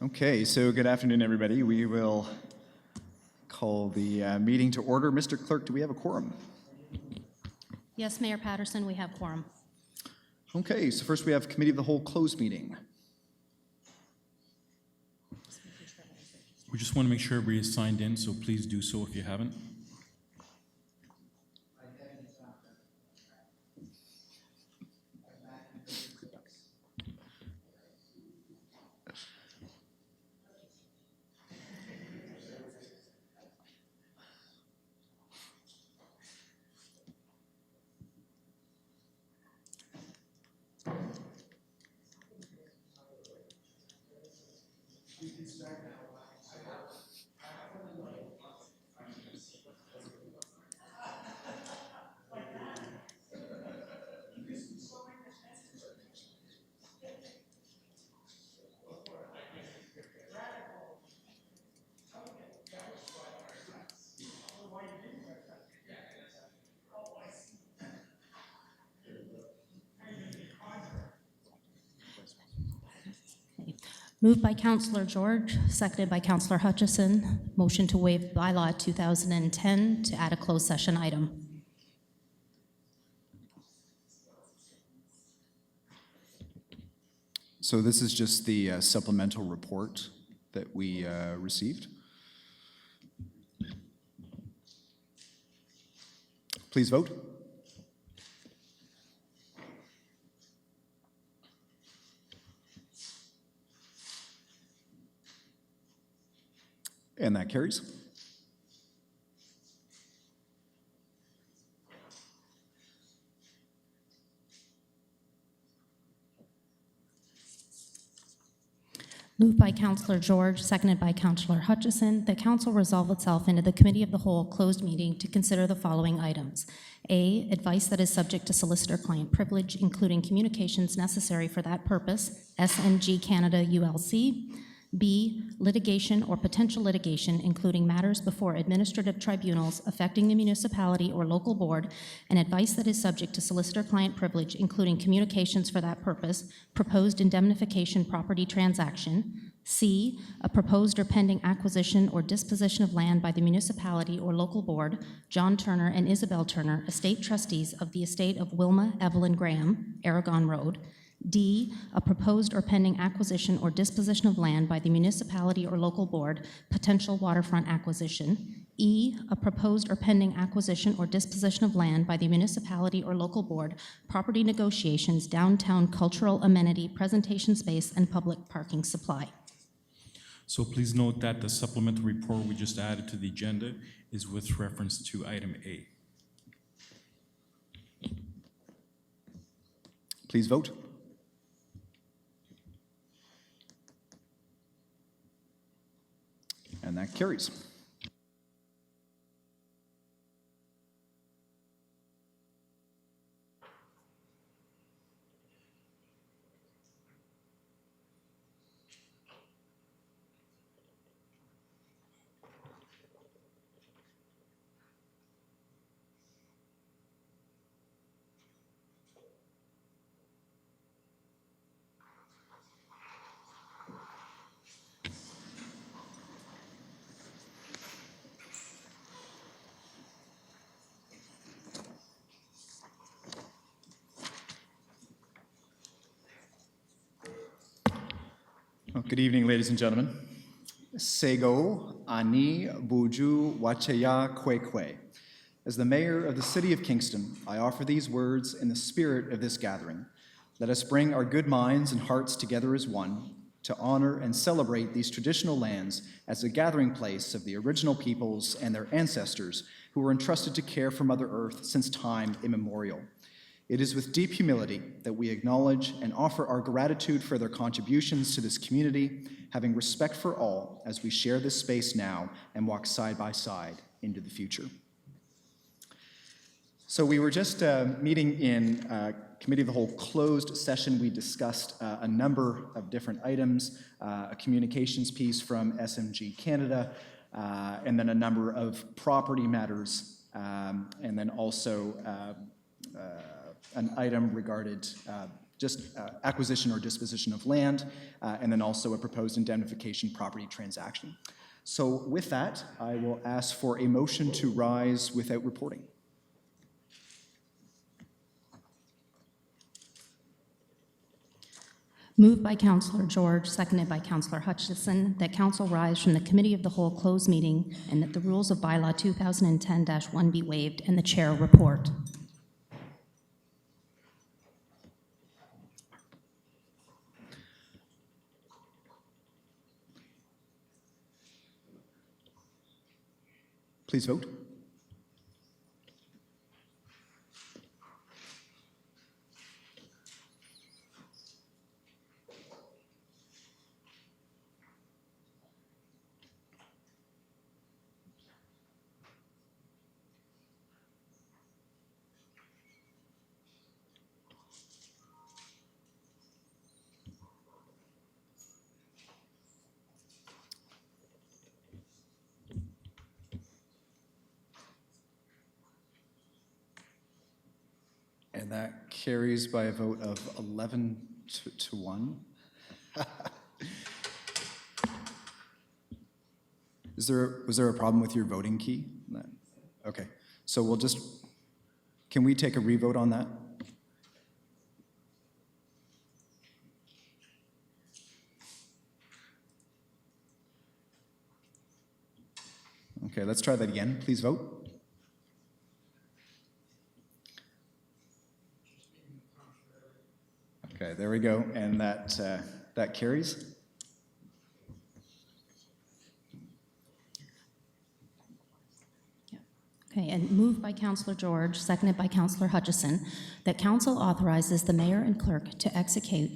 Okay, so good afternoon, everybody. We will call the meeting to order. Mr. Clerk, do we have a quorum? Yes, Mayor Patterson, we have quorum. Okay, so first we have Committee of the Whole closed meeting. We just want to make sure everybody is signed in, so please do so if you haven't. Moved by Councillor George, seconded by Councillor Hutchison. Motion to waive bylaw 2010 to add a closed session item. So this is just the supplemental report that we received. Please vote. And that carries. Moved by Councillor George, seconded by Councillor Hutchison. The Council resolve itself into the Committee of the Whole closed meeting to consider the following items. A, advice that is subject to solicitor-client privilege, including communications necessary for that purpose, SNG Canada ULC. B, litigation or potential litigation, including matters before administrative tribunals affecting the municipality or local board, and advice that is subject to solicitor-client privilege, including communications for that purpose, proposed indemnification property transaction. C, a proposed or pending acquisition or disposition of land by the municipality or local board, John Turner and Isabel Turner, estate trustees of the estate of Wilma Evelyn Graham, Aragon Road. D, a proposed or pending acquisition or disposition of land by the municipality or local board, potential waterfront acquisition. E, a proposed or pending acquisition or disposition of land by the municipality or local board, property negotiations, downtown cultural amenity, presentation space, and public parking supply. So please note that the supplemental report we just added to the agenda is with reference to item A. Please vote. And that carries. Well, good evening, ladies and gentlemen. Sego ani buju wacheya kwekwe. As the mayor of the city of Kingston, I offer these words in the spirit of this gathering. Let us bring our good minds and hearts together as one to honor and celebrate these traditional lands as a gathering place of the original peoples and their ancestors who were entrusted to care for Mother Earth since time immemorial. It is with deep humility that we acknowledge and offer our gratitude for their contributions to this community, having respect for all as we share this space now and walk side by side into the future. So we were just meeting in Committee of the Whole closed session. We discussed a number of different items, a communications piece from SMG Canada, and then a number of property matters, and then also an item regarding acquisition or disposition of land, and then also a proposed indemnification property transaction. So with that, I will ask for a motion to rise without reporting. Moved by Councillor George, seconded by Councillor Hutchison, that council rise from the Committee of the Whole closed meeting and that the rules of bylaw 2010-1 be waived and the chair report. Please vote. And that carries by a vote of 11 to 1. Was there a problem with your voting key? Okay, so we'll just, can we take a revote on that? Okay, let's try that again. Please vote. Okay, there we go, and that carries. Okay, and moved by Councillor George, seconded by Councillor Hutchison, that council authorizes the mayor and clerk to execute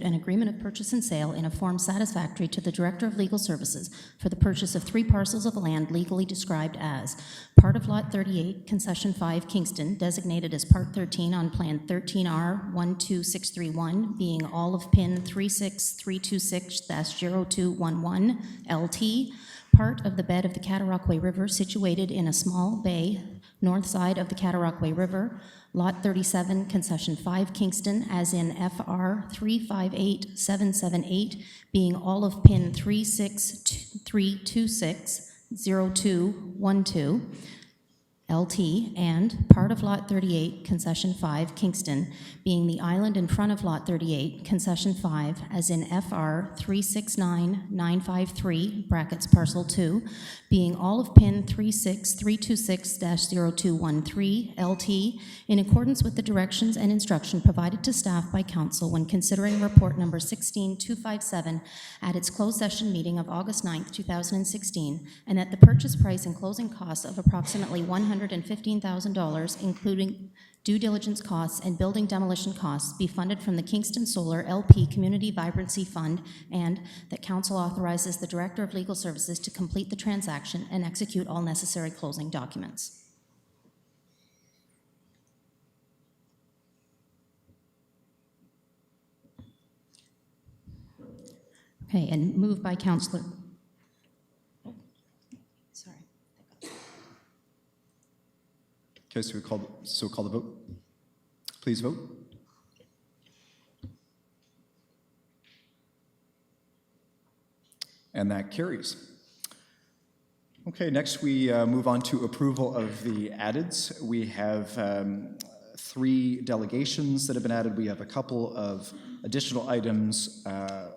an agreement of purchase and sale in a form satisfactory to the Director of Legal Services for the purchase of 3 parcels of land legally described as part of Lot 38, Concession 5, Kingston, designated as Part 13 on Plan 13R 12631, being all of PIN 36326-0211 LT, part of the bed of the Cataraqui River situated in a small bay north side of the Cataraqui River, Lot 37, Concession 5, Kingston, as in FR 358778, being all of PIN 36326-0212 LT, and part of Lot 38, Concession 5, Kingston, being the island in front of Lot 38, Concession 5, as in FR 369953, brackets Parcel 2, being all of PIN 36326-0213 LT, in accordance with the directions and instruction provided to staff by council when considering report number 16257 at its closed session meeting of August 9th, 2016, and that the purchase price and closing costs of approximately $115,000, including due diligence costs and building demolition costs, be funded from the Kingston Solar LP Community Vibrancy Fund, and that council authorizes the Director of Legal Services to complete the transaction and execute all necessary closing documents. Okay, and moved by Councillor. Sorry. Okay, so call the vote. Please vote. And that carries. Okay, next we move on to approval of the addeds. We have 3 delegations that have been added. We have a couple of additional items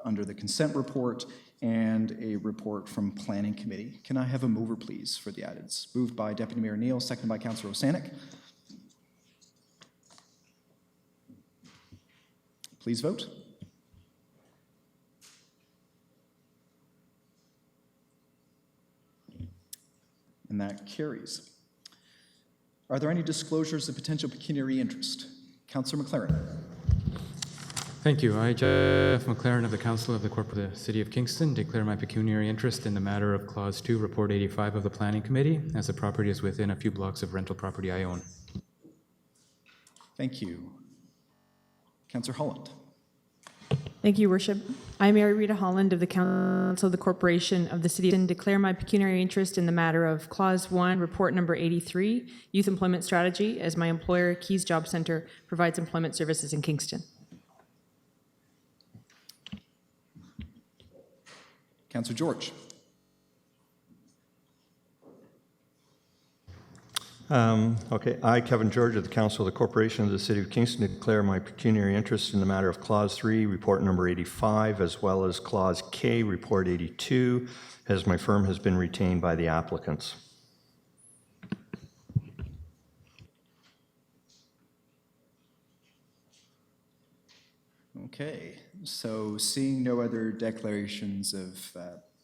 under the consent report and a report from Planning Committee. Can I have a mover, please, for the addeds? Moved by Deputy Mayor Neal, seconded by Councillor Osanek. Please vote. And that carries. Are there any disclosures of potential pecuniary interest? Councillor McLaren. Thank you. I, Jeff McLaren of the Council of the Corporate City of Kingston, declare my pecuniary interest in the matter of Clause 2, Report 85 of the Planning Committee, as the property is within a few blocks of rental property I own. Thank you. Councillor Holland. Thank you, Your Worship. I, Mary Rita Holland of the Council of the Corporation of the City of Kingston, declare my pecuniary interest in the matter of Clause 1, Report Number 83, Youth Employment Strategy, as my employer, Keys Job Center, provides employment services in Kingston. Councillor George. Okay, I, Kevin George, of the Council of the Corporation of the City of Kingston, declare my pecuniary interest in the matter of Clause 3, Report Number 85, as well as Clause K, Report 82, as my firm has been retained by the applicants. Okay, so seeing no other declarations of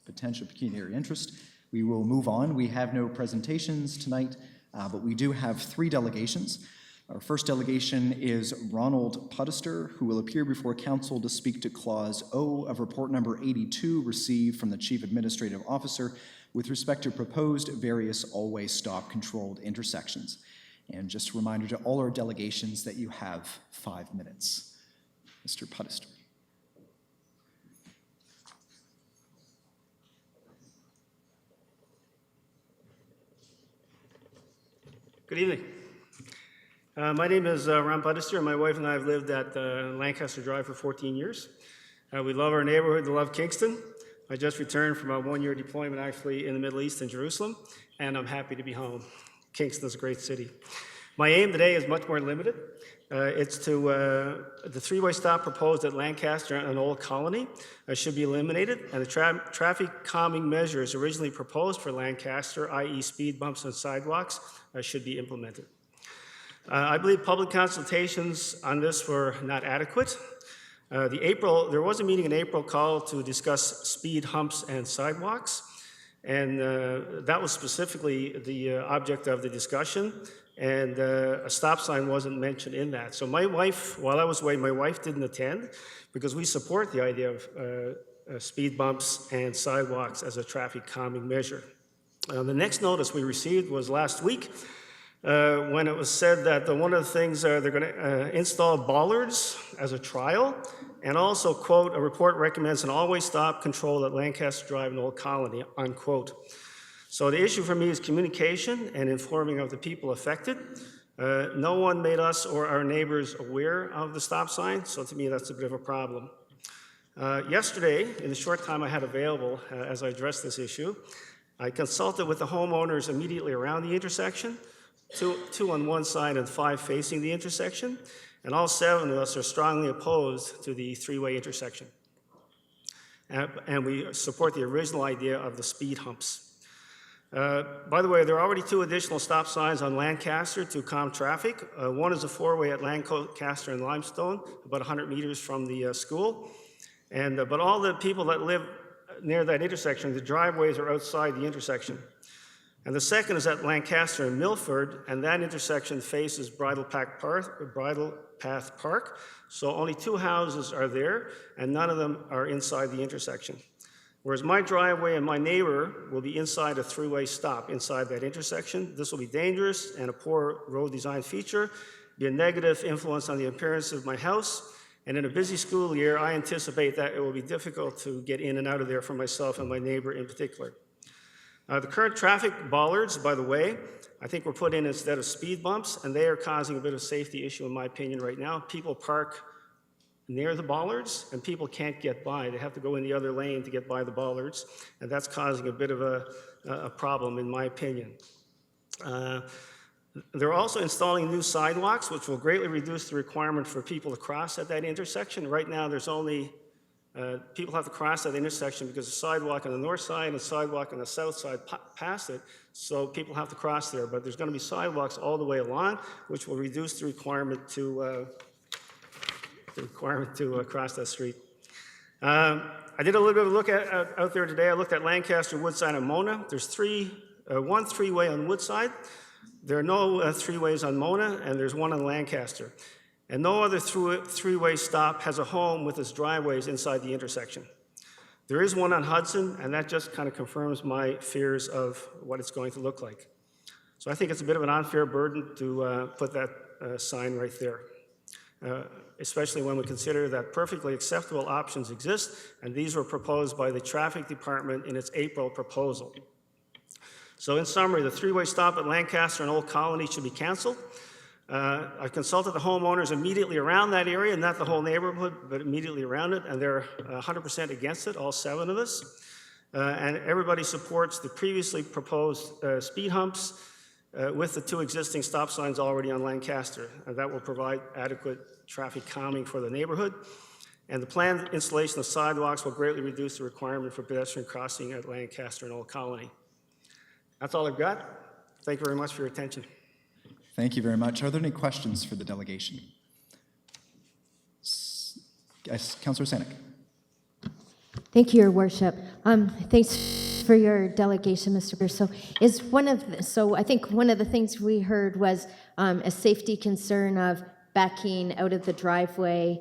potential pecuniary interest, we will move on. We have no presentations tonight, but we do have 3 delegations. Our first delegation is Ronald Puddester, who will appear before council to speak to Clause O of Report Number 82 received from the Chief Administrative Officer with respect to proposed various always stop controlled intersections. And just a reminder to all our delegations that you have 5 minutes. Mr. Puddester. Good evening. My name is Ron Puddester, and my wife and I have lived at Lancaster Drive for 14 years. We love our neighborhood, we love Kingston. I just returned from a 1-year deployment actually in the Middle East in Jerusalem, and I'm happy to be home. Kingston is a great city. My aim today is much more limited. It's to the 3-way stop proposed at Lancaster and Old Colony should be eliminated, and the traffic calming measures originally proposed for Lancaster, i.e. speed bumps and sidewalks, should be implemented. I believe public consultations on this were not adequate. There was a meeting in April called to discuss speed humps and sidewalks, and that was specifically the object of the discussion. And a stop sign wasn't mentioned in that. So my wife, while I was away, my wife didn't attend because we support the idea of speed bumps and sidewalks as a traffic calming measure. The next notice we received was last week when it was said that one of the things they're going to install bollards as a trial, and also, quote, a report recommends an always stop control at Lancaster Drive and Old Colony, unquote. So the issue for me is communication and informing of the people affected. No one made us or our neighbors aware of the stop sign, so to me that's a bit of a problem. Yesterday, in the short time I had available as I addressed this issue, I consulted with the homeowners immediately around the intersection, two on one side and 5 facing the intersection, and all 7 of us are strongly opposed to the 3-way intersection. And we support the original idea of the speed humps. By the way, there are already 2 additional stop signs on Lancaster to calm traffic. One is a 4-way at Lancaster and Limestone, about 100 meters from the school. But all the people that live near that intersection, the driveways are outside the intersection. And the second is at Lancaster and Milford, and that intersection faces Bridle Path Park. So only 2 houses are there, and none of them are inside the intersection. Whereas my driveway and my neighbor will be inside a 3-way stop inside that intersection. This will be dangerous and a poor road design feature, be a negative influence on the appearance of my house, and in a busy school year, I anticipate that it will be difficult to get in and out of there for myself and my neighbor in particular. The current traffic bollards, by the way, I think were put in instead of speed bumps, and they are causing a bit of a safety issue in my opinion right now. People park near the bollards, and people can't get by. They have to go in the other lane to get by the bollards, and that's causing a bit of a problem, in my opinion. They're also installing new sidewalks, which will greatly reduce the requirement for people to cross at that intersection. Right now, there's only, people have to cross that intersection because the sidewalk on the north side and the sidewalk on the south side past it, so people have to cross there. But there's going to be sidewalks all the way along, which will reduce the requirement to cross that street. I did a little bit of a look out there today. I looked at Lancaster, Woodside, and Mona. There's one 3-way on Woodside. There are no 3-ways on Mona, and there's one on Lancaster. And no other 3-way stop has a home with its driveways inside the intersection. There is one on Hudson, and that just kind of confirms my fears of what it's going to look like. So I think it's a bit of an unfair burden to put that sign right there. especially when we consider that perfectly acceptable options exist, and these were proposed by the Traffic Department in its April proposal. So in summary, the three-way stop at Lancaster and Old Colony should be canceled. I consulted the homeowners immediately around that area, not the whole neighborhood, but immediately around it, and they're 100% against it, all 7 of us. And everybody supports the previously proposed speed humps with the 2 existing stop signs already on Lancaster. That will provide adequate traffic calming for the neighborhood. And the planned installation of sidewalks will greatly reduce the requirement for pedestrian crossing at Lancaster and Old Colony. That's all I've got. Thank you very much for your attention. Thank you very much. Are there any questions for the delegation? Yes, Councillor Sanik. Thank you, Your Worship. Thanks for your delegation, Mr. Pierce. So I think one of the things we heard was a safety concern of backing out of the driveway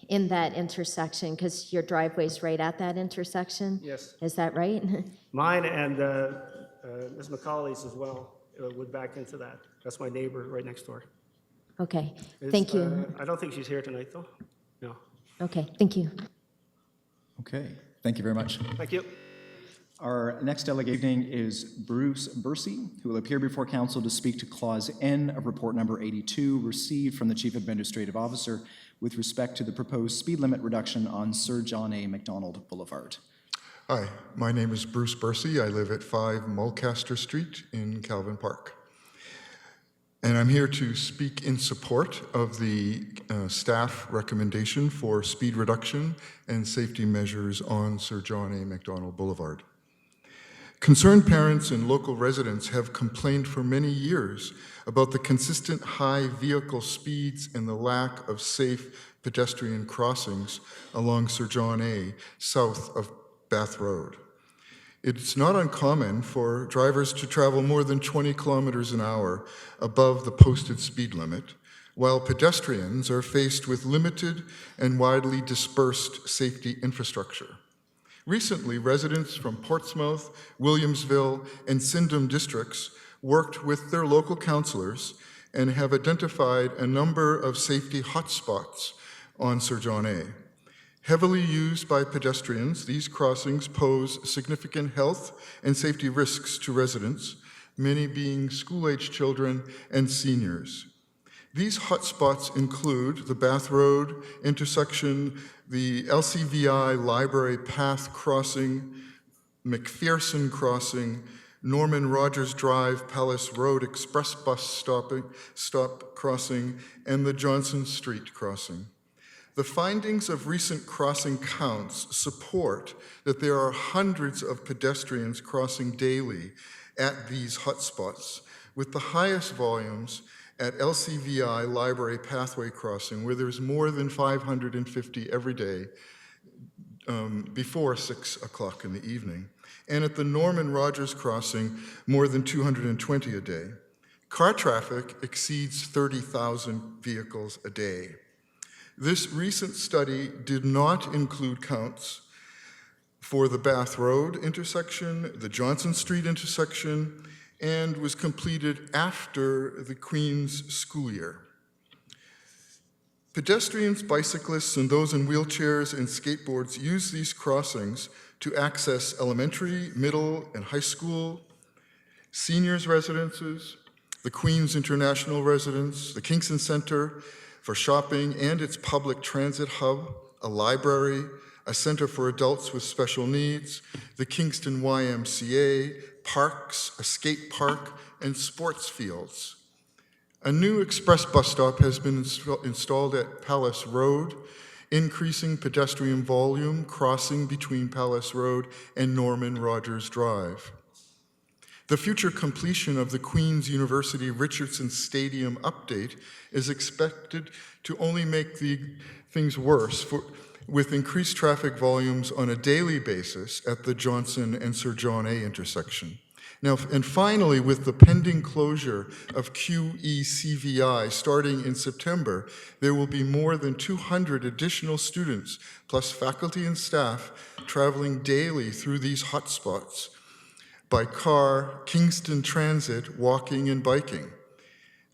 in that intersection, because your driveway's right at that intersection? Yes. Is that right? Mine and Ms. McCauley's as well would back into that. That's my neighbor right next door. Okay, thank you. I don't think she's here tonight, though. No. Okay, thank you. Okay, thank you very much. Thank you. Our next delegating is Bruce Bursey, who will appear before council to speak to Clause N of Report Number 82, received from the Chief Administrative Officer with respect to the proposed speed limit reduction on Sir John A. Macdonald Boulevard. Hi, my name is Bruce Bursey. I live at 5 Mulcaster Street in Calvin Park. And I'm here to speak in support of the staff recommendation for speed reduction and safety measures on Sir John A. Macdonald Boulevard. Concerned parents and local residents have complained for many years about the consistent high vehicle speeds and the lack of safe pedestrian crossings along Sir John A. south of Bath Road. It's not uncommon for drivers to travel more than 20 kilometers an hour above the posted speed limit, while pedestrians are faced with limited and widely dispersed safety infrastructure. Recently, residents from Portsmouth, Williamsville, and Syndham districts worked with their local councillors and have identified a number of safety hotspots on Sir John A. Heavily used by pedestrians, these crossings pose significant health and safety risks to residents, many being school-aged children and seniors. These hotspots include the Bath Road intersection, the LCVI Library Path crossing, McPherson crossing, Norman Rogers Drive Palace Road Express bus stop crossing, and the Johnson Street crossing. The findings of recent crossing counts support that there are hundreds of pedestrians crossing daily at these hotspots, with the highest volumes at LCVI Library Pathway Crossing, where there's more than 550 every day before 6 o'clock in the evening, and at the Norman Rogers Crossing, more than 220 a day. Car traffic exceeds 30,000 vehicles a day. This recent study did not include counts for the Bath Road intersection, the Johnson Street intersection, and was completed after the Queen's school year. Pedestrians, bicyclists, and those in wheelchairs and skateboards use these crossings to access elementary, middle, and high school, seniors' residences, the Queen's International Residence, the Kingston Center for shopping and its public transit hub, a library, a center for adults with special needs, the Kingston YMCA, parks, a skate park, and sports fields. A new express bus stop has been installed at Palace Road, increasing pedestrian volume crossing between Palace Road and Norman Rogers Drive. The future completion of the Queen's University Richardson Stadium update is expected to only make things worse with increased traffic volumes on a daily basis at the Johnson and Sir John A intersection. Now, and finally, with the pending closure of QECVI starting in September, there will be more than 200 additional students, plus faculty and staff, traveling daily through these hotspots by car, Kingston Transit, walking, and biking.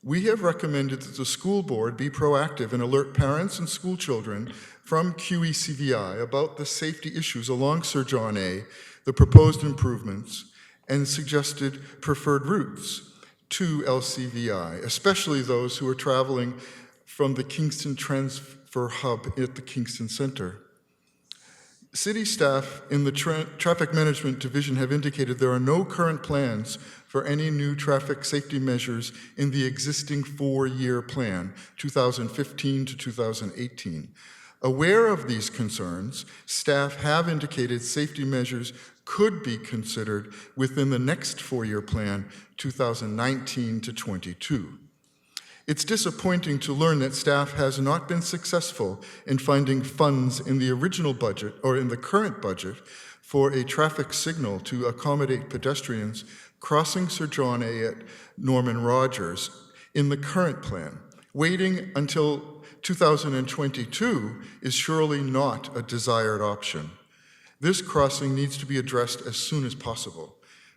We have recommended that the school board be proactive and alert parents and school children from QECVI about the safety issues along Sir John A, the proposed improvements, and suggested preferred routes to LCVI, especially those who are traveling from the Kingston Transfer Hub at the Kingston Center. City staff in the Traffic Management Division have indicated there are no current plans for any new traffic safety measures in the existing 4-year plan, 2015 to 2018. Aware of these concerns, staff have indicated safety measures could be considered within the next 4-year plan, 2019 to 22. It's disappointing to learn that staff has not been successful in finding funds in the original budget or in the current budget for a traffic signal to accommodate pedestrians crossing Sir John A at Norman Rogers in the current plan. Waiting until 2022 is surely not a desired option. This crossing needs to be addressed as soon as possible,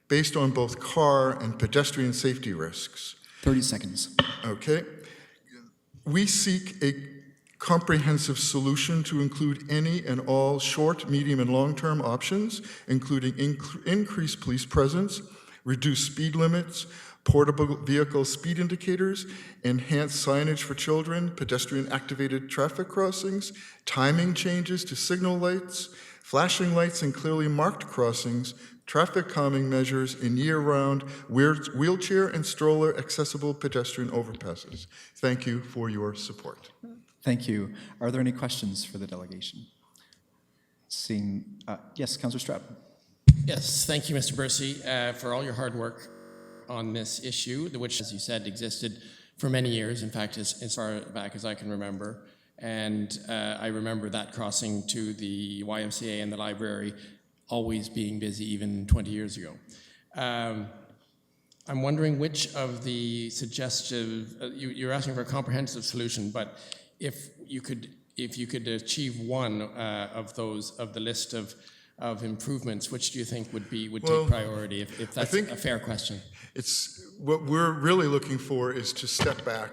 based on both car and pedestrian safety risks. 30 seconds. Okay. We seek a comprehensive solution to include any and all short, medium, and long-term options, including increased police presence, reduced speed limits, portable vehicle speed indicators, enhanced signage for children, pedestrian-activated traffic crossings, timing changes to signal lights, flashing lights in clearly marked crossings, traffic calming measures in year-round wheelchair and stroller accessible pedestrian overpasses. Thank you for your support. Thank you. Are there any questions for the delegation? Seeing, yes, Councillor Stratton. Yes, thank you, Mr. Bursey, for all your hard work on this issue, which, as you said, existed for many years, in fact, as far back as I can remember. And I remember that crossing to the YMCA and the library always being busy, even 20 years ago. I'm wondering which of the suggestive, you're asking for a comprehensive solution, but if you could achieve one of those, of the list of improvements, which do you think would take priority, if that's a fair question? It's what we're really looking for is to step back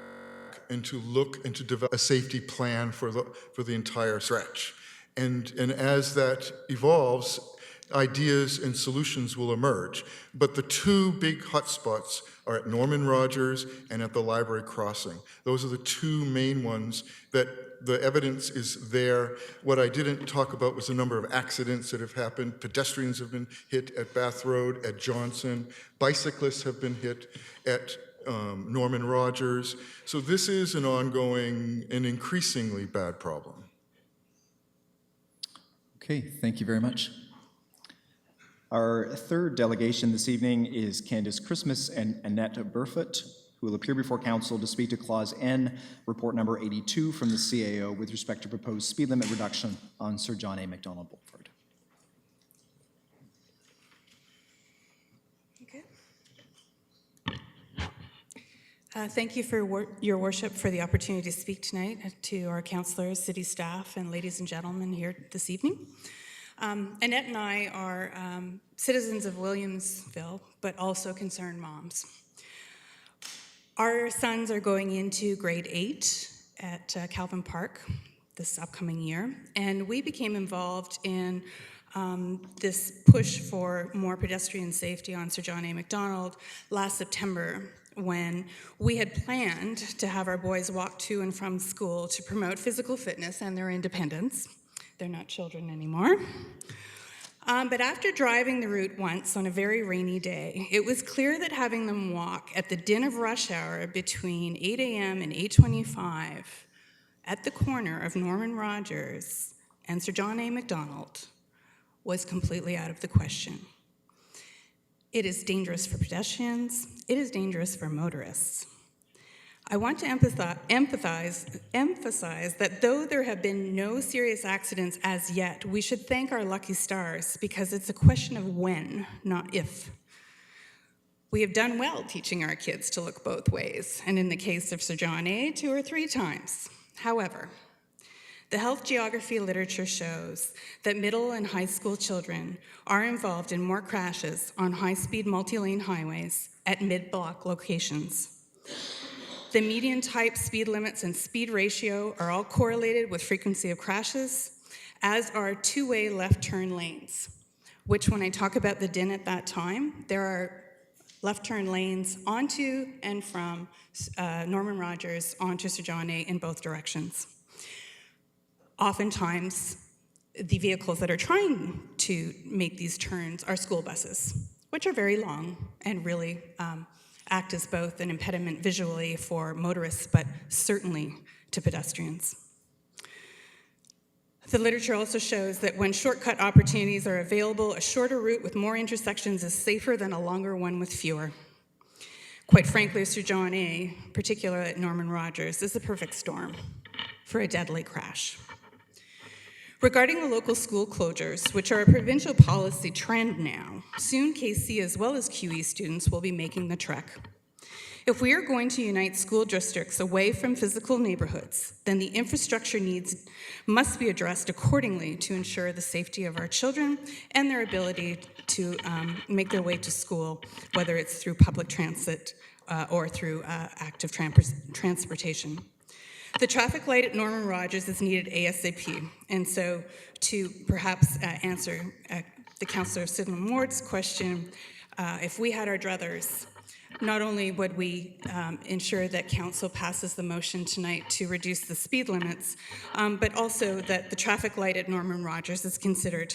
and to look and to develop a safety plan for the entire stretch. And as that evolves, ideas and solutions will emerge. But the two big hotspots are at Norman Rogers and at the library crossing. Those are the two main ones that the evidence is there. What I didn't talk about was the number of accidents that have happened. Pedestrians have been hit at Bath Road, at Johnson. Bicyclists have been hit at Norman Rogers. So this is an ongoing and increasingly bad problem. Okay, thank you very much. Our third delegation this evening is Candace Christmas and Annette Burfoot, who will appear before council to speak to Clause N, report number 82 from the CAO with respect to proposed speed limit reduction on Sir John A. Macdonald Boulevard. Okay. Thank you for your worship for the opportunity to speak tonight to our councillors, city staff, and ladies and gentlemen here this evening. Annette and I are citizens of Williamsville, but also concerned moms. Our sons are going into grade 8 at Calvin Park this upcoming year, and we became involved in this push for more pedestrian safety on Sir John A. Macdonald last September, when we had planned to have our boys walk to and from school to promote physical fitness and their independence. They're not children anymore. But after driving the route once on a very rainy day, it was clear that having them walk at the din of rush hour between 8 a.m. and 8:25 at the corner of Norman Rogers and Sir John A. Macdonald was completely out of the question. It is dangerous for pedestrians. It is dangerous for motorists. I want to emphasize that though there have been no serious accidents as yet, we should thank our lucky stars, because it's a question of when, not if. We have done well teaching our kids to look both ways, and in the case of Sir John A., 2 or 3 times. However, the health geography literature shows that middle and high school children are involved in more crashes on high-speed multi-lane highways at mid-block locations. The median type, speed limits, and speed ratio are all correlated with frequency of crashes, as are two-way left turn lanes, which when I talk about the DIN at that time, there are left turn lanes onto and from Norman Rogers onto Sir John A in both directions. Oftentimes, the vehicles that are trying to make these turns are school buses, which are very long and really act as both an impediment visually for motorists, but certainly to pedestrians. The literature also shows that when shortcut opportunities are available, a shorter route with more intersections is safer than a longer one with fewer. Quite frankly, Sir John A, particularly at Norman Rogers, is the perfect storm for a deadly crash. Regarding the local school closures, which are a provincial policy trend now, soon KC as well as QE students will be making the trek. If we are going to unite school districts away from physical neighborhoods, then the infrastructure needs must be addressed accordingly to ensure the safety of our children and their ability to make their way to school, whether it's through public transit or through active transportation. The traffic light at Norman Rogers is needed ASAP, and so to perhaps answer the Councillor Sidney Ward's question, if we had our druthers, not only would we ensure that Council passes the motion tonight to reduce the speed limits, but also that the traffic light at Norman Rogers is considered.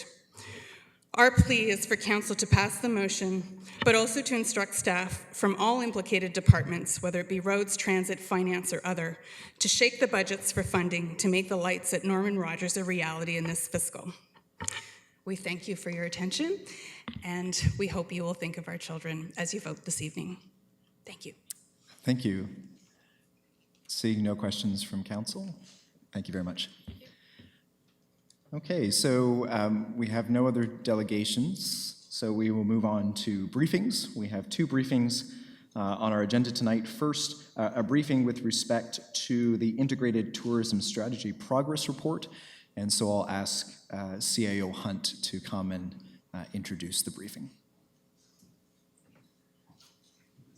Our plea is for Council to pass the motion, but also to instruct staff from all implicated departments, whether it be roads, transit, finance, or other, to shake the budgets for funding to make the lights at Norman Rogers a reality in this fiscal. We thank you for your attention, and we hope you will think of our children as you vote this evening. Thank you. Thank you. Seeing no questions from council, thank you very much. Okay, so we have no other delegations, so we will move on to briefings. We have two briefings on our agenda tonight. First, a briefing with respect to the Integrated Tourism Strategy Progress Report, and so I'll ask CAO Hunt to come and introduce the briefing.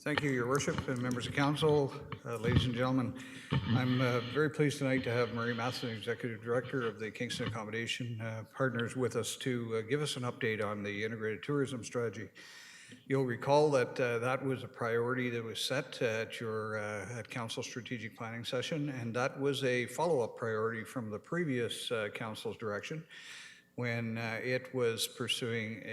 Thank you, Your Worship, and members of council, ladies and gentlemen. I'm very pleased tonight to have Marie Matheson, Executive Director of the Kingston Accommodation Partners, with us to give us an update on the integrated tourism strategy. You'll recall that that was a priority that was set at your at council strategic planning session, and that was a follow-up priority from the previous council's direction when it was pursuing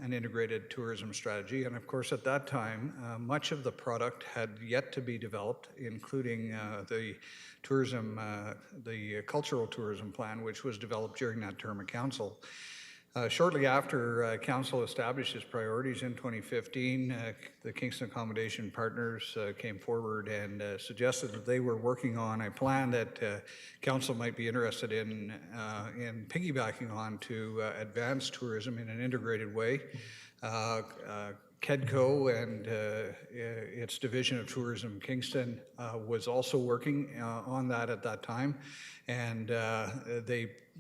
an integrated tourism strategy. And of course, at that time, much of the product had yet to be developed, including the cultural tourism plan, which was developed during that term of council. Shortly after council established its priorities in 2015, the Kingston Accommodation Partners came forward and suggested that they were working on a plan that council might be interested in piggybacking on to advance tourism in an integrated way. KEDCO and its division of tourism, Kingston, was also working on that at that time, and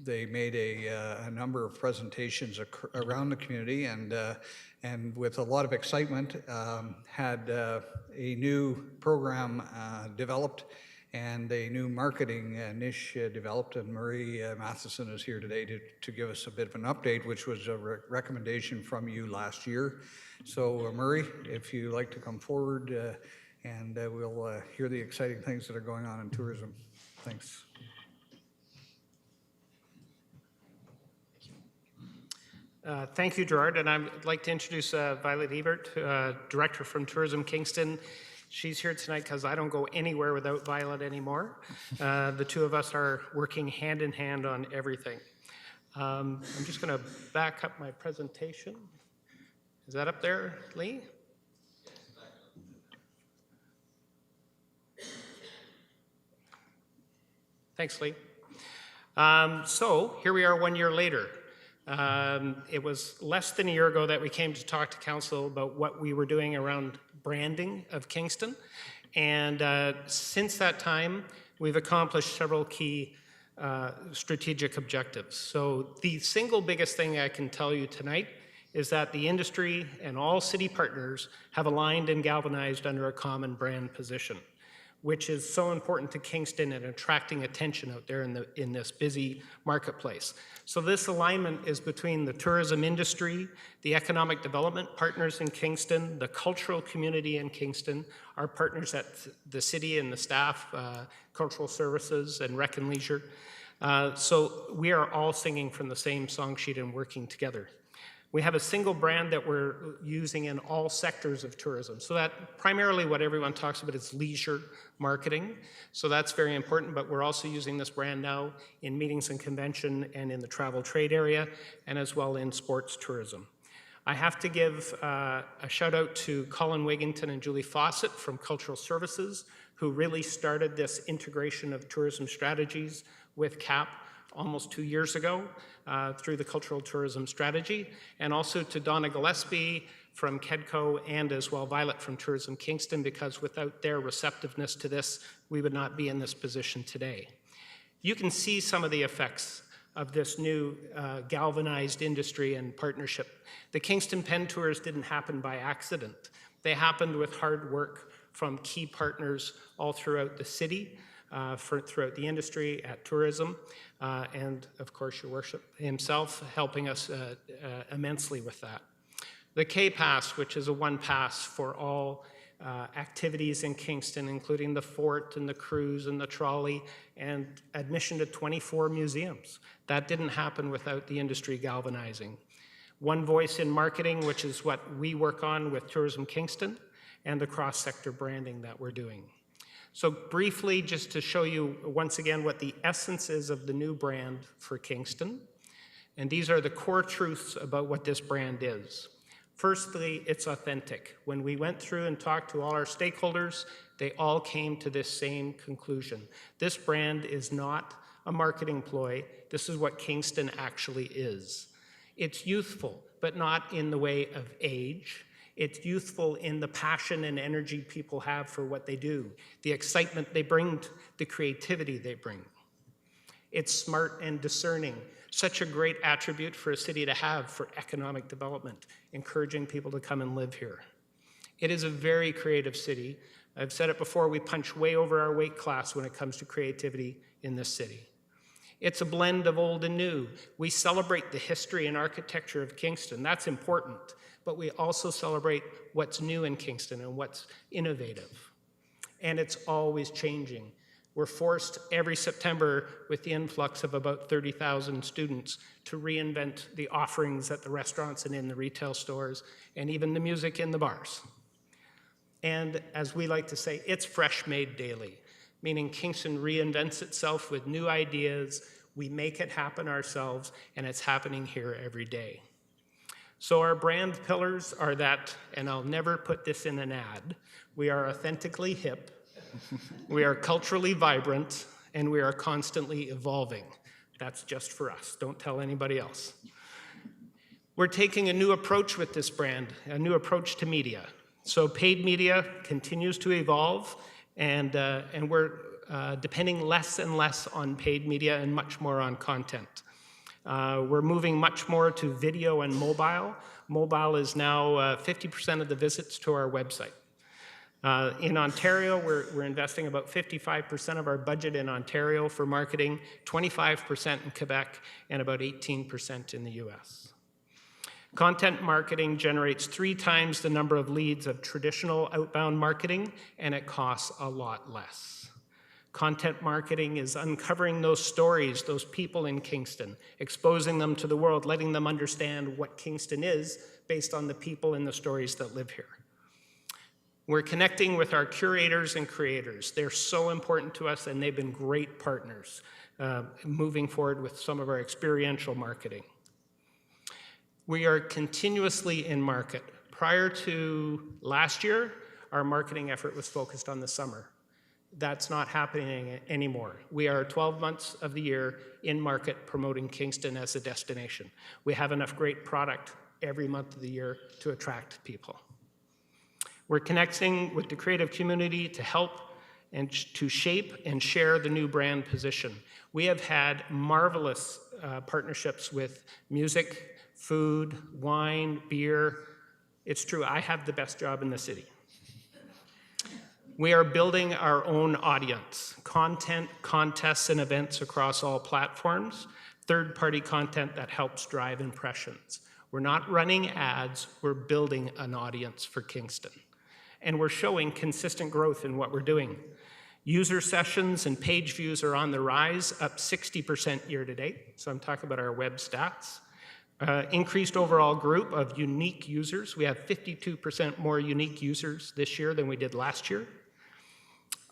they made a number of presentations around the community, and with a lot of excitement, had a new program developed and a new marketing niche developed. And Marie Matheson is here today to give us a bit of an update, which was a recommendation from you last year. So Murray, if you'd like to come forward and we'll hear the exciting things that are going on in tourism. Thanks. Thank you, Gerard, and I'd like to introduce Violet Ebert, Director from Tourism Kingston. She's here tonight because I don't go anywhere without Violet anymore. The two of us are working hand in hand on everything. I'm just going to back up my presentation. Is that up there, Lee? Thanks, Lee. So here we are 1 year later. It was less than a year ago that we came to talk to council about what we were doing around branding of Kingston. And since that time, we've accomplished several key strategic objectives. So the single biggest thing I can tell you tonight is that the industry and all city partners have aligned and galvanized under a common brand position. which is so important to Kingston and attracting attention out there in this busy marketplace. So this alignment is between the tourism industry, the economic development partners in Kingston, the cultural community in Kingston, our partners at the city and the staff, cultural services and rec and leisure. So we are all singing from the same song sheet and working together. We have a single brand that we're using in all sectors of tourism. So that primarily what everyone talks about is leisure marketing. So that's very important, but we're also using this brand now in meetings and convention and in the travel trade area, and as well in sports tourism. I have to give a shout out to Colin Wigington and Julie Fawcett from Cultural Services, who really started this integration of tourism strategies with CAP almost 2 years ago through the cultural tourism strategy, and also to Donna Gillespie from KEDCO and as well Violet from Tourism Kingston, because without their receptiveness to this, we would not be in this position today. You can see some of the effects of this new galvanized industry and partnership. The Kingston Pen Tours didn't happen by accident. They happened with hard work from key partners all throughout the city, throughout the industry, at tourism, and of course your worship himself helping us immensely with that. The K-Pass, which is a one pass for all activities in Kingston, including the fort and the cruise and the trolley, and admission to 24 museums. That didn't happen without the industry galvanizing. One Voice in Marketing, which is what we work on with Tourism Kingston, and the cross-sector branding that we're doing. So briefly, just to show you once again what the essence is of the new brand for Kingston. And these are the core truths about what this brand is. Firstly, it's authentic. When we went through and talked to all our stakeholders, they all came to this same conclusion. This brand is not a marketing ploy. This is what Kingston actually is. It's youthful, but not in the way of age. It's youthful in the passion and energy people have for what they do, the excitement they bring, the creativity they bring. It's smart and discerning, such a great attribute for a city to have for economic development, encouraging people to come and live here. It is a very creative city. I've said it before, we punch way over our weight class when it comes to creativity in this city. It's a blend of old and new. We celebrate the history and architecture of Kingston. That's important. But we also celebrate what's new in Kingston and what's innovative. And it's always changing. We're forced every September with the influx of about 30,000 students to reinvent the offerings at the restaurants and in the retail stores and even the music in the bars. And as we like to say, it's fresh made daily, meaning Kingston reinvents itself with new ideas, we make it happen ourselves, and it's happening here every day. So our brand pillars are that, and I'll never put this in an ad, we are authentically hip, we are culturally vibrant, and we are constantly evolving. That's just for us, don't tell anybody else. We're taking a new approach with this brand, a new approach to media. So paid media continues to evolve, and we're depending less and less on paid media and much more on content. We're moving much more to video and mobile. Mobile is now 50% of the visits to our website. In Ontario, we're investing about 55% of our budget in Ontario for marketing, 25% in Quebec, and about 18% in the US. Content marketing generates 3 times the number of leads of traditional outbound marketing, and it costs a lot less. Content marketing is uncovering those stories, those people in Kingston, exposing them to the world, letting them understand what Kingston is based on the people and the stories that live here. We're connecting with our curators and creators. They're so important to us, and they've been great partners moving forward with some of our experiential marketing. We are continuously in market. Prior to last year, our marketing effort was focused on the summer. That's not happening anymore. We are 12 months of the year in market promoting Kingston as a destination. We have enough great product every month of the year to attract people. We're connecting with the creative community to help and to shape and share the new brand position. We have had marvelous partnerships with music, food, wine, beer. It's true, I have the best job in the city. We are building our own audience, content, contests, and events across all platforms, third-party content that helps drive impressions. We're not running ads, we're building an audience for Kingston. And we're showing consistent growth in what we're doing. User sessions and page views are on the rise, up 60% year to date. So I'm talking about our web stats. Increased overall group of unique users. We have 52% more unique users this year than we did last year.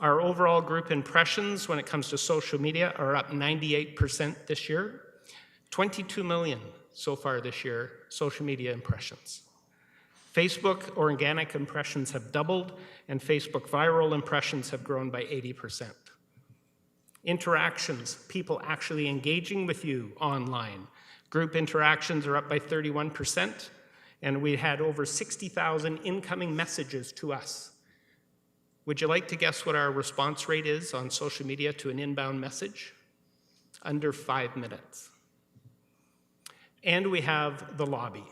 Our overall group impressions when it comes to social media are up 98% this year. 22 million so far this year, social media impressions. Facebook organic impressions have doubled, and Facebook viral impressions have grown by 80%. Interactions, people actually engaging with you online. Group interactions are up by 31%, and we had over 60,000 incoming messages to us. Would you like to guess what our response rate is on social media to an inbound message? Under 5 minutes. And we have the lobby.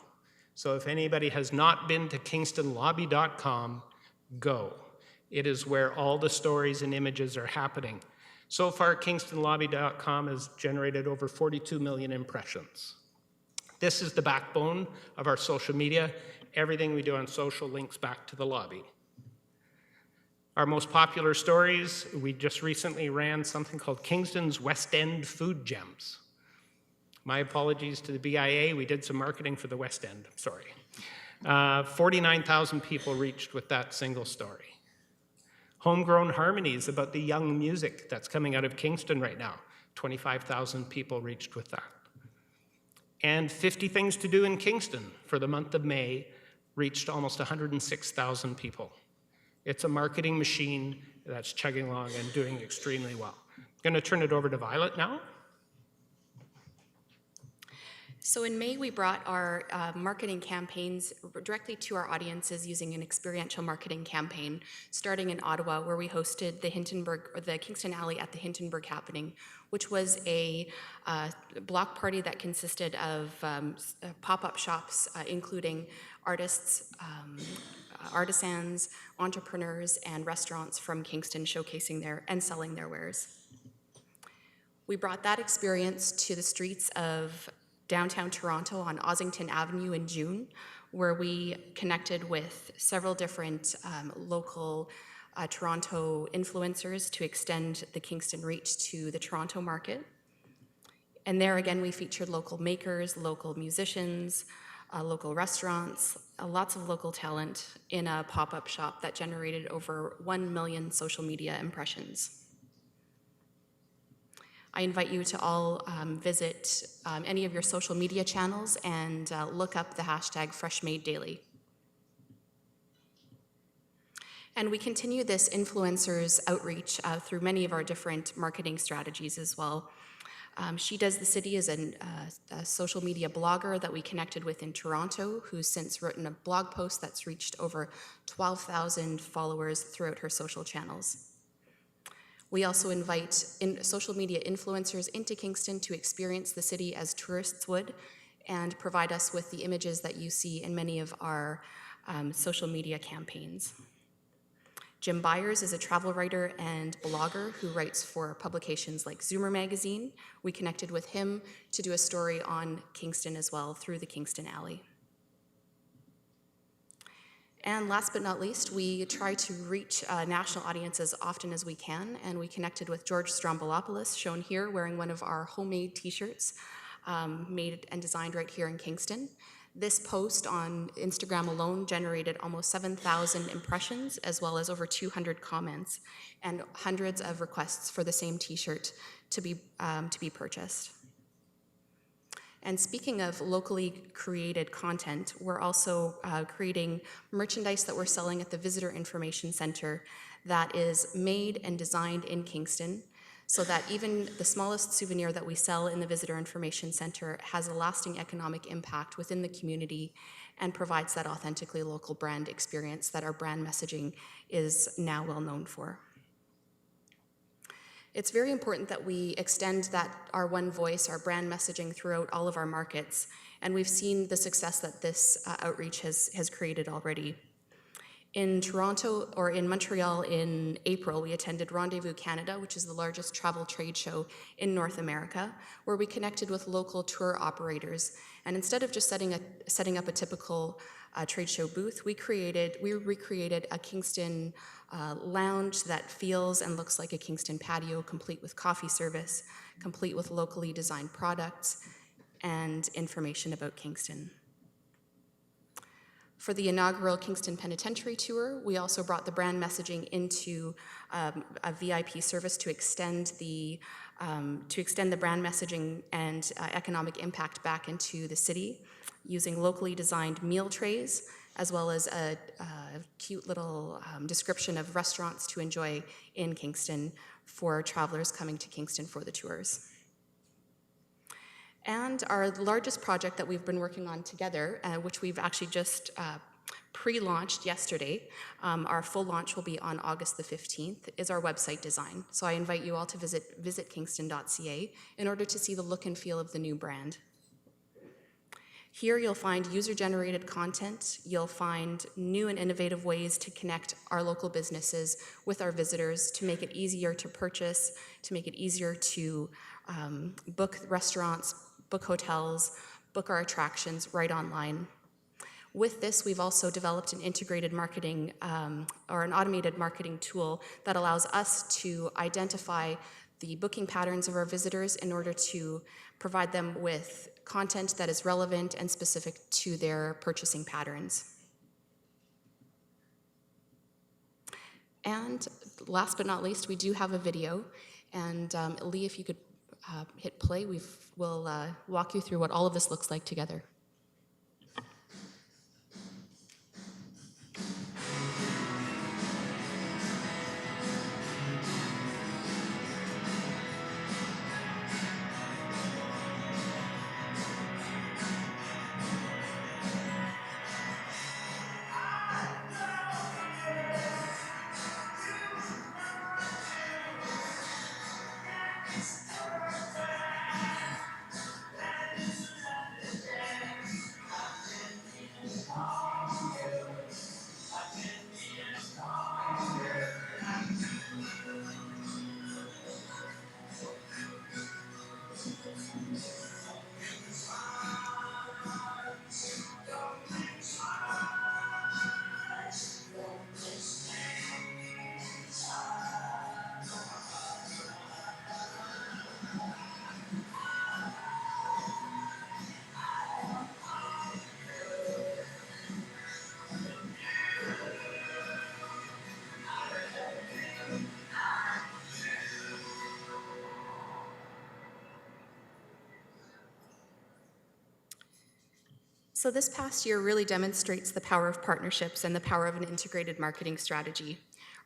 So if anybody has not been to kingstonlobby.com, go. It is where all the stories and images are happening. So far, kingstonlobby.com has generated over 42 million impressions. This is the backbone of our social media. Everything we do on social links back to the lobby. Our most popular stories, we just recently ran something called Kingston's West End Food Gems. My apologies to the BIA, we did some marketing for the West End, I'm sorry. 49,000 people reached with that single story. Homegrown Harmonies about the young music that's coming out of Kingston right now. 25,000 people reached with that. And 50 Things to Do in Kingston for the month of May reached almost 106,000 people. It's a marketing machine that's chugging along and doing extremely well. I'm going to turn it over to Violet now. So in May, we brought our marketing campaigns directly to our audiences using an experiential marketing campaign, starting in Ottawa, where we hosted the Kingston Alley at the Hintonburg Happening, which was a block party that consisted of pop-up shops, including artists, artisans, entrepreneurs, and restaurants from Kingston showcasing and selling their wares. We brought that experience to the streets of downtown Toronto on Ossington Avenue in June, where we connected with several different local Toronto influencers to extend the Kingston reach to the Toronto market. And there again, we featured local makers, local musicians, local restaurants, lots of local talent in a pop-up shop that generated over 1 million social media impressions. I invite you to all visit any of your social media channels and look up the hashtag FreshMadeDaily. And we continue this influencers outreach through many of our different marketing strategies as well. She Does the City is a social media blogger that we connected with in Toronto, who's since written a blog post that's reached over 12,000 followers throughout her social channels. We also invite social media influencers into Kingston to experience the city as tourists would and provide us with the images that you see in many of our social media campaigns. Jim Byers is a travel writer and blogger who writes for publications like Zoomer Magazine. We connected with him to do a story on Kingston as well through the Kingston Alley. And last but not least, we try to reach national audiences as often as we can, and we connected with George Strombolopoulos, shown here wearing one of our homemade t-shirts made and designed right here in Kingston. This post on Instagram alone generated almost 7,000 impressions, as well as over 200 comments, and hundreds of requests for the same t-shirt to be purchased. And speaking of locally created content, we're also creating merchandise that we're selling at the Visitor Information Center that is made and designed in Kingston, so that even the smallest souvenir that we sell in the Visitor Information Center has a lasting economic impact within the community and provides that authentically local brand experience that our brand messaging is now well known for. It's very important that we extend our one voice, our brand messaging throughout all of our markets, and we've seen the success that this outreach has created already. In Toronto, or in Montreal in April, we attended Rendezvous Canada, which is the largest travel trade show in North America, where we connected with local tour operators. And instead of just setting up a typical trade show booth, we recreated a Kingston lounge that feels and looks like a Kingston patio, complete with coffee service, complete with locally designed products, and information about Kingston. For the inaugural Kingston Penitentiary Tour, we also brought the brand messaging into a VIP service to extend the brand messaging and economic impact back into the city, using locally designed meal trays, as well as a cute little description of restaurants to enjoy in Kingston for travelers coming to Kingston for the tours. And our largest project that we've been working on together, which we've actually just pre-launched yesterday, our full launch will be on August the 15th, is our website design. So I invite you all to visit kingston.ca in order to see the look and feel of the new brand. Here you'll find user-generated content, you'll find new and innovative ways to connect our local businesses with our visitors, to make it easier to purchase, to make it easier to book restaurants, book hotels, book our attractions right online. With this, we've also developed an integrated marketing or an automated marketing tool that allows us to identify the booking patterns of our visitors in order to provide them with content that is relevant and specific to their purchasing patterns. And last but not least, we do have a video. And Lee, if you could hit play, we'll walk you through what all of this looks like together. So this past year really demonstrates the power of partnerships and the power of an integrated marketing strategy.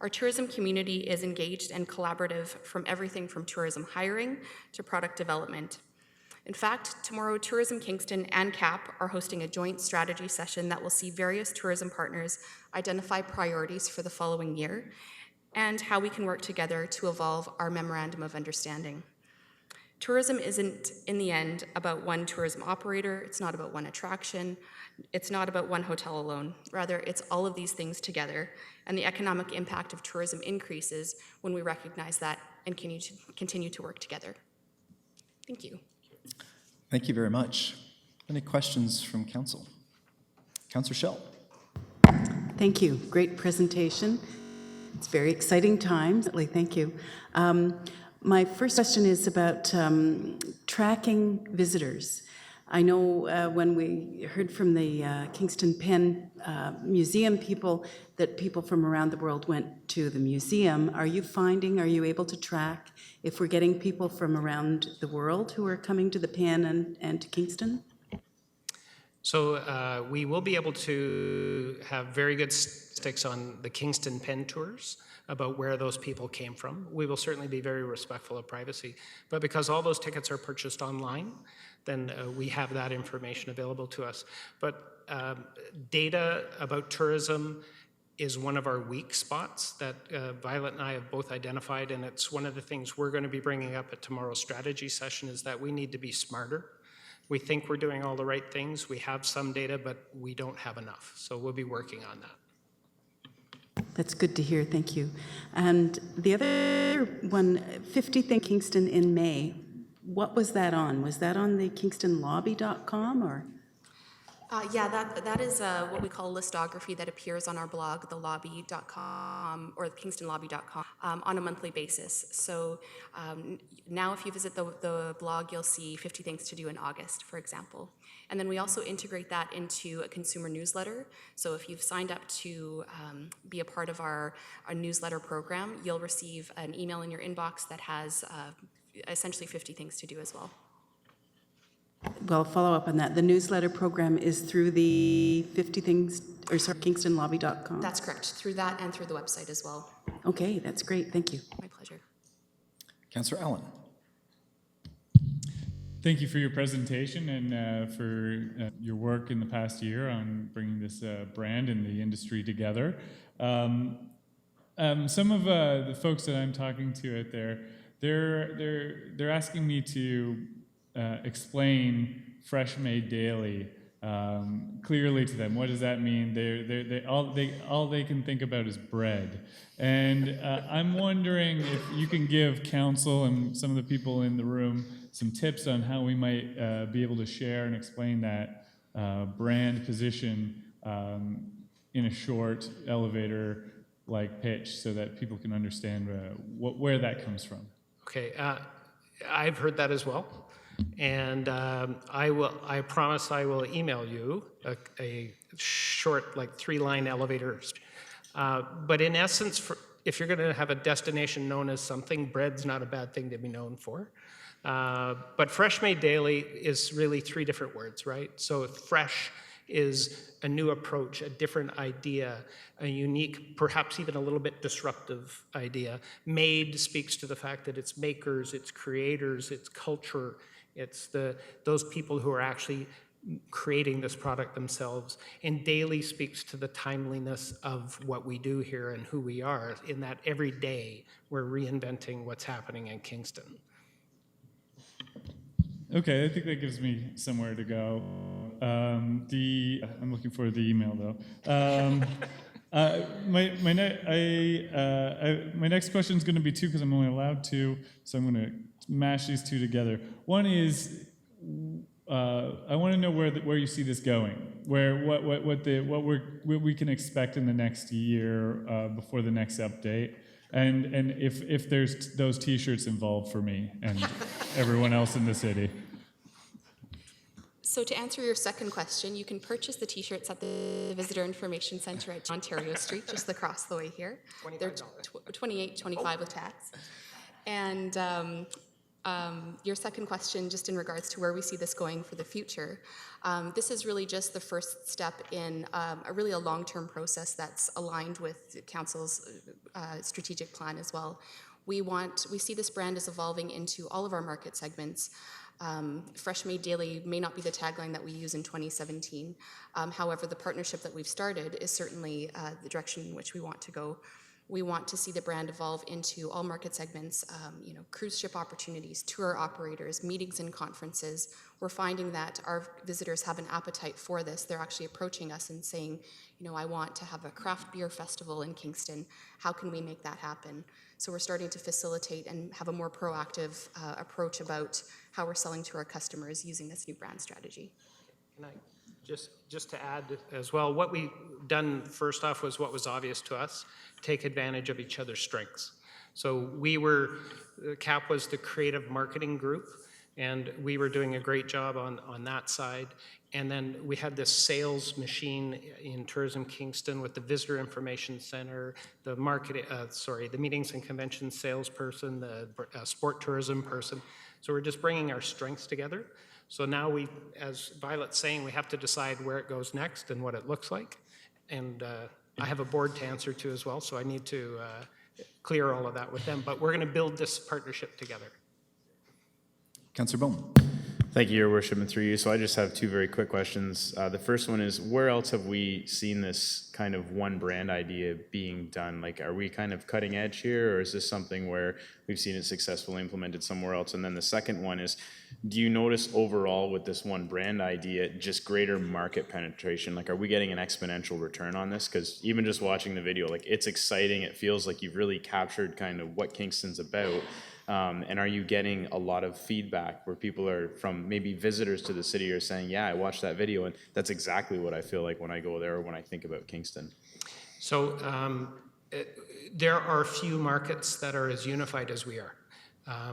Our tourism community is engaged and collaborative from everything from tourism hiring to product development. In fact, tomorrow Tourism Kingston and CAP are hosting a joint strategy session that will see various tourism partners identify priorities for the following year and how we can work together to evolve our memorandum of understanding. Tourism isn't, in the end, about one tourism operator, it's not about one attraction, it's not about one hotel alone. Rather, it's all of these things together, and the economic impact of tourism increases when we recognize that and continue to work together. Thank you. Thank you very much. Any questions from council? Councillor Schell. Thank you. Great presentation. It's very exciting times. Thank you. My first question is about tracking visitors. I know when we heard from the Kingston Pen Museum people that people from around the world went to the museum. Are you able to track if we're getting people from around the world who are coming to the Pen and to Kingston? So we will be able to have very good statistics on the Kingston Pen tours about where those people came from. We will certainly be very respectful of privacy, but because all those tickets are purchased online, then we have that information available to us. But data about tourism is one of our weak spots that Violet and I have both identified, and it's one of the things we're going to be bringing up at tomorrow's strategy session is that we need to be smarter. We think we're doing all the right things. We have some data, but we don't have enough. So we'll be working on that. That's good to hear, thank you. And the other one, 50 Thing Kingston in May, what was that on? Was that on the kingstonlobby.com or? Yeah, that is what we call listography that appears on our blog, thelobby.com or kingstonlobby.com, on a monthly basis. So now if you visit the blog, you'll see 50 things to do in August, for example. And then we also integrate that into a consumer newsletter. So if you've signed up to be a part of our newsletter program, you'll receive an email in your inbox that has essentially 50 things to do as well. Well, follow up on that. The newsletter program is through the 50 Things, or sorry, kingstonlobby.com? That's correct, through that and through the website as well. Okay, that's great. Thank you. My pleasure. Councillor Allen. Thank you for your presentation and for your work in the past year on bringing this brand and the industry together. Some of the folks that I'm talking to out there, they're asking me to explain Fresh Made Daily clearly to them. What does that mean? All they can think about is bread. And I'm wondering if you can give council and some of the people in the room some tips on how we might be able to share and explain that brand position in a short elevator-like pitch so that people can understand where that comes from. Okay, I've heard that as well. And I promise I will email you a short, like 3-line elevator. But in essence, if you're going to have a destination known as something, bread's not a bad thing to be known for. But Fresh Made Daily is really 3 different words, right? So fresh is a new approach, a different idea, a unique, perhaps even a little bit disruptive idea. Made speaks to the fact that it's makers, it's creators, it's culture, it's those people who are actually creating this product themselves. And daily speaks to the timeliness of what we do here and who we are, in that every day we're reinventing what's happening in Kingston. Okay, I think that gives me somewhere to go. I'm looking for the email though. My next question is going to be 2 because I'm only allowed 2, so I'm going to mash these 2 together. One is I want to know where you see this going, what we can expect in the next year before the next update, and if there's those T-shirts involved for me and everyone else in the city. So to answer your second question, you can purchase the T-shirts at the Visitor Information Centre at Ontario Street, just across the way here. They're $28.25 with tax. And your second question, just in regards to where we see this going for the future, this is really just the first step in a long-term process that's aligned with Council's strategic plan as well. We see this brand as evolving into all of our market segments. Fresh Made Daily may not be the tagline that we use in 2017. However, the partnership that we've started is certainly the direction in which we want to go. We want to see the brand evolve into all market segments, cruise ship opportunities, tour operators, meetings and conferences. We're finding that our visitors have an appetite for this. They're actually approaching us and saying, I want to have a craft beer festival in Kingston. How can we make that happen? So we're starting to facilitate and have a more proactive approach about how we're selling to our customers using this new brand strategy. Can I just to add as well, what we done first off was what was obvious to us, take advantage of each other's strengths. So CAP was the creative marketing group, and we were doing a great job on that side. And then we had this sales machine in Tourism Kingston with the Visitor Information Center, the meetings and conventions salesperson, the sport tourism person. So we're just bringing our strengths together. So now as Violet's saying, we have to decide where it goes next and what it looks like. And I have a board to answer to as well, so I need to clear all of that with them. But we're going to build this partnership together. Councillor Bowman. Thank you, Your Worship, and through you. So I just have two very quick questions. The first one is, where else have we seen this kind of one brand idea being done? Like, are we kind of cutting edge here, or is this something where we've seen it successfully implemented somewhere else? And then the second one is, do you notice overall with this one brand idea just greater market penetration? Like, are we getting an exponential return on this? Because even just watching the video, like, it's exciting. It feels like you've really captured kind of what Kingston's about. And are you getting a lot of feedback where people are from maybe visitors to the city are saying, yeah, I watched that video and that's exactly what I feel like when I go there or when I think about Kingston? So there are few markets that are as unified as we are.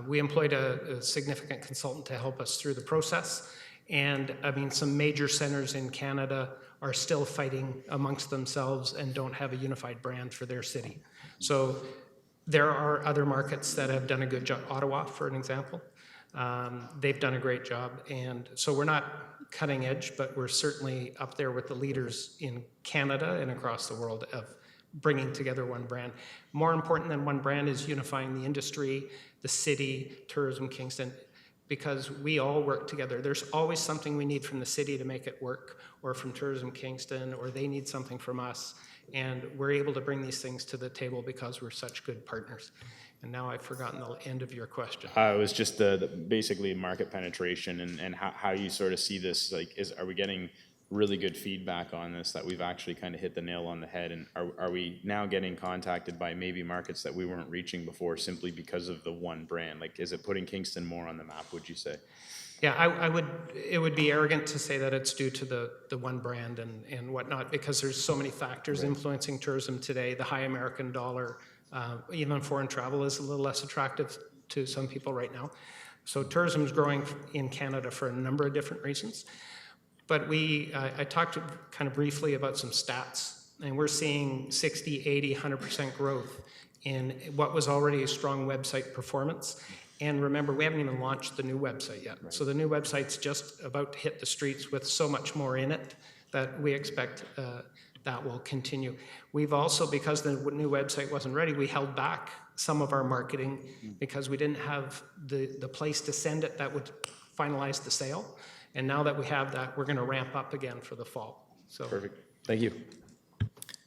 We employed a significant consultant to help us through the process. And I mean, some major centers in Canada are still fighting amongst themselves and don't have a unified brand for their city. So there are other markets that have done a good job. Ottawa, for an example, they've done a great job. And so we're not cutting edge, but we're certainly up there with the leaders in Canada and across the world of bringing together one brand. More important than one brand is unifying the industry, the city, Tourism Kingston, because we all work together. There's always something we need from the city to make it work, or from Tourism Kingston, or they need something from us. And we're able to bring these things to the table because we're such good partners. And now I've forgotten the end of your question. It was just the basically market penetration and how you sort of see this. Like, are we getting really good feedback on this, that we've actually kind of hit the nail on the head? And are we now getting contacted by maybe markets that we weren't reaching before simply because of the one brand? Like, is it putting Kingston more on the map, would you say? Yeah, it would be arrogant to say that it's due to the one brand and whatnot, because there's so many factors influencing tourism today. The high American dollar, even foreign travel is a little less attractive to some people right now. So tourism is growing in Canada for a number of different reasons. But I talked kind of briefly about some stats, and we're seeing 60, 80, 100% growth in what was already a strong website performance. And remember, we haven't even launched the new website yet. Right. So the new website's just about to hit the streets with so much more in it that we expect that will continue. We've also, because the new website wasn't ready, we held back some of our marketing because we didn't have the place to send it that would finalize the sale. And now that we have that, we're going to ramp up again for the fall. So perfect. Thank you.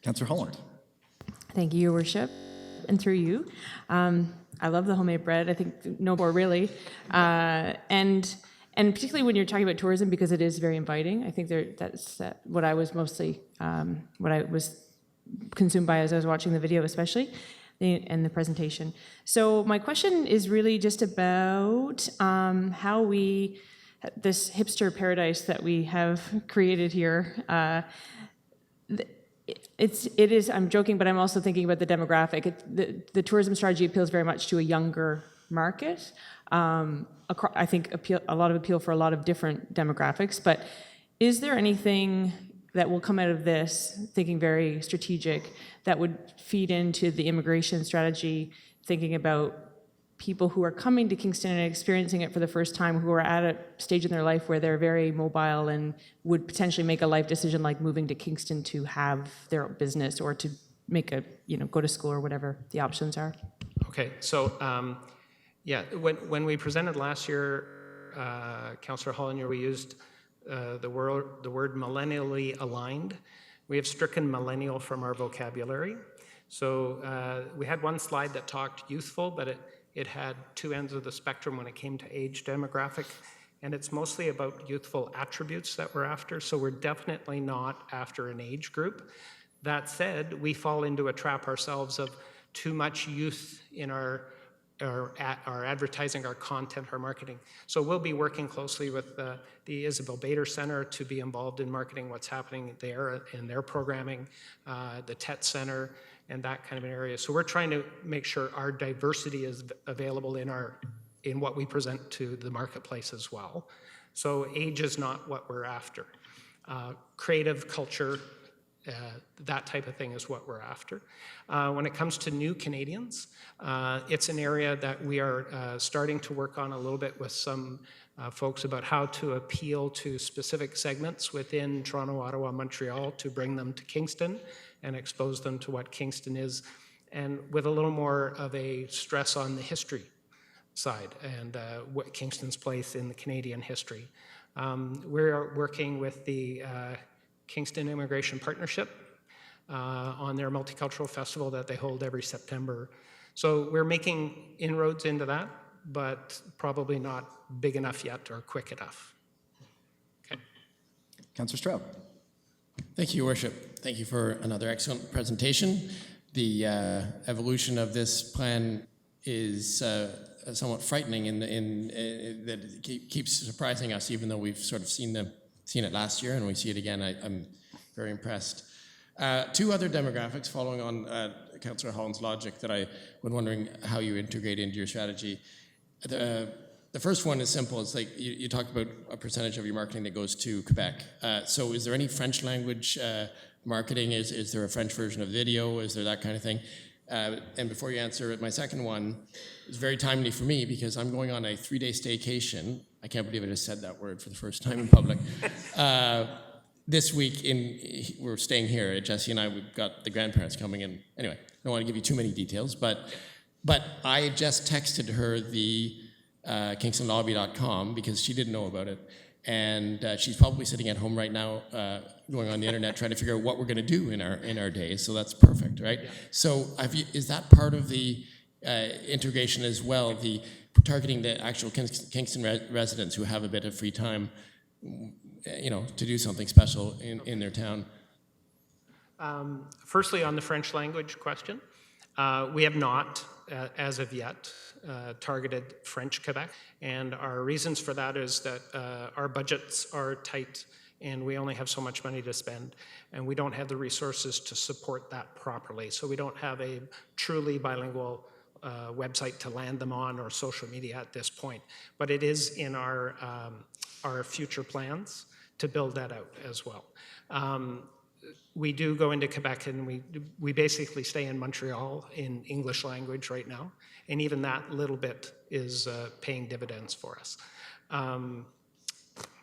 Councillor Holland. Thank you, Your Worship, and through you. I love the homemade bread. I think no more really, and particularly when you're talking about tourism, because it is very inviting. I think that's what I was mostly what I was consumed by as I was watching the video, especially and the presentation. So my question is really just about how this hipster paradise that we have created here. It is, I'm joking, but I'm also thinking about the demographic. The tourism strategy appeals very much to a younger market. I think a lot of appeal for a lot of different demographics, but is there anything that will come out of this, thinking very strategic, that would feed into the immigration strategy, thinking about people who are coming to Kingston and experiencing it for the first time, who are at a stage in their life where they're very mobile and would potentially make a life decision like moving to Kingston to have their own business or to make go to school or whatever the options are? Okay, so yeah, when we presented last year, Councillor Holland, we used the word millennially aligned. We have stricken millennial from our vocabulary. So we had one slide that talked youthful, but it had two ends of the spectrum when it came to age demographic, and it's mostly about youthful attributes that we're after, so we're definitely not after an age group. That said, we fall into a trap ourselves of too much youth in our advertising, our content, our marketing. So we'll be working closely with the Isabel Bader Center to be involved in marketing what's happening there in their programming, the TET Center, and that kind of an area. So we're trying to make sure our diversity is available in what we present to the marketplace as well. So age is not what we're after. Creative culture, that type of thing is what we're after. When it comes to new Canadians, it's an area that we are starting to work on a little bit with some folks about how to appeal to specific segments within Toronto, Ottawa, Montreal to bring them to Kingston and expose them to what Kingston is, and with a little more of a stress on the history side and what Kingston's place in the Canadian history. We're working with the Kingston Immigration Partnership on their multicultural festival that they hold every September. So we're making inroads into that, but probably not big enough yet or quick enough. Okay. Councillor Stroud. Thank you, Your Worship. Thank you for another excellent presentation. The evolution of this plan is somewhat frightening in that it keeps surprising us, even though we've sort of seen it last year and we see it again. I'm very impressed. Two other demographics following on Councillor Holland's logic that I was wondering how you integrate into your strategy. The first one is simple. It's like you talked about a percentage of your marketing that goes to Quebec. So is there any French language marketing? Is there a French version of video? Is there that kind of thing? And before you answer it, my second one is very timely for me because I'm going on a 3-day staycation. I can't believe I just said that word for the first time in public. This week, we're staying here. Jesse and I, we've got the grandparents coming in. Anyway, I don't want to give you too many details, but I just texted her the kingstonlobby.com because she didn't know about it. And she's probably sitting at home right now going on the internet trying to figure out what we're going to do in our days. So that's perfect, right? Yeah. So is that part of the integration as well, the targeting the actual Kingston residents who have a bit of free time, to do something special in their town? Firstly, on the French language question, we have not, as of yet, targeted French Quebec. And our reasons for that is that our budgets are tight and we only have so much money to spend and we don't have the resources to support that properly. So we don't have a truly bilingual website to land them on or social media at this point. But it is in our future plans to build that out as well. We do go into Quebec and we basically stay in Montreal in English language right now. And even that little bit is paying dividends for us.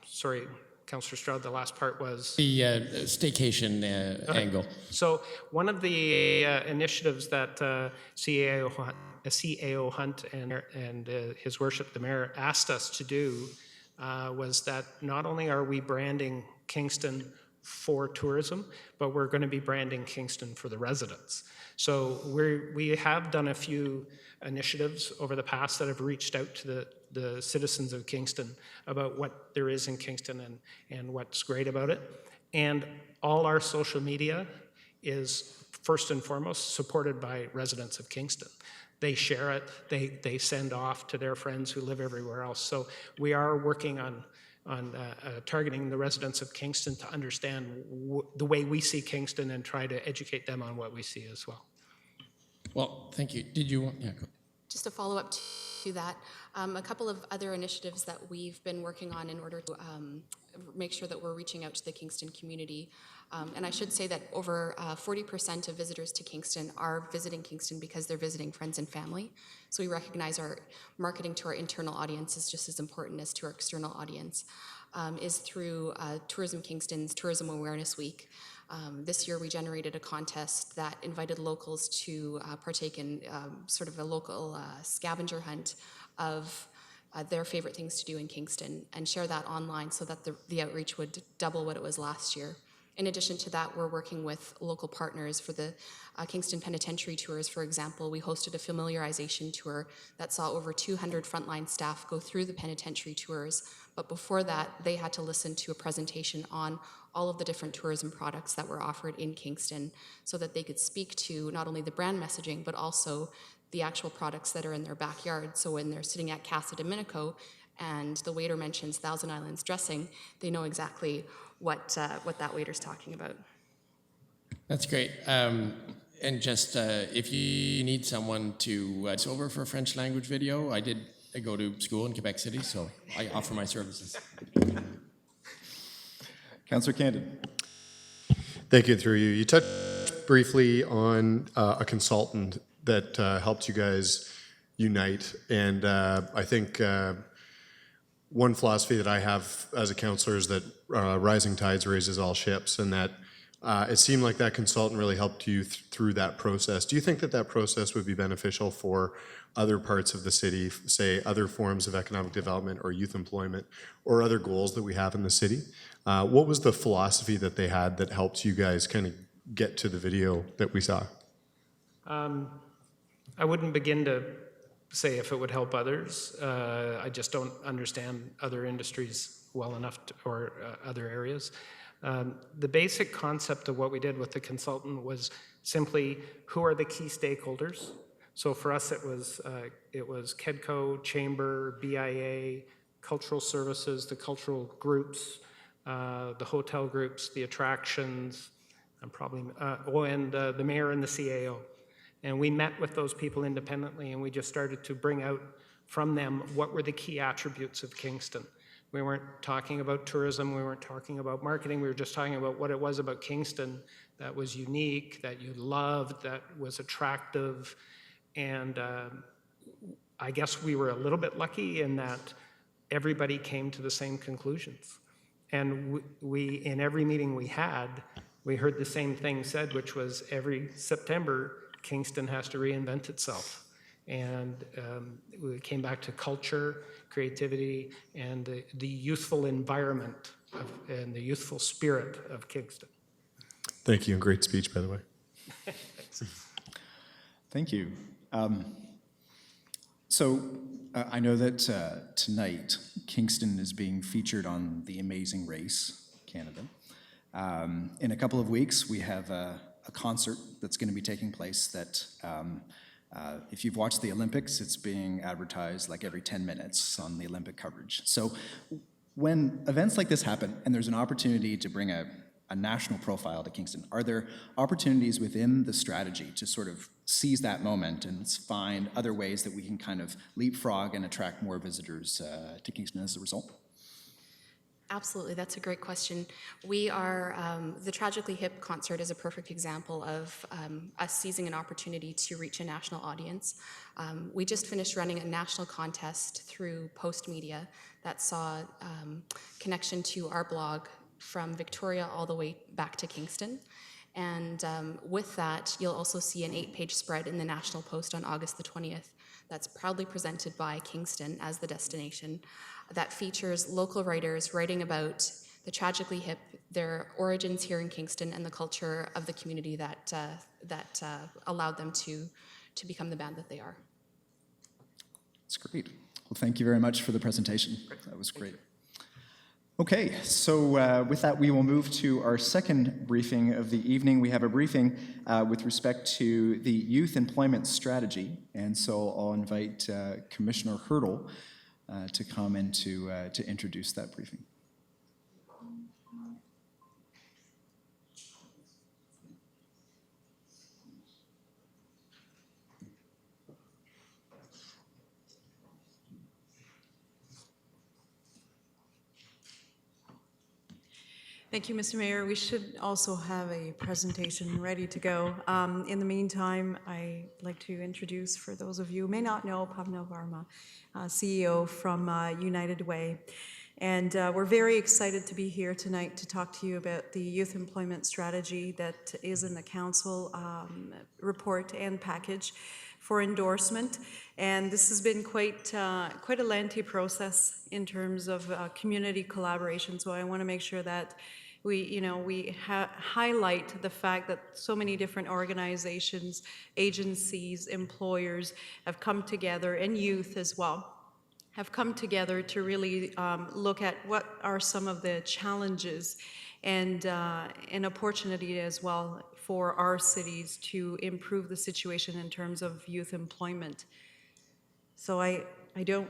Sorry, Councillor Stroud, the last part was? The staycation angle. So one of the initiatives that CAO Hunt and His Worship the Mayor asked us to do was that not only are we branding Kingston for tourism, but we're going to be branding Kingston for the residents. So we have done a few initiatives over the past that have reached out to the citizens of Kingston about what there is in Kingston and what's great about it. And all our social media is first and foremost supported by residents of Kingston. They share it, they send off to their friends who live everywhere else. So we are working on targeting the residents of Kingston to understand the way we see Kingston and try to educate them on what we see as well. Well, thank you. Did you want? Yeah, go. Just to follow up to that, a couple of other initiatives that we've been working on in order to make sure that we're reaching out to the Kingston community. And I should say that over 40% of visitors to Kingston are visiting Kingston because they're visiting friends and family. So we recognize our marketing to our internal audience is just as important as to our external audience, is through Tourism Kingston's Tourism Awareness Week. This year we generated a contest that invited locals to partake in sort of a local scavenger hunt of their favorite things to do in Kingston and share that online so that the outreach would double what it was last year. In addition to that, we're working with local partners for the Kingston Penitentiary tours. For example, we hosted a familiarization tour that saw over 200 frontline staff go through the penitentiary tours. But before that, they had to listen to a presentation on all of the different tourism products that were offered in Kingston so that they could speak to not only the brand messaging, but also the actual products that are in their backyard. So when they're sitting at Casa Domenico and the waiter mentions Thousand Islands dressing, they know exactly what that waiter's talking about. That's great. And just if you need someone to it's over for a French language video, I go to school in Quebec City, so I offer my services. Councillor Candon. Thank you, through you. You touched briefly on a consultant that helps you guys unite, and I think one philosophy that I have as a councillor is that rising tides raises all ships, and that It seemed like that consultant really helped you through that process. Do you think that that process would be beneficial for other parts of the city, say other forms of economic development or youth employment or other goals that we have in the city? What was the philosophy that they had that helped you guys kind of get to the video that we saw? I wouldn't begin to say if it would help others. I just don't understand other industries well enough or other areas. The basic concept of what we did with the consultant was simply who are the key stakeholders. So for us, it was KEDCO, Chamber, BIA, cultural services, the cultural groups, the hotel groups, the attractions, and the mayor and the CAO. And we met with those people independently, and we just started to bring out from them what were the key attributes of Kingston. We weren't talking about tourism, we weren't talking about marketing, we were just talking about what it was about Kingston that was unique, that you loved, that was attractive. And I guess we were a little bit lucky in that everybody came to the same conclusions. And we in every meeting we had, we heard the same thing said, which was every September, Kingston has to reinvent itself. And we came back to culture, creativity, and the youthful environment and the youthful spirit of Kingston. Thank you, and great speech, by the way. Thank you. I know that tonight, Kingston is being featured on The Amazing Race, Canada. In a couple of weeks, we have a concert that's going to be taking place that, if you've watched the Olympics, it's being advertised like every 10 minutes on the Olympic coverage. So when events like this happen and there's an opportunity to bring a national profile to Kingston, are there opportunities within the strategy to sort of seize that moment and find other ways that we can kind of leapfrog and attract more visitors to Kingston as a result? Absolutely, that's a great question. We are, the Tragically Hip concert is a perfect example of us seizing an opportunity to reach a national audience. We just finished running a national contest through Post Media that saw connection to our blog from Victoria all the way back to Kingston. And with that, you'll also see an 8-page spread in the National Post on August the 20th that's proudly presented by Kingston as the destination, that features local writers writing about the Tragically Hip, their origins here in Kingston, and the culture of the community that allowed them to become the band that they are. That's great. Well, thank you very much for the presentation. That was great. Okay, so with that, we will move to our second briefing of the evening. We have a briefing with respect to the youth employment strategy, and so I'll invite Commissioner Hurdle to come in to introduce that briefing. Thank you, Mr. Mayor. We should also have a presentation ready to go. In the meantime, I'd like to introduce, for those of you who may not know, Pavna Varma, CEO from United Way. And we're very excited to be here tonight to talk to you about the youth employment strategy that is in the council report and package for endorsement. And this has been quite a lengthy process in terms of community collaboration. So I want to make sure that we highlight the fact that so many different organizations, agencies, employers have come together, and youth as well, have come together to really look at what are some of the challenges and an opportunity as well for our cities to improve the situation in terms of youth employment. So I don't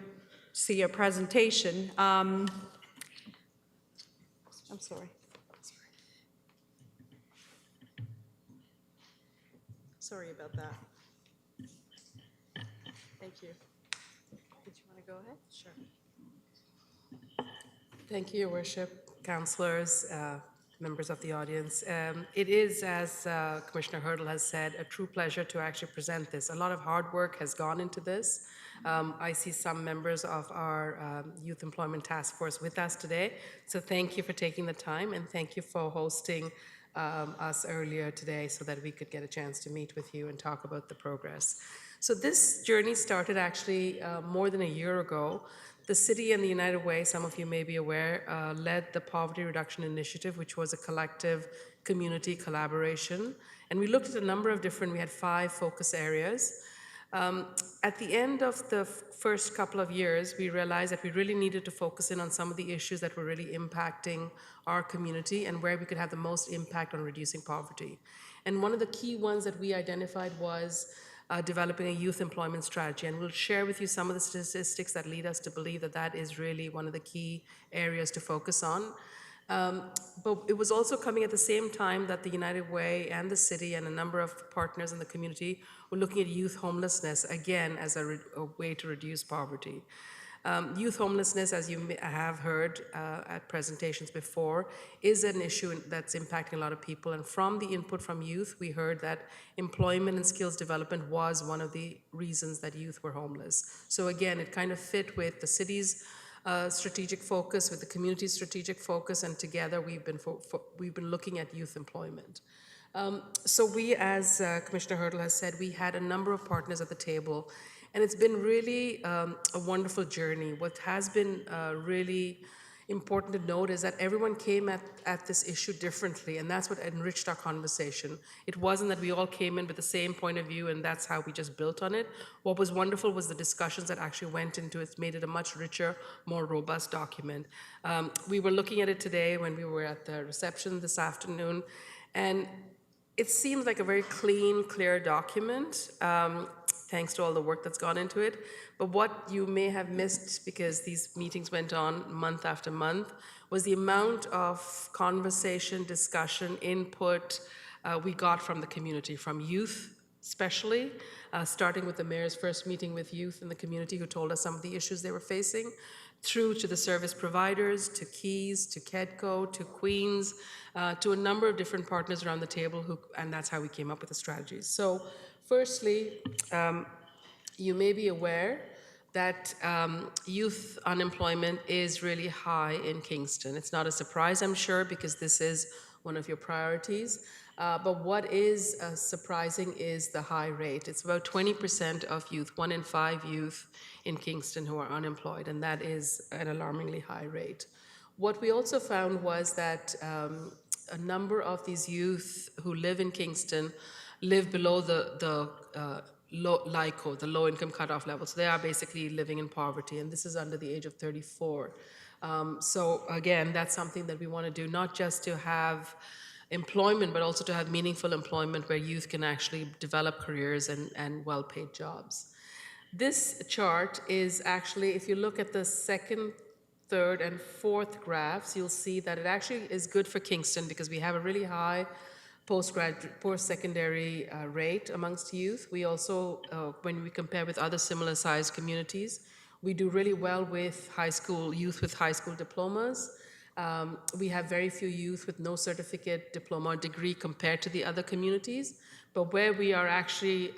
see a presentation. I'm sorry. Sorry about that. Thank you. Did you want to go ahead? Sure. Thank you, Your Worship, councillors, members of the audience. It is, as Commissioner Hurdle has said, a true pleasure to actually present this. A lot of hard work has gone into this. I see some members of our Youth Employment Task Force with us today. So thank you for taking the time, and thank you for hosting us earlier today so that we could get a chance to meet with you and talk about the progress. So this journey started actually more than a year ago. The city and the United Way, some of you may be aware, led the Poverty Reduction Initiative, which was a collective community collaboration. And we looked at a number of different, we had 5 focus areas. At the end of the first couple of years, we realized that we really needed to focus in on some of the issues that were really impacting our community and where we could have the most impact on reducing poverty. And one of the key ones that we identified was developing a youth employment strategy. And we'll share with you some of the statistics that lead us to believe that that is really one of the key areas to focus on. But it was also coming at the same time that the United Way and the city and a number of partners in the community were looking at youth homelessness, again, as a way to reduce poverty. Youth homelessness, as you have heard at presentations before, is an issue that's impacting a lot of people. And from the input from youth, we heard that employment and skills development was one of the reasons that youth were homeless. So again, it kind of fit with the city's strategic focus, with the community's strategic focus, and together we've been looking at youth employment. So we, as Commissioner Hurdle has said, we had a number of partners at the table, and it's been really a wonderful journey. What has been really important to note is that everyone came at this issue differently, and that's what enriched our conversation. It wasn't that we all came in with the same point of view and that's how we just built on it. What was wonderful was the discussions that actually went into it, made it a much richer, more robust document. We were looking at it today when we were at the reception this afternoon, and it seems like a very clean, clear document, thanks to all the work that's gone into it. But what you may have missed, because these meetings went on month after month, was the amount of conversation, discussion, input we got from the community, from youth especially, starting with the mayor's first meeting with youth in the community who told us some of the issues they were facing, through to the service providers, to Keys, to KEDCO, to Queens, to a number of different partners around the table, and that's how we came up with the strategies. So firstly, you may be aware that youth unemployment is really high in Kingston. It's not a surprise, I'm sure, because this is one of your priorities. But what is surprising is the high rate. It's about 20% of youth, 1 in 5 youth in Kingston who are unemployed, and that is an alarmingly high rate. What we also found was that a number of these youth who live in Kingston live below the LICO, the low income cutoff level. So they are basically living in poverty, and this is under the age of 34. So again, that's something that we want to do, not just to have employment, but also to have meaningful employment where youth can actually develop careers and well-paid jobs. This chart is actually, if you look at the second, third, and fourth graphs, you'll see that it actually is good for Kingston because we have a really high post-secondary rate amongst youth. We also, when we compare with other similar sized communities, we do really well with youth with high school diplomas. We have very few youth with no certificate, diploma, or degree compared to the other communities. But where we are actually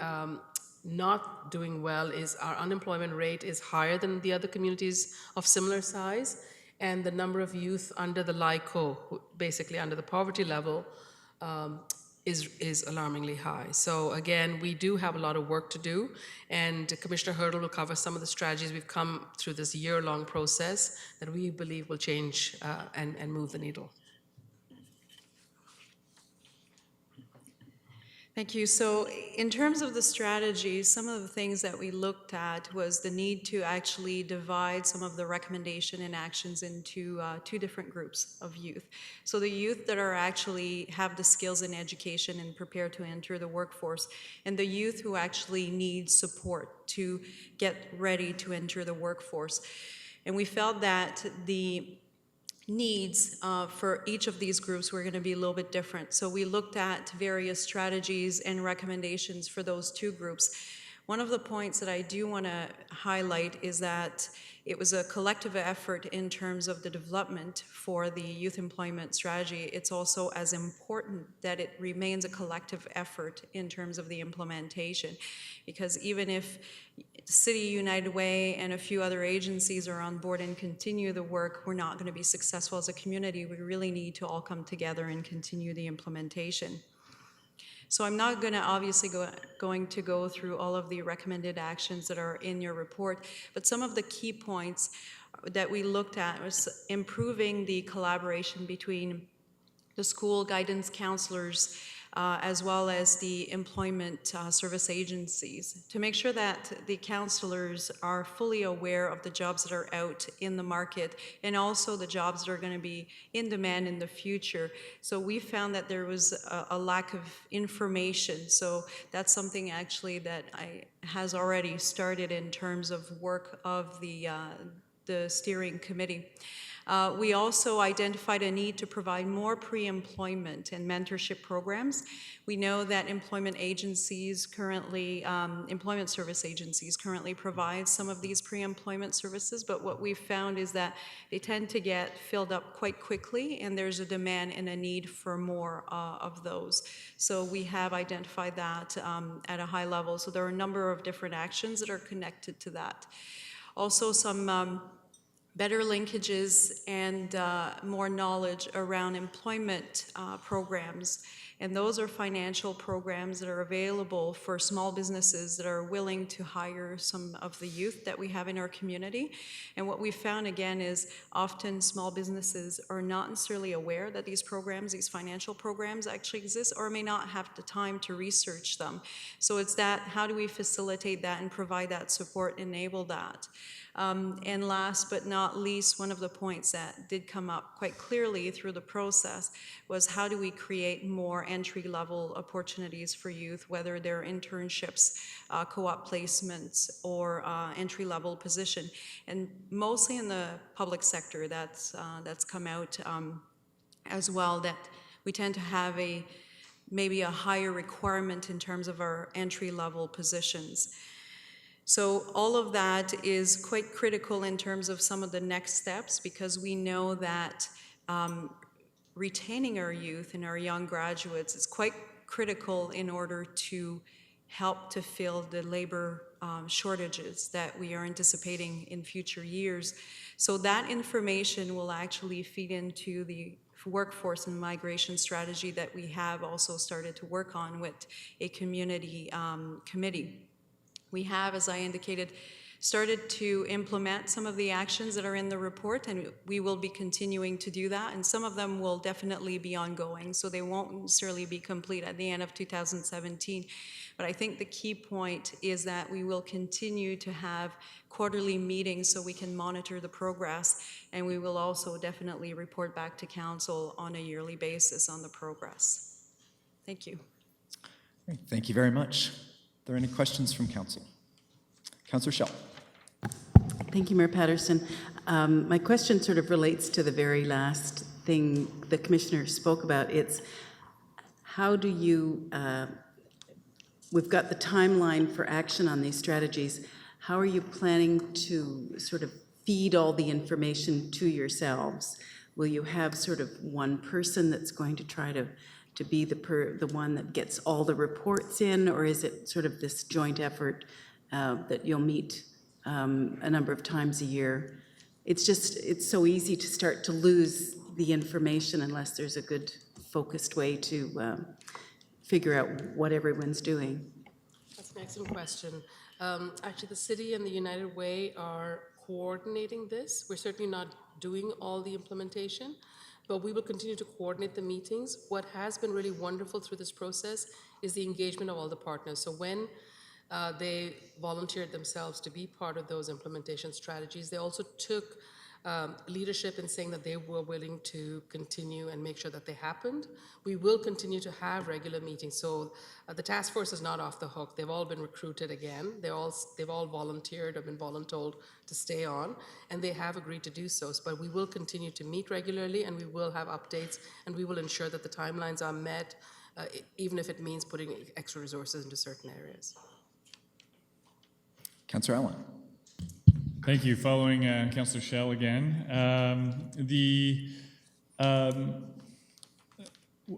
not doing well is our unemployment rate is higher than the other communities of similar size, and the number of youth under the LICO, basically under the poverty level, is alarmingly high. So again, we do have a lot of work to do, and Commissioner Hurdle will cover some of the strategies we've come through this year-long process that we believe will change and move the needle. Thank you. So in terms of the strategy, some of the things that we looked at was the need to actually divide some of the recommendation and actions into 2 different groups of youth. So the youth that are actually have the skills and education and prepare to enter the workforce, and the youth who actually need support to get ready to enter the workforce. And we felt that the needs for each of these groups were going to be a little bit different. So we looked at various strategies and recommendations for those 2 groups. One of the points that I do want to highlight is that it was a collective effort in terms of the development for the youth employment strategy. It's also as important that it remains a collective effort in terms of the implementation, because even if City United Way and a few other agencies are on board and continue the work, we're not going to be successful as a community. We really need to all come together and continue the implementation. So I'm not going to obviously going to go through all of the recommended actions that are in your report, but some of the key points that we looked at was improving the collaboration between the school guidance counselors as well as the employment service agencies, to make sure that the counselors are fully aware of the jobs that are out in the market and also the jobs that are going to be in demand in the future. So we found that there was a lack of information. So that's something actually that has already started in terms of work of the steering committee. We also identified a need to provide more pre-employment and mentorship programs. We know that employment agencies currently, employment service agencies currently provide some of these pre-employment services, but what we've found is that they tend to get filled up quite quickly, and there's a demand and a need for more of those. So we have identified that at a high level. So there are a number of different actions that are connected to that. Also some better linkages and more knowledge around employment programs. And those are financial programs that are available for small businesses that are willing to hire some of the youth that we have in our community. And what we found again is often small businesses are not necessarily aware that these programs, these financial programs actually exist, or may not have the time to research them. So it's that, how do we facilitate that and provide that support, enable that? And last but not least, one of the points that did come up quite clearly through the process was how do we create more entry-level opportunities for youth, whether they're internships, co-op placements, or entry-level position. And mostly in the public sector, that's come out as well, that we tend to have maybe a higher requirement in terms of our entry-level positions. So all of that is quite critical in terms of some of the next steps, because we know that retaining our youth and our young graduates is quite critical in order to help to fill the labor shortages that we are anticipating in future years. So that information will actually feed into the workforce and migration strategy that we have also started to work on with a community committee. We have, as I indicated, started to implement some of the actions that are in the report, and we will be continuing to do that, and some of them will definitely be ongoing, so they won't necessarily be complete at the end of 2017. But I think the key point is that we will continue to have quarterly meetings so we can monitor the progress, and we will also definitely report back to Council on a yearly basis on the progress. Thank you. Great. Thank you very much. Are there any questions from Council? Councillor Schell. Thank you, Mayor Patterson. My question sort of relates to the very last thing the Commissioner spoke about. It's how do you, we've got the timeline for action on these strategies. How are you planning to sort of feed all the information to yourselves? Will you have sort of one person that's going to try to be the one that gets all the reports in, or is it sort of this joint effort that you'll meet a number of times a year? It's so easy to start to lose the information unless there's a good focused way to figure out what everyone's doing. That's an excellent question. Actually, the city and the United Way are coordinating this. We're certainly not doing all the implementation, but we will continue to coordinate the meetings. What has been really wonderful through this process is the engagement of all the partners. So when they volunteered themselves to be part of those implementation strategies, they also took leadership in saying that they were willing to continue and make sure that they happened. We will continue to have regular meetings. So the task force is not off the hook. They've all been recruited again. They've all volunteered or been voluntold to stay on, and they have agreed to do so. But we will continue to meet regularly, and we will have updates, and we will ensure that the timelines are met, even if it means putting extra resources into certain areas. Councillor Allen. Thank you. Following Councillor Schell again.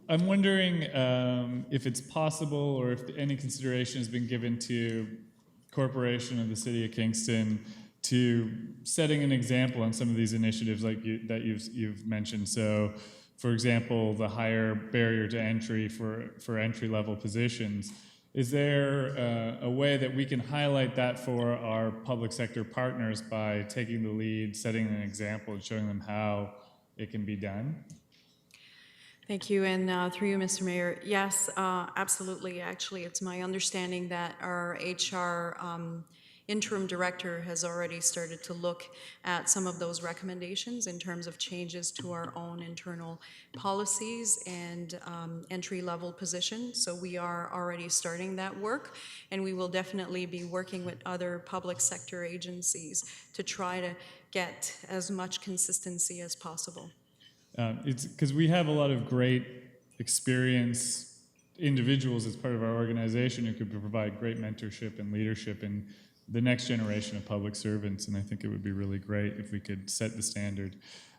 I'm wondering if it's possible or if any consideration has been given to corporation of the City of Kingston to setting an example on some of these initiatives like you've mentioned. So, for example, the higher barrier to entry for entry-level positions. Is there a way that we can highlight that for our public sector partners by taking the lead, setting an example, and showing them how it can be done? Thank you, and through you, Mr. Mayor. Yes, absolutely. Actually, it's my understanding that our HR interim director has already started to look at some of those recommendations in terms of changes to our own internal policies and entry-level positions. So we are already starting that work, and we will definitely be working with other public sector agencies to try to get as much consistency as possible. It's because we have a lot of great experienced individuals as part of our organization who could provide great mentorship and leadership in the next generation of public servants, and I think it would be really great if we could set the standard.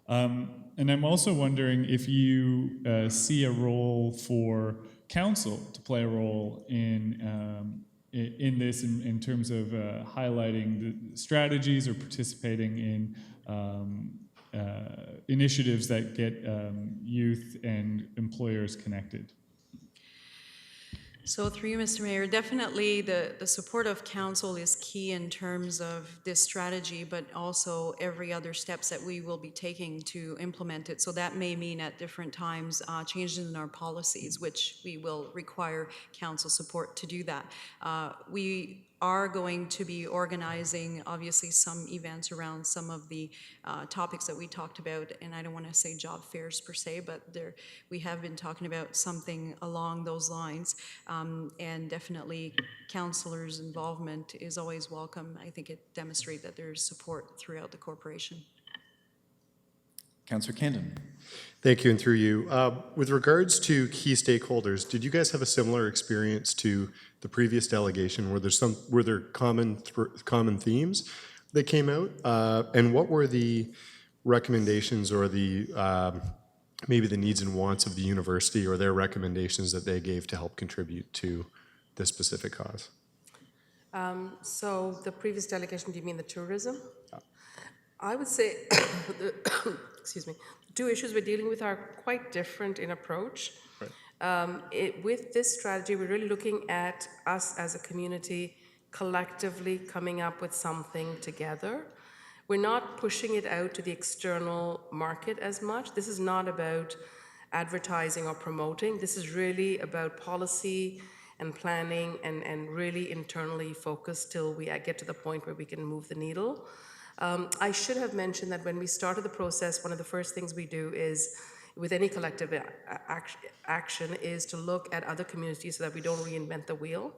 And I'm also wondering if you see a role for council to play a role in this in terms of highlighting the strategies or participating in initiatives that get youth and employers connected. So through you, Mr. Mayor, definitely the support of council is key in terms of this strategy, but also every other steps that we will be taking to implement it. So that may mean at different times changes in our policies, which we will require council support to do that. We are going to be organizing, obviously, some events around some of the topics that we talked about, and I don't want to say job fairs per se, but we have been talking about something along those lines, and definitely councillors' involvement is always welcome. I think it demonstrates that there's support throughout the corporation. Councillor Camden. Thank you, and through you. With regards to key stakeholders, did you guys have a similar experience to the previous delegation? Were there common themes that came out? And what were the recommendations or the maybe the needs and wants of the university or their recommendations that they gave to help contribute to this specific cause? So the previous delegation, do you mean the tourism? I would say, excuse me, the two issues we're dealing with are quite different in approach. Right. With this strategy, we're really looking at us as a community collectively coming up with something together. We're not pushing it out to the external market as much. This is not about advertising or promoting. This is really about policy and planning and really internally focused till we get to the point where we can move the needle. I should have mentioned that when we started the process, one of the first things we do is, with any collective action, is to look at other communities so that we don't reinvent the wheel.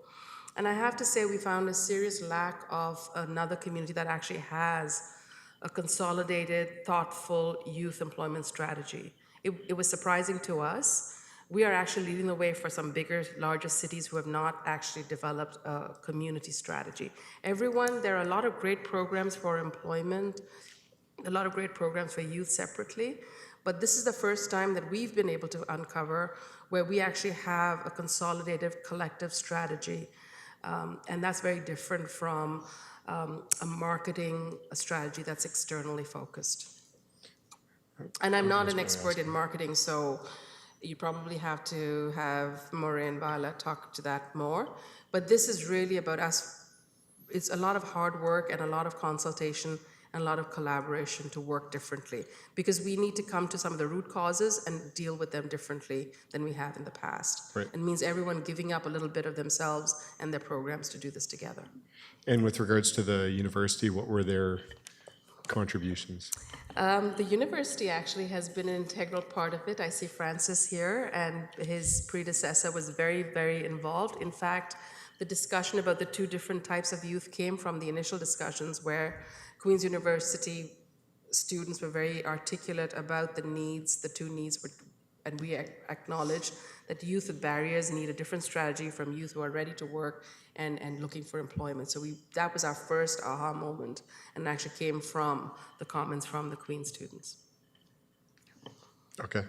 And I have to say we found a serious lack of another community that actually has a consolidated, thoughtful youth employment strategy. It was surprising to us. We are actually leading the way for some bigger, larger cities who have not actually developed a community strategy. There are a lot of great programs for employment, a lot of great programs for youth separately, but this is the first time that we've been able to uncover where we actually have a consolidated collective strategy. And that's very different from a marketing strategy that's externally focused. And I'm not an expert in marketing, so you probably have to have Maureen and Violet talk to that more. But this is really about us. It's a lot of hard work and a lot of consultation and a lot of collaboration to work differently, because we need to come to some of the root causes and deal with them differently than we have in the past. Right. It means everyone giving up a little bit of themselves and their programs to do this together. And with regards to the university, what were their contributions? The university actually has been an integral part of it. I see Francis here, and his predecessor was very, very involved. In fact, the discussion about the two different types of youth came from the initial discussions where Queen's University students were very articulate about the needs, the two needs were, and we acknowledge that youth with barriers need a different strategy from youth who are ready to work and looking for employment. So that was our first aha moment, and actually came from the comments from the Queen students. Okay.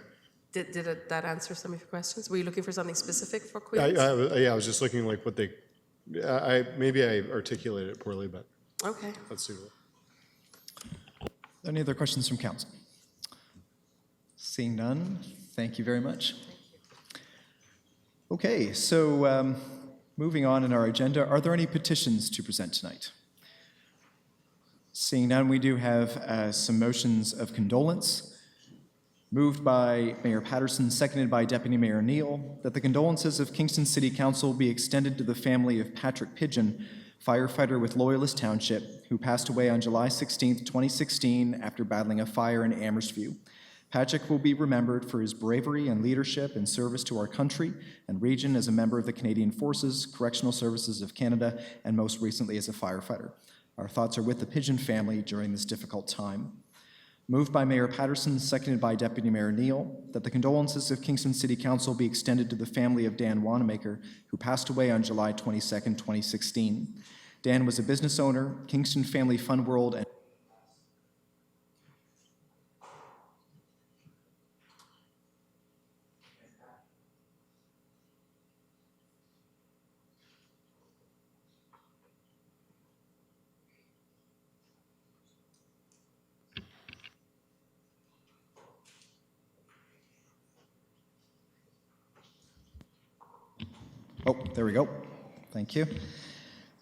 Did that answer some of your questions? Were you looking for something specific for Yeah, Queens? I was just looking like what they, maybe I articulated it poorly, but Okay. let's see. Any other questions from council? Seeing none, thank you very much. Okay, so moving on in our agenda, are there any petitions to present tonight? Seeing none, we do have some motions of condolence. Moved by Mayor Patterson, seconded by Deputy Mayor Neal, that the condolences of Kingston City Council be extended to the family of Patrick Pigeon, firefighter with Loyalist Township, who passed away on July 16, 2016, after battling a fire in Amherstview. Patrick will be remembered for his bravery and leadership in service to our country and region as a member of the Canadian Forces, Correctional Services of Canada, and most recently as a firefighter. Our thoughts are with the Pigeon family during this difficult time. Moved by Mayor Patterson, seconded by Deputy Mayor Neal, that the condolences of Kingston City Council be extended to the family of Dan Wanamaker, who passed away on July 22, 2016. Dan was a business owner, Kingston Family Fun World, and oh, there we go. Thank you.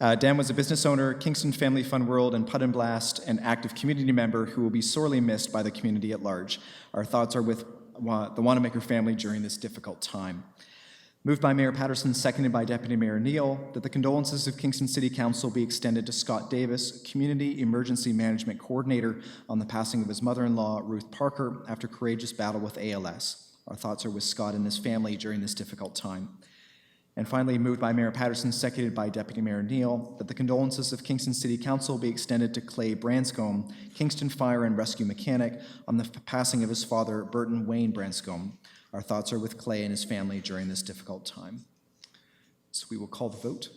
Dan was a business owner, Kingston Family Fun World, and Putt and Blast, an active community member who will be sorely missed by the community at large. Our thoughts are with the Wanamaker family during this difficult time. Moved by Mayor Patterson, seconded by Deputy Mayor Neal, that the condolences of Kingston City Council be extended to Scott Davis, Community Emergency Management Coordinator, on the passing of his mother-in-law, Ruth Parker, after courageous battle with ALS. Our thoughts are with Scott and his family during this difficult time. And finally, moved by Mayor Patterson, seconded by Deputy Mayor Neal, that the condolences of Kingston City Council be extended to Clay Branscombe, Kingston Fire and Rescue Mechanic, on the passing of his father, Burton Wayne Branscombe. Our thoughts are with Clay and his family during this difficult time. So we will call the vote.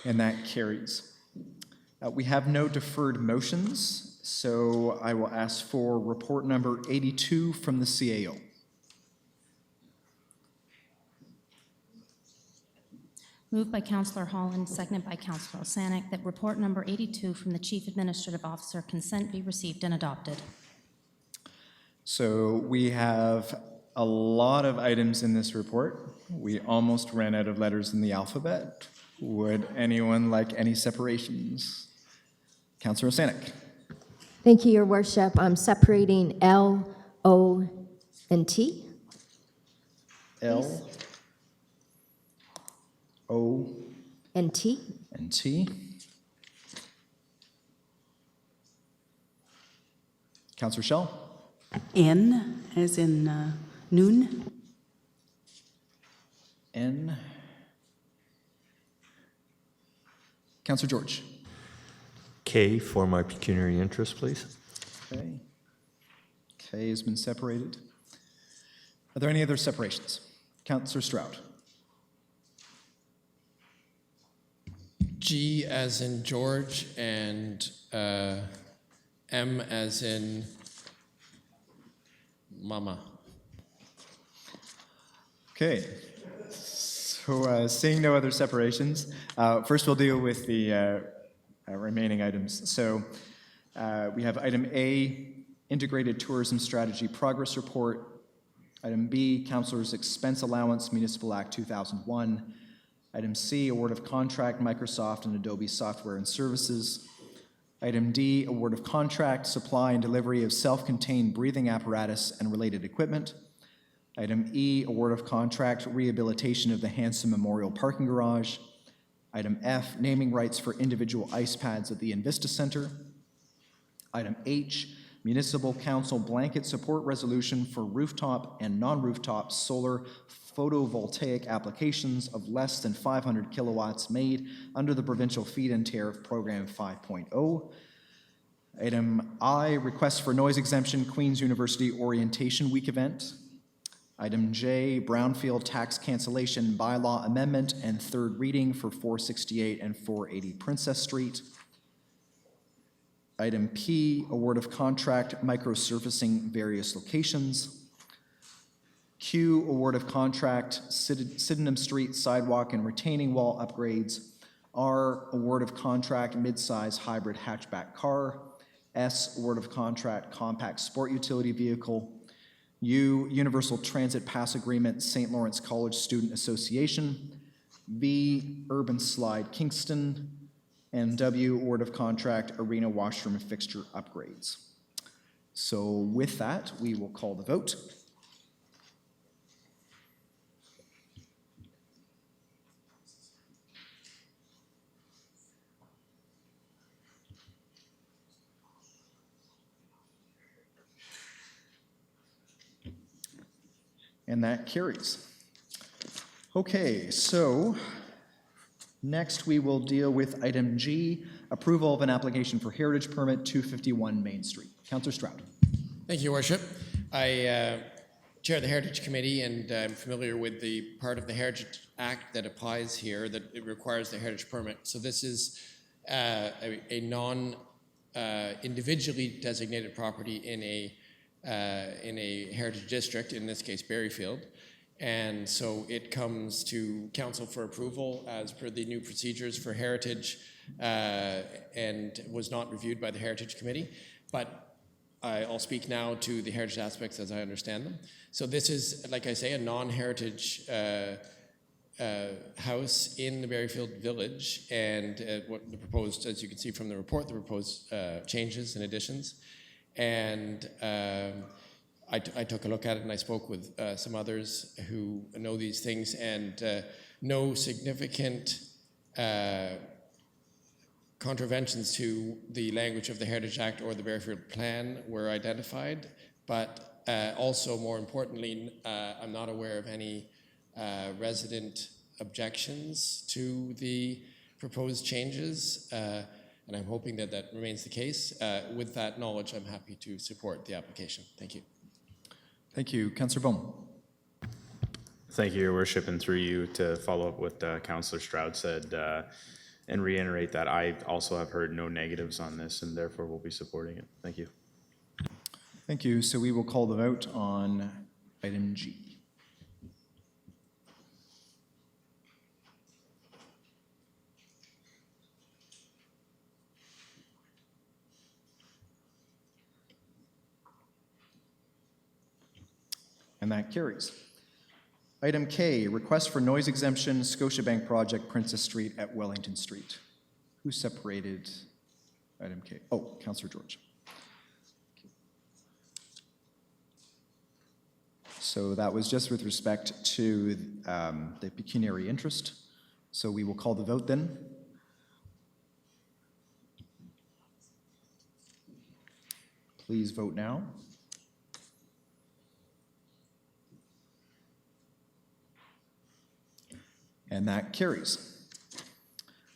And that carries. We have no deferred motions, so I will ask for report number 82 from the CAO. Moved by Councillor Holland, seconded by Councillor Osanek, that report number 82 from the Chief Administrative Officer, consent, be received and adopted. So we have a lot of items in this report. We almost ran out of letters in the alphabet. Would anyone like any separations? Councillor Osanek. Thank you, Your Worship. I'm separating L, O, and T. L, O, and T. And T. Councillor Schell. N, as in noon. N. Councillor George. K for my pecuniary interest, please. Okay. K has been separated. Are there any other separations? Councillor Stroud. G as in George, and M as in Mama. Okay. So seeing no other separations, first we'll deal with the remaining items. So we have item A, Integrated Tourism Strategy Progress Report. Item B, Councilor's Expense Allowance, Municipal Act 2001. Item C, Award of Contract, Microsoft and Adobe Software and Services. Item D, Award of Contract, Supply and Delivery of Self-Contained Breathing Apparatus and Related Equipment. Item E, Award of Contract, Rehabilitation of the Hanson Memorial Parking Garage. Item F, Naming Rights for Individual Ice Pads at the Invista Center. Item H, Municipal Council Blanket Support Resolution for Rooftop and Non-Rooftop Solar photovoltaic applications of less than 500 kilowatts made under the Provincial Feed-in Tariff Program 5.0. Item I, request for noise exemption, Queen's University Orientation Week event. Item J, Brownfield tax cancellation bylaw amendment and third reading for 468 and 480 Princess Street. Item P, award of contract microsurfacing various locations. Q, award of contract Sydenham Street sidewalk and retaining wall upgrades. R, award of contract mid-size hybrid hatchback car. S, award of contract compact sport utility vehicle. U, Universal Transit Pass Agreement, St. Lawrence College Student Association. V, Urban Slide Kingston. And W, award of contract arena washroom and fixture upgrades. So with that, we will call the vote. And that carries. Okay, so next we will deal with item G, approval of an application for heritage permit 251 Main Street. Councillor Stroud. Thank you, Your Worship. I chair the Heritage Committee, and I'm familiar with the part of the Heritage Act that applies here, that it requires the heritage permit. So this is a non-individually designated property in a heritage district, in this case Berryfield, and so it comes to council for approval as per the new procedures for heritage, and was not reviewed by the Heritage Committee, but I'll speak now to the heritage aspects as I understand them. So this is, like I say, a non-heritage house in the Berryfield Village, and what the proposed, as you can see from the report, the proposed changes and additions. And I took a look at it, and I spoke with some others who know these things, and no significant contraventions to the language of the Heritage Act or the Berryfield Plan were identified, but also, more importantly, I'm not aware of any resident objections to the proposed changes. And I'm hoping that that remains the case. With that knowledge, I'm happy to support the application. Thank you. Thank you. Councillor Bowman. Thank you, Your Worship, and through you to follow up what Councillor Stroud said and reiterate that I also have heard no negatives on this and therefore will be supporting it. Thank you. Thank you. So we will call the vote on item G. And that carries. Item K, request for noise exemption, Scotiabank project, Princess Street at Wellington Street. Who separated item K? Oh, Councillor George. So that was just with respect to the pecuniary interest. So we will call the vote then. Please vote now. And that carries.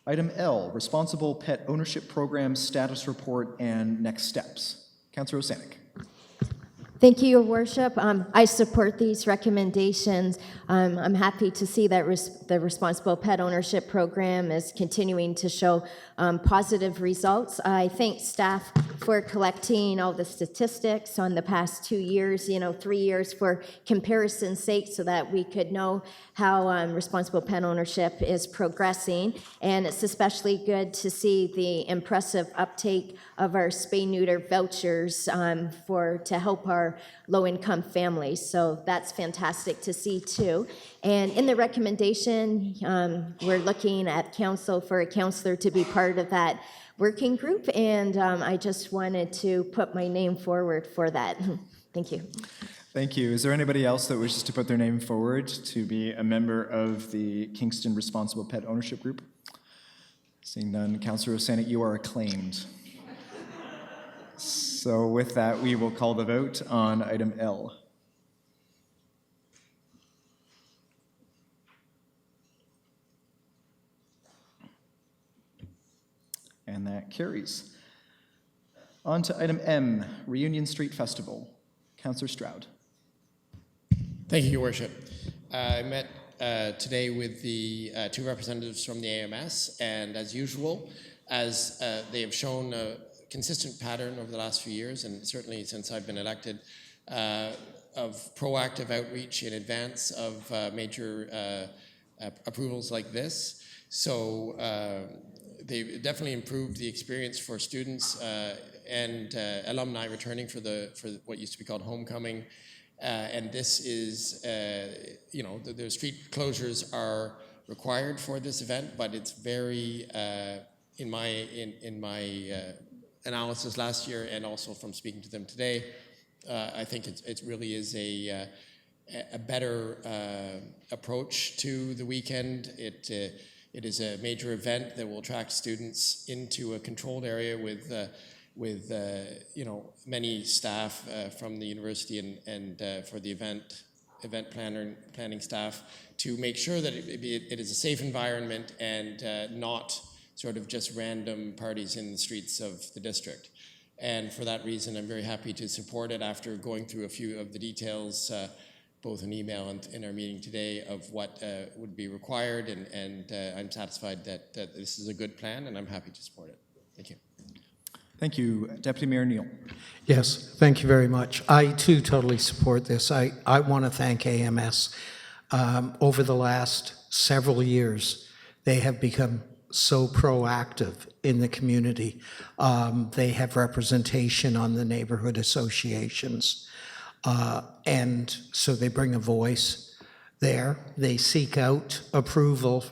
Item L, Responsible Pet Ownership Program Status Report and Next Steps. Councillor Osanek. Thank you, Your Worship. I support these recommendations. I'm happy to see that the Responsible Pet Ownership Program is continuing to show positive results. I thank staff for collecting all the statistics on the past 2 years, 3 years for comparison's sake, so that we could know how responsible pet ownership is progressing. And it's especially good to see the impressive uptake of our spay-neuter vouchers to help our low-income families. So that's fantastic to see too. And in the recommendation, we're looking at council for a counselor to be part of that working group, and I just wanted to put my name forward for that. Thank you. Thank you. Is there anybody else that wishes to put their name forward to be a member of the Kingston Responsible Pet Ownership Group? Seeing none, Councillor Osanek, you are acclaimed. So with that, we will call the vote on item L. And that carries. On to item M, Reunion Street Festival. Councillor Stroud. Thank you, Your Worship. I met today with the two representatives from the AMS, and as usual, as they have shown a consistent pattern over the last few years, and certainly since I've been elected, of proactive outreach in advance of major approvals like this. So they've definitely improved the experience for students and alumni returning for what used to be called homecoming. And this is, the street closures are required for this event, but it's very, in my analysis last year and also from speaking to them today, I think it really is a better approach to the weekend. It is a major event that will attract students into a controlled area with many staff from the university and for the event planning staff to make sure that it is a safe environment and not sort of just random parties in the streets of the district. And for that reason, I'm very happy to support it after going through a few of the details, both in email and in our meeting today, of what would be required. And I'm satisfied that this is a good plan, and I'm happy to support it. Thank you. Thank you. Deputy Mayor Neal. Yes, thank you very much. I too totally support this. I want to thank AMS. Over the last several years, they have become so proactive in the community. They have representation on the neighborhood associations. And so they bring a voice there. They seek out approval,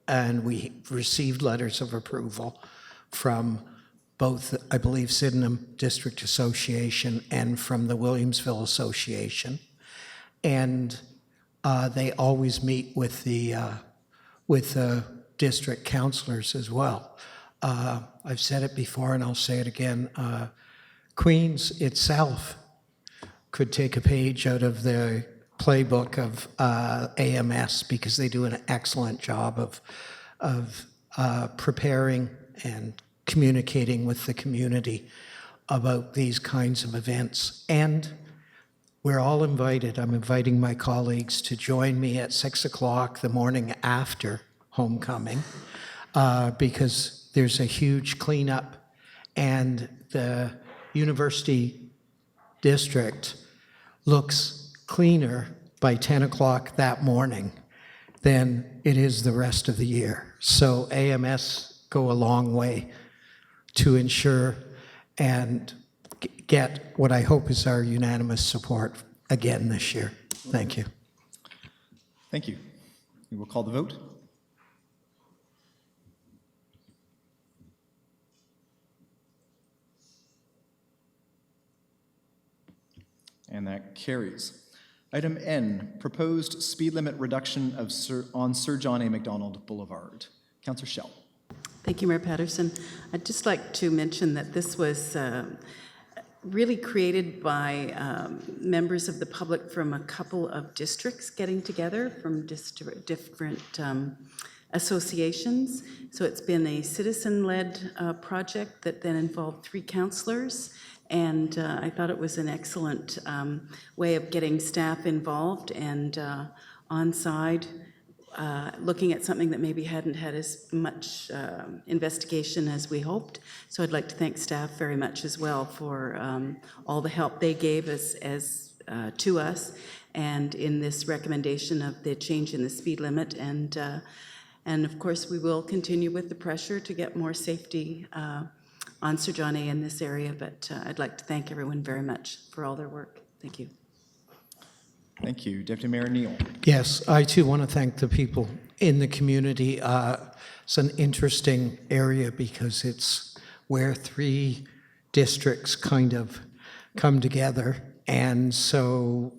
and we received letters of approval from both, I believe, Sydenham District Association and from the Williamsville Association. And they always meet with the district councilors as well. I've said it before and I'll say it again. Queens itself could take a page out of the playbook of AMS because they do an excellent job of preparing and communicating with the community about these kinds of events. And we're all invited. I'm inviting my colleagues to join me at 6 o'clock the morning after homecoming because there's a huge cleanup, and the university district looks cleaner by 10 o'clock that morning than it is the rest of the year. So AMS go a long way to ensure and get what I hope is our unanimous support again this year. Thank you. Thank you. We will call the vote. And that carries. Item N, proposed speed limit reduction on Sir John A. Macdonald Boulevard. Councillor Schell. Thank you, Mayor Patterson. I'd just like to mention that this was really created by members of the public from a couple of districts getting together from different associations. So it's been a citizen-led project that then involved 3 councillors. And I thought it was an excellent way of getting staff involved and on side, looking at something that maybe hadn't had as much investigation as we hoped. So I'd like to thank staff very much as well for all the help they gave us to us and in this recommendation of the change in the speed limit. And of course, we will continue with the pressure to get more safety on Sir John A. in this area, but I'd like to thank everyone very much for all their work. Thank you. Thank you. Deputy Mayor Neal. Yes, I too want to thank the people in the community. It's an interesting area because it's where 3 districts kind of come together. And so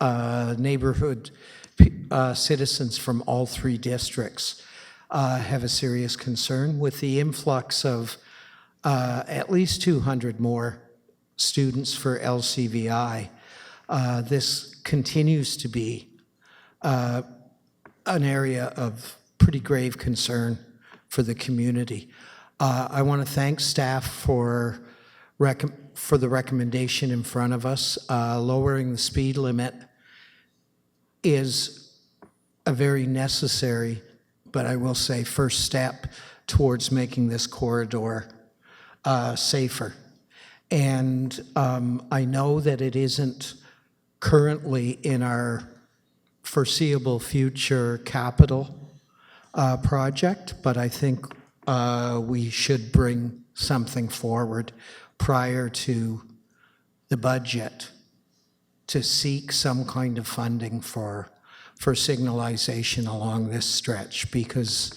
neighborhood citizens from all 3 districts have a serious concern with the influx of at least 200 more students for LCVI. This continues to be an area of pretty grave concern for the community. I want to thank staff for the recommendation in front of us. Lowering the speed limit is a very necessary, but I will say first step towards making this corridor safer. And I know that it isn't currently in our foreseeable future capital project, but I think we should bring something forward prior to the budget to seek some kind of funding for signalization along this stretch, because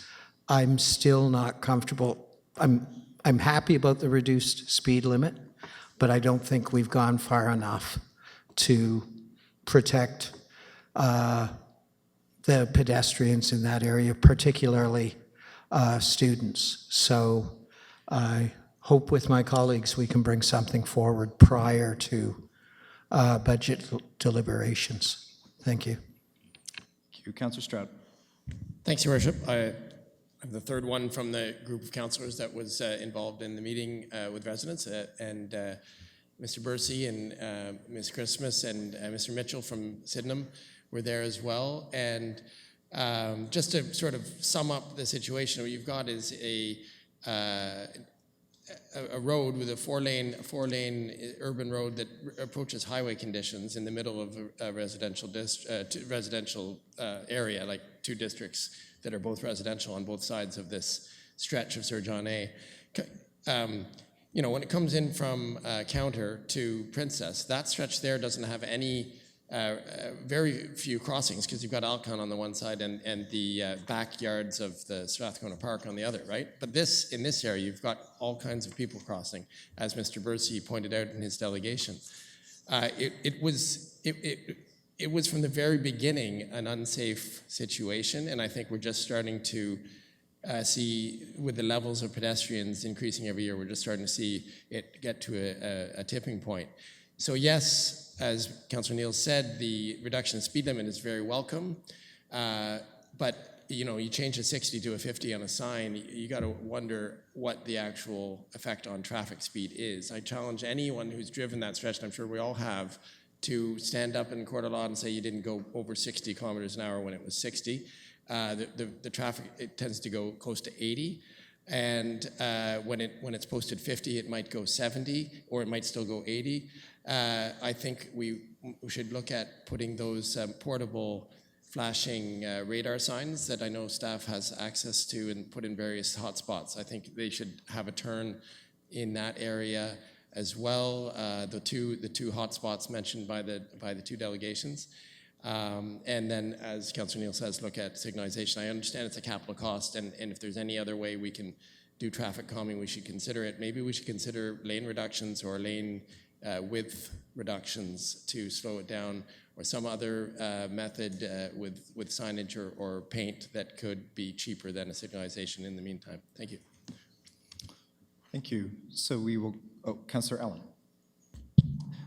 I'm still not comfortable. I'm happy about the reduced speed limit, but I don't think we've gone far enough to protect the pedestrians in that area, particularly students. So I hope with my colleagues we can bring something forward prior to budget deliberations. Thank you. Thank you. Councillor Stroud. Thanks, Your Worship. I'm the third one from the group of councillors that was involved in the meeting with residents, and Mr. Bursey and Ms. Christmas and Mr. Mitchell from Sydenham were there as well. And just to sort of sum up the situation, what you've got is a road with a four-lane urban road that approaches highway conditions in the middle of a residential area, like two districts that are both residential on both sides of this stretch of Sir John A. When it comes in from Counter to Princess, that stretch there doesn't have any, very few crossings, because you've got Alcon on the one side and the backyards of the Strathcona Park on the other, right? But in this area, you've got all kinds of people crossing, as Mr. Bursey pointed out in his delegation. It was from the very beginning an unsafe situation, and I think we're just starting to see, with the levels of pedestrians increasing every year, we're just starting to see it get to a tipping point. So yes, as Councillor Neal said, the reduction in speed limit is very welcome, but you change a 60 to a 50 on a sign, you got to wonder what the actual effect on traffic speed is. I challenge anyone who's driven that stretch, and I'm sure we all have, to stand up in court of law and say you didn't go over 60 kilometers an hour when it was 60. The traffic, it tends to go close to 80. And when it's posted 50, it might go 70, or it might still go 80. I think we should look at putting those portable flashing radar signs that I know staff has access to and put in various hotspots. I think they should have a turn in that area as well. The two hotspots mentioned by the two delegations. And then, as Councillor Neal says, look at signalization. I understand it's a capital cost, and if there's any other way we can do traffic calming, we should consider it. Maybe we should consider lane reductions or lane width reductions to slow it down, or some other method with signage or paint that could be cheaper than a signalization in the meantime. Thank you. Thank you. So we will, Councillor Allen.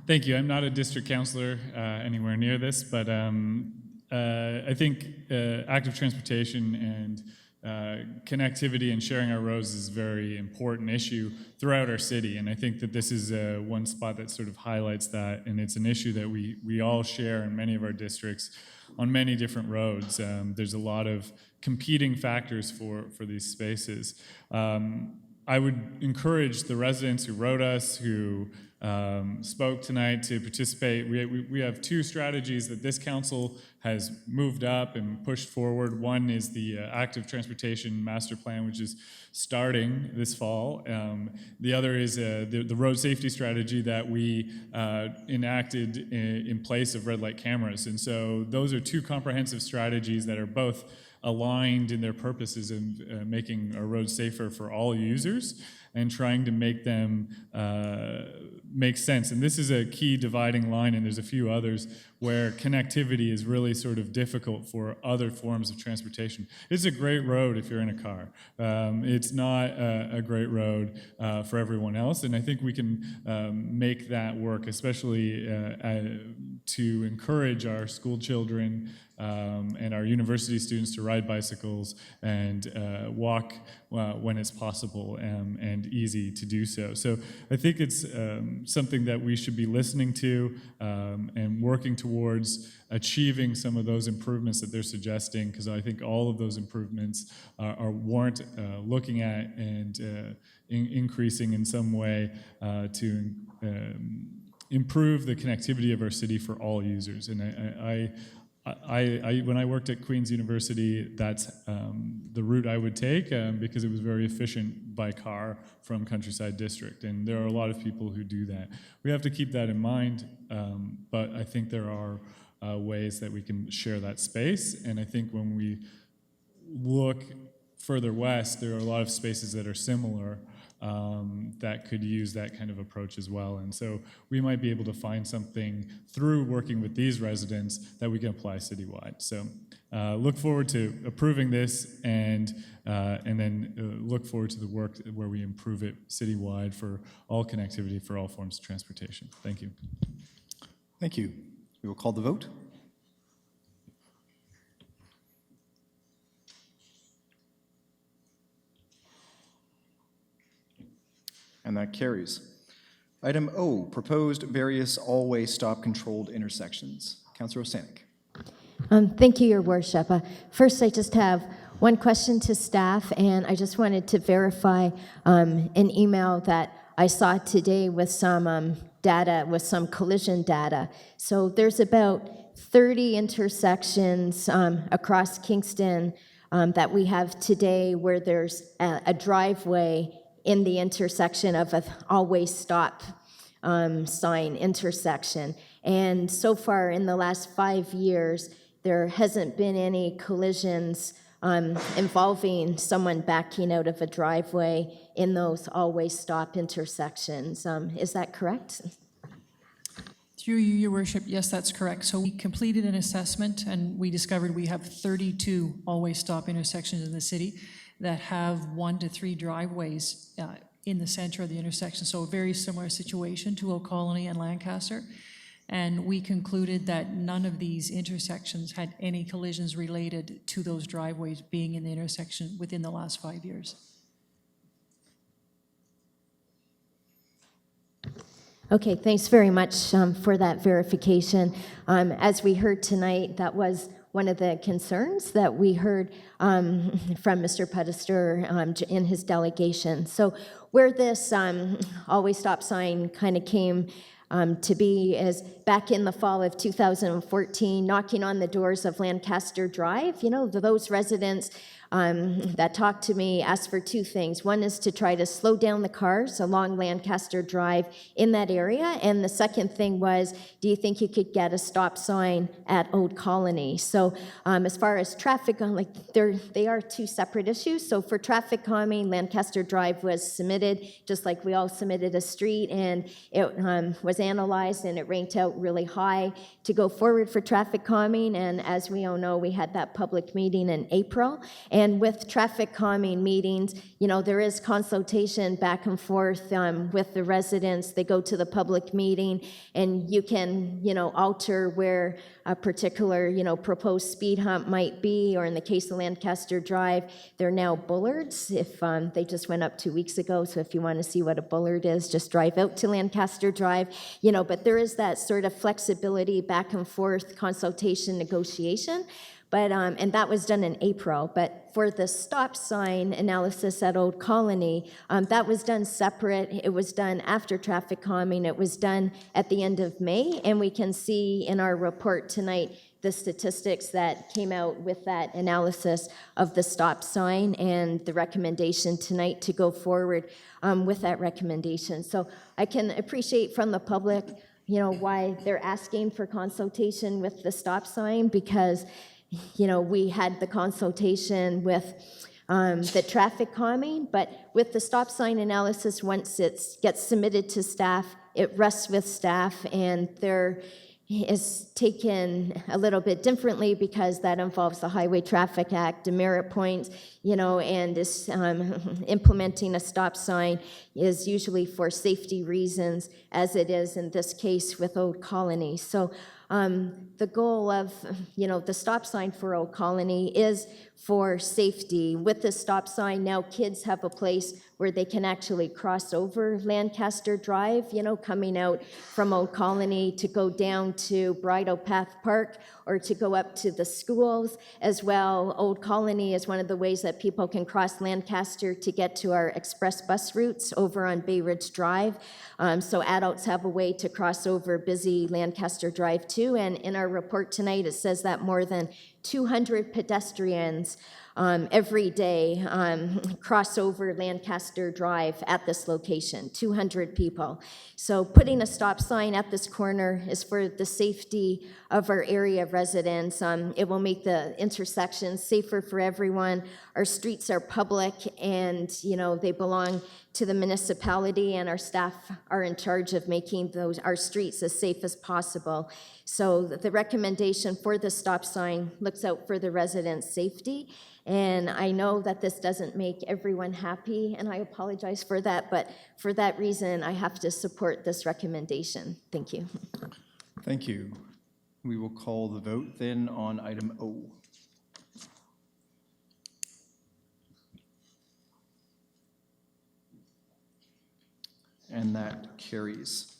Thank you. I'm not a district councillor anywhere near this, but I think active transportation and connectivity and sharing our roads is a very important issue throughout our city. And I think that this is one spot that sort of highlights that. And it's an issue that we all share in many of our districts on many different roads. There's a lot of competing factors for these spaces. I would encourage the residents who wrote us, who spoke tonight, to participate. We have two strategies that this council has moved up and pushed forward. One is the active transportation master plan, which is starting this fall. The other is the road safety strategy that we enacted in place of red light cameras. And so those are two comprehensive strategies that are both aligned in their purposes of making our roads safer for all users and trying to make them make sense. And this is a key dividing line, and there's a few others where connectivity is really sort of difficult for other forms of transportation. It's a great road if you're in a car. It's not a great road for everyone else, and I think we can make that work, especially to encourage our school children and our university students to ride bicycles and walk when it's possible and easy to do so. So I think it's something that we should be listening to and working towards achieving some of those improvements that they're suggesting, because I think all of those improvements are warrant looking at and increasing in some way to improve the connectivity of our city for all users. And I when I worked at Queen's University, that's the route I would take because it was very efficient by car from Countryside District, and there are a lot of people who do that. We have to keep that in mind, but I think there are ways that we can share that space, and I think when we look further west, there are a lot of spaces that are similar that could use that kind of approach as well. And so we might be able to find something through working with these residents that we can apply citywide. So look forward to approving this and then look forward to the work where we improve it citywide for all connectivity for all forms of transportation. Thank you. Thank you. We will call the vote. And that carries. Item O, proposed various all-way stop controlled intersections. Councillor Osanik. Thank you, Your Worship. First, I just have one question to staff, and I just wanted to verify an email that I saw today with some data, with some collision data. So there's about 30 intersections across Kingston that we have today where there's a driveway in the intersection of an always stop sign intersection. And so far in the last 5 years, there hasn't been any collisions involving someone backing out of a driveway in those always stop intersections. Is that correct? Through you, Your Worship, yes, that's correct. So we completed an assessment and we discovered we have 32 always stop intersections in the city that have 1 to 3 driveways in the center of the intersection. So a very similar situation to Old Colony and Lancaster. And we concluded that none of these intersections had any collisions related to those driveways being in the intersection within the last 5 years. Okay, thanks very much for that verification. As we heard tonight, that was one of the concerns that we heard from Mr. Pedister in his delegation. So where this always stop sign kind of came to be is back in the fall of 2014, knocking on the doors of Lancaster Drive. You know, those residents that talked to me asked for 2 things. One is to try to slow down the cars along Lancaster Drive in that area. And the second thing was, do you think you could get a stop sign at Old Colony? So as far as traffic, they are 2 separate issues. So for traffic calming, Lancaster Drive was submitted, just like we all submitted a street, and it was analyzed and it ranked out really high to go forward for traffic calming. And as we all know, we had that public meeting in April. And with traffic calming meetings, you know, there is consultation back and forth with the residents. They go to the public meeting and you can, you know, alter where a particular, you know, proposed speed hump might be, or in the case of Lancaster Drive, they're now bullards. If they just went up 2 weeks ago, so if you want to see what a bullard is, just drive out to Lancaster Drive, you know, but there is that sort of flexibility, back and forth, consultation, negotiation. But, and that was done in April. But for the stop sign analysis at Old Colony, that was done separate. It was done after traffic calming. It was done at the end of May. And we can see in our report tonight the statistics that came out with that analysis of the stop sign and the recommendation tonight to go forward with that recommendation. So I can appreciate from the public, you know, why they're asking for consultation with the stop sign, because you know, we had the consultation with the traffic calming, but with the stop sign analysis, once it gets submitted to staff, it rests with staff, and there is taken a little bit differently because that involves the Highway Traffic Act, demerit points, you know, and is implementing a stop sign is usually for safety reasons, as it is in this case with Old Colony. So The goal of, the stop sign for Old Colony is for safety. With the stop sign, now kids have a place where they can actually cross over Lancaster Drive, coming out from Old Colony to go down to Bridle Path Park or to go up to the schools as well. Old Colony is one of the ways that people can cross Lancaster to get to our express bus routes over on Bay Ridge Drive. So adults have a way to cross over busy Lancaster Drive too. And in our report tonight, it says that more than 200 pedestrians every day cross over Lancaster Drive at this location, 200 people. So putting a stop sign at this corner is for the safety of our area residents. It will make the intersection safer for everyone. Our streets are public and, they belong to the municipality, and our staff are in charge of making our streets as safe as possible. So the recommendation for the stop sign looks out for the residents' safety. And I know that this doesn't make everyone happy, and I apologize for that, but for that reason, I have to support this recommendation. Thank you. Thank you. We will call the vote then on item O. And that carries.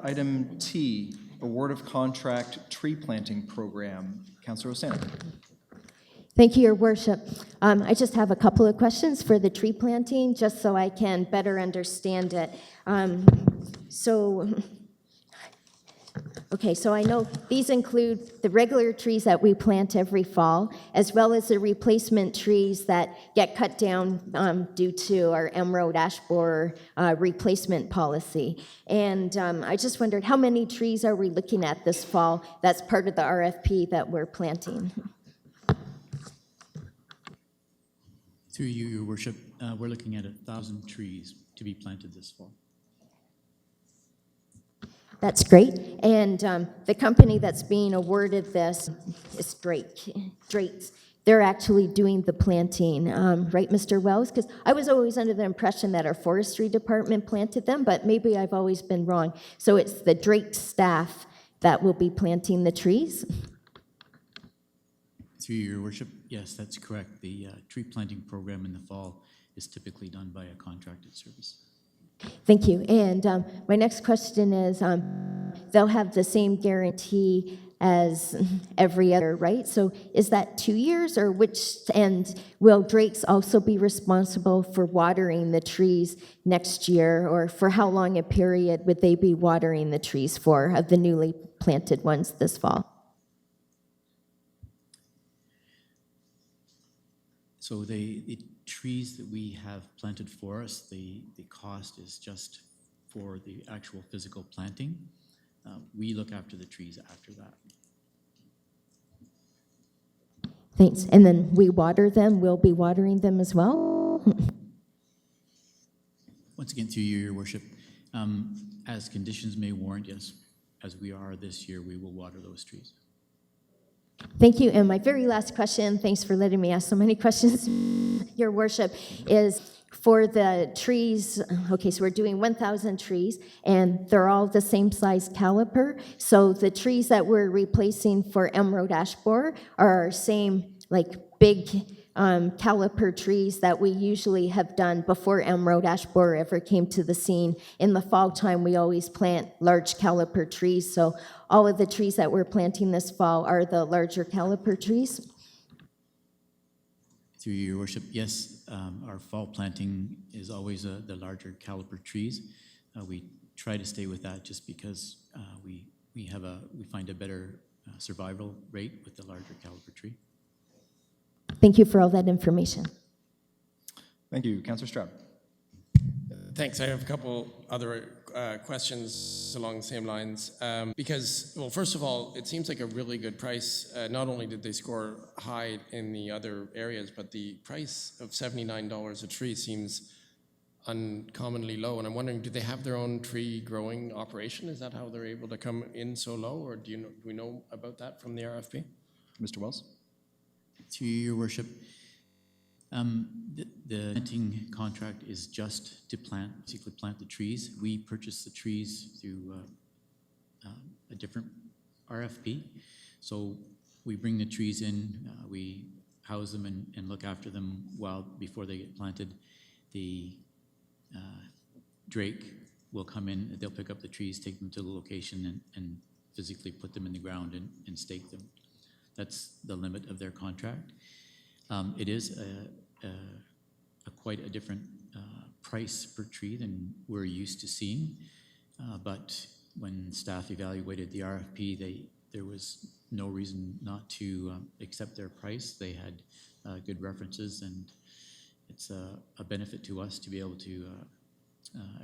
Item T, award of contract tree planting program. Councillor Osana. Thank you, Your Worship. I just have a couple of questions for the tree planting, just so I can better understand it. So I know these include the regular trees that we plant every fall, as well as the replacement trees that get cut down due to our emerald ash borer replacement policy. And I just wondered, how many trees are we looking at this fall that's part of the RFP that we're planting? Through you, Your Worship, we're looking at 1,000 trees to be planted this fall. That's great. And the company that's being awarded this is Drake's. They're actually doing the planting, right, Mr. Wells? Because I was always under the impression that our forestry department planted them, but maybe I've always been wrong. So it's the Drake staff that will be planting the trees? Through you, Your Worship, yes, that's correct. The tree planting program in the fall is typically done by a contracted service. Thank you. And my next question is, they'll have the same guarantee as every other, right? So is that 2 years, or and will Drake's also be responsible for watering the trees next year, or for how long a period would they be watering the trees for, of the newly planted ones this fall? So the trees that we have planted for us, the cost is just for the actual physical planting. We look after the trees after that. Thanks. And then we water them, we'll be watering them as well? Once again, through you, Your Worship, as conditions may warrant, yes, as we are this year, we will water those trees. Thank you. And my very last question, thanks for letting me ask so many questions, Your Worship, is for the trees. Okay, so we're doing 1,000 trees, and they're all the same size caliper. So the trees that we're replacing for emerald ash borer are our same, big caliper trees that we usually have done before emerald ash borer ever came to the scene. In the fall time, we always plant large caliper trees. So all of the trees that we're planting this fall are the larger caliper trees. Through you, Your Worship, yes, our fall planting is always the larger caliper trees. We try to stay with that just because we find a better survival rate with the larger caliper tree. Thank you for all that information. Thank you. Councillor Stroud. Thanks. I have a couple other questions along the same lines. Because, well, first of all, it seems like a really good price. Not only did they score high in the other areas, but the price of $79 a tree seems uncommonly low. And I'm wondering, do they have their own tree growing operation? Is that how they're able to come in so low? Or do we know about that from the RFP? Mr. Wells. Through you, Your Worship, the planting contract is just to basically plant the trees. We purchase the trees through a different RFP. So we bring the trees in, we house them and look after them before they get planted. The Drake will come in, they'll pick up the trees, take them to the location and physically put them in the ground and stake them. That's the limit of their contract. It is quite a different price per tree than we're used to seeing, but when staff evaluated the RFP, there was no reason not to accept their price. They had good references, and it's a benefit to us to be able to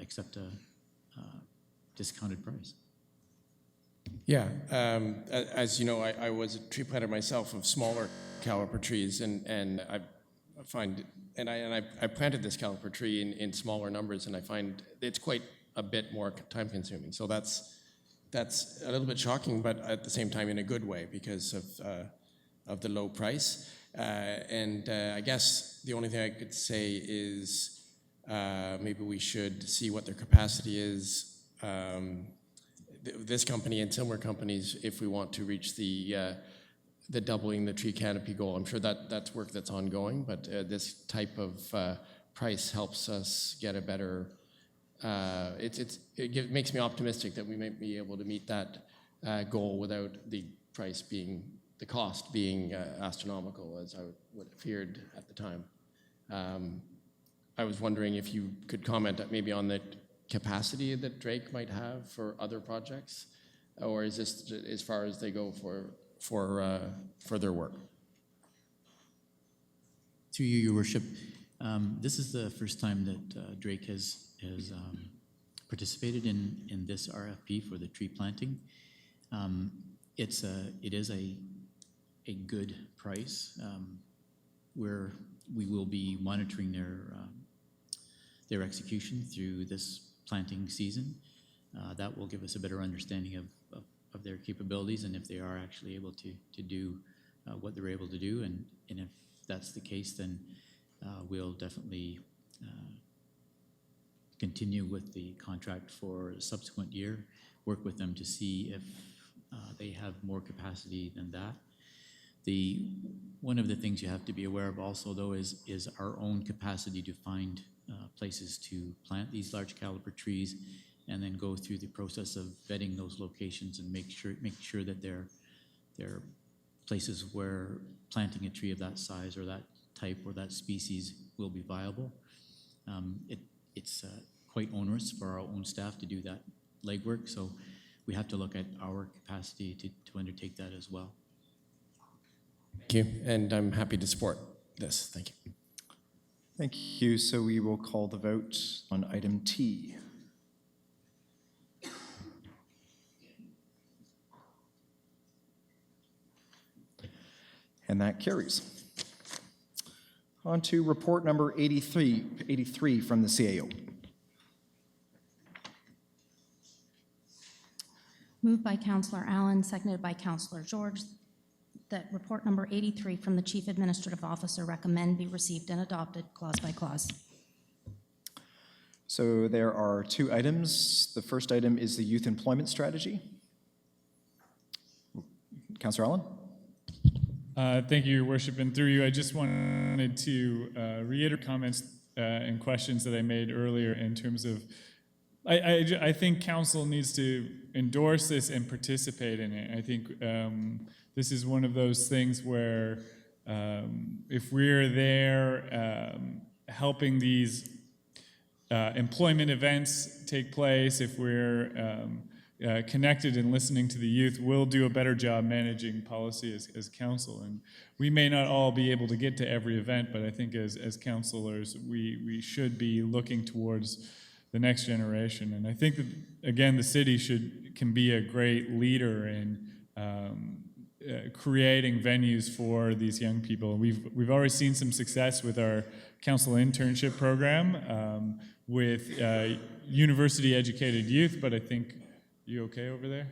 accept a discounted price. Yeah, as you know, I was a tree planter myself of smaller caliper trees, and I find, and I planted this caliper tree in smaller numbers, and I find it's quite a bit more time consuming. So that's a little bit shocking, but at the same time in a good way because of the low price. And I guess the only thing I could say is maybe we should see what their capacity is. This company and similar companies, if we want to reach the doubling the tree canopy goal. I'm sure that's work that's ongoing, but this type of price helps us get a better. It makes me optimistic that we might be able to meet that goal without the cost being astronomical, as I would have feared at the time. I was wondering if you could comment maybe on the capacity that Drake might have for other projects, or is this as far as they go for their work? Through you, Your Worship, this is the first time that Drake has participated in this RFP for the tree planting. It is a good price. Where we will be monitoring their execution through this planting season. That will give us a better understanding of their capabilities and if they are actually able to do what they're able to do. And if that's the case, then we'll definitely continue with the contract for a subsequent year, work with them to see if they have more capacity than that. One of the things you have to be aware of also, though, is our own capacity to find places to plant these large caliber trees and then go through the process of vetting those locations and make sure that they're places where planting a tree of that size or that type or that species will be viable. It's quite onerous for our own staff to do that legwork, so we have to look at our capacity to undertake that as well. Thank you, and I'm happy to support this. Thank you. Thank you. So we will call the vote on item T. And that carries. On to report number 83 from the CAO. Moved by Councillor Allen, seconded by Councillor George, that report number 83 from the Chief Administrative Officer recommend be received and adopted clause by clause. So there are two items. The first item is the youth employment strategy. Councillor Allen? Thank you, Your Worship, and through you, I just wanted to reiterate comments and questions that I made earlier in terms of, I think council needs to endorse this and participate in it. I think this is one of those things where if we're there helping these employment events take place, if we're connected and listening to the youth, we'll do a better job managing policy as council. And we may not all be able to get to every event, but I think as councilors, we should be looking towards the next generation. And I think that, again, the city can be a great leader in creating venues for these young people. We've already seen some success with our council internship program with university-educated youth, but I think, you okay over there?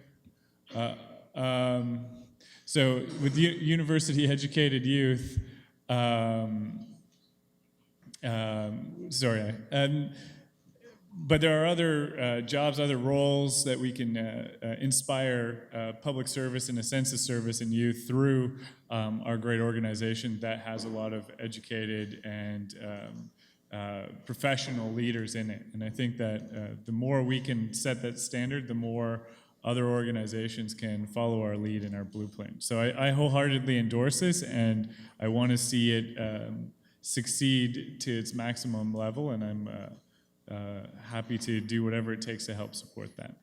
So with university-educated youth, But there are other jobs, other roles that we can inspire public service and a sense of service in youth through our great organization that has a lot of educated and professional leaders in it. And I think that the more we can set that standard, the more other organizations can follow our lead in our blueprint. So I wholeheartedly endorse this, and I want to see it succeed to its maximum level, and I'm happy to do whatever it takes to help support that.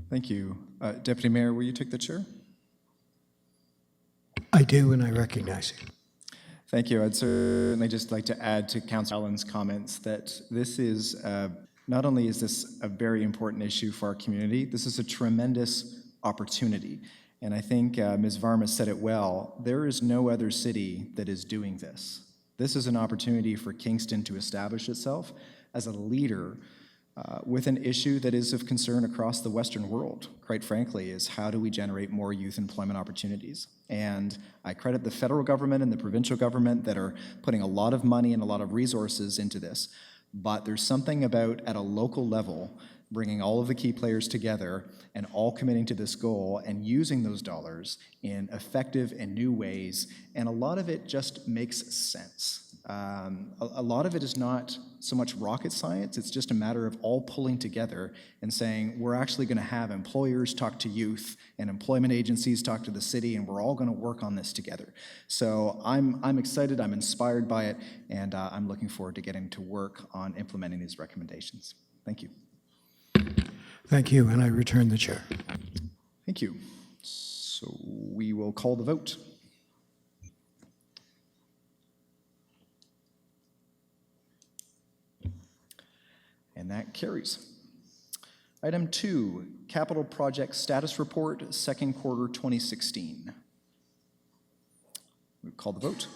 Thank you. Deputy Mayor, will you take the chair? I do, and I recognize you. Thank you. I'd certainly just like to add to Councillor Allen's comments that this is, not only is this a very important issue for our community, this is a tremendous opportunity. And I think Ms. Varma said it well. There is no other city that is doing this. This is an opportunity for Kingston to establish itself as a leader with an issue that is of concern across the Western world, quite frankly, is how do we generate more youth employment opportunities? And I credit the federal government and the provincial government that are putting a lot of money and a lot of resources into this. But there's something about, at a local level, bringing all of the key players together and all committing to this goal and using those dollars in effective and new ways. And a lot of it just makes sense. A lot of it is not so much rocket science, it's just a matter of all pulling together and saying, we're actually going to have employers talk to youth and employment agencies talk to the city, and we're all going to work on this together. So I'm excited, I'm inspired by it, and I'm looking forward to getting to work on implementing these recommendations. Thank you. Thank you, and I return the chair. Thank you. So we will call the vote. And that carries. Item 2, Capital Project Status Report, second quarter 2016. We call the vote.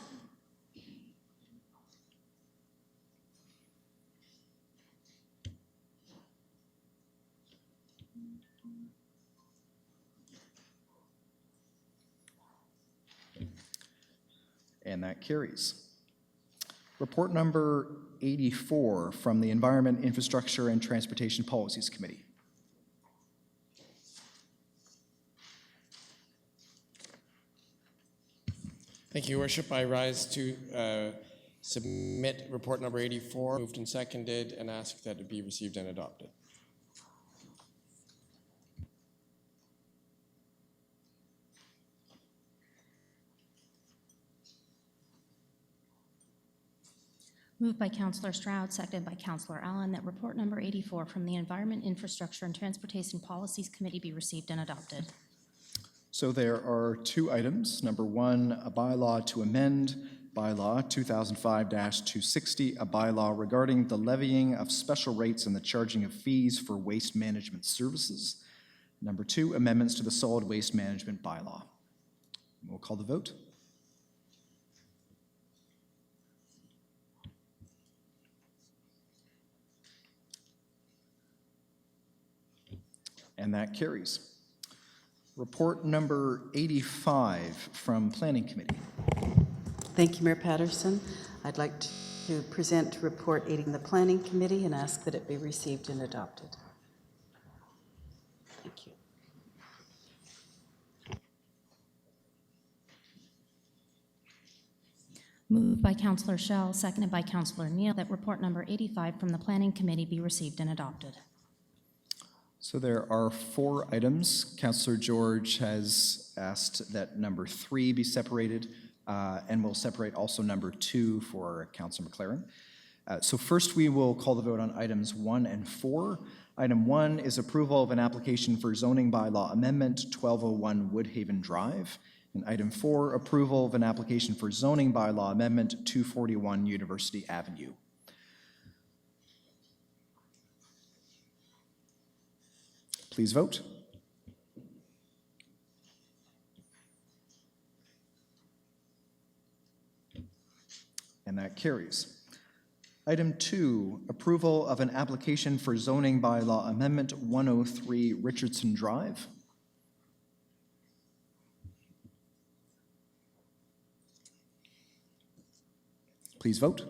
And that carries. Report number 84 from the Environment, Infrastructure, and Transportation Policies Committee. Thank you, Your Worship. I rise to submit report number 84, moved and seconded, and ask that it be received and adopted. Moved by Councillor Stroud, seconded by Councillor Allen, that report number 84 from the Environment, Infrastructure, and Transportation Policies Committee be received and adopted. So there are 2 items. Number 1, a bylaw to amend bylaw 2005-260, a bylaw regarding the levying of special rates and the charging of fees for waste management services. Number 2, amendments to the solid waste management bylaw. We'll call the vote. And that carries. Report number 85 from Planning Committee. Thank you, Mayor Patterson. I'd like to present report 80 in the Planning Committee and ask that it be received and adopted. Thank you. Moved by Councillor Schell, seconded by Councillor Neal, that report number 85 from the Planning Committee be received and adopted. So there are 4 items. Councillor George has asked that number 3 be separated, and we'll separate also number 2 for Councillor McLaren. So first we will call the vote on items 1 and 4. Item 1 is approval of an application for zoning bylaw amendment 1201 Woodhaven Drive. And item 4, approval of an application for zoning bylaw amendment 241 University Avenue. Please vote. And that carries. Item 2, approval of an application for zoning bylaw amendment 103 Richardson Drive. Please vote.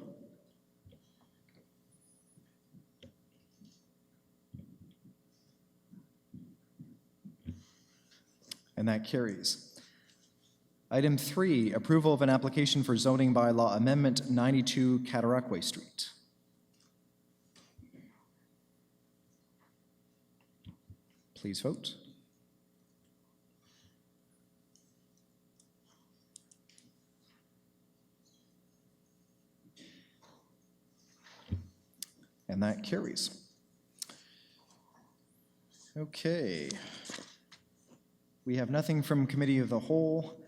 And that carries. Item 3, approval of an application for zoning bylaw amendment 92 Cataraqui Street. Please vote. And that carries. Okay. We have nothing from Committee of the Whole.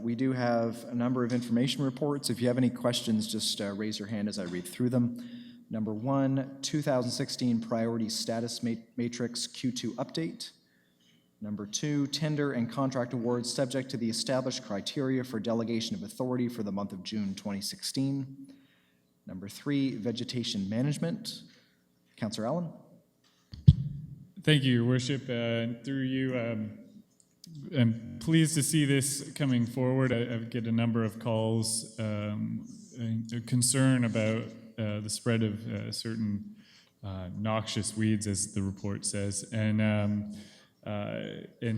We do have a number of information reports. If you have any questions, just raise your hand as I read through them. Number 1, 2016 Priority Status Matrix Q2 update. Number 2, tender and contract awards subject to the established criteria for delegation of authority for the month of June 2016. Number 3, vegetation management. Councillor Allen. Thank you, Your Worship. Through you, I'm pleased to see this coming forward. I get a number of calls, concern about the spread of certain noxious weeds, as the report says, and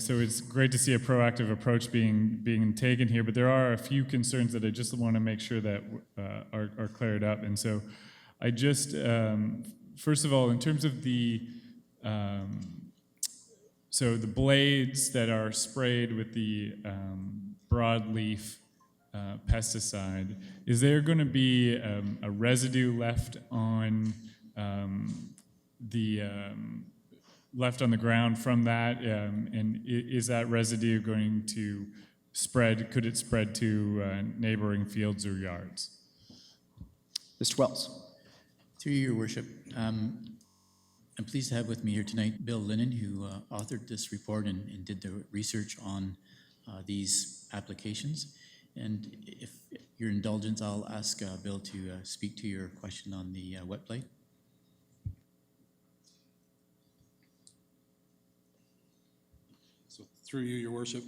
so it's great to see a proactive approach being taken here. But there are a few concerns that I just want to make sure that are cleared up. And so, I just first of all, in terms of the so the blades that are sprayed with the broadleaf pesticide, is there going to be a residue left on left on the ground from that? And is that residue going to spread? Could it spread to neighboring fields or yards? Mr. Wells. Through you, Your Worship. I'm pleased to have with me here tonight Bill Lennon, who authored this report and did the research on these applications. And if your indulgence, I'll ask Bill to speak to your question on the wet blade. So through you, Your Worship.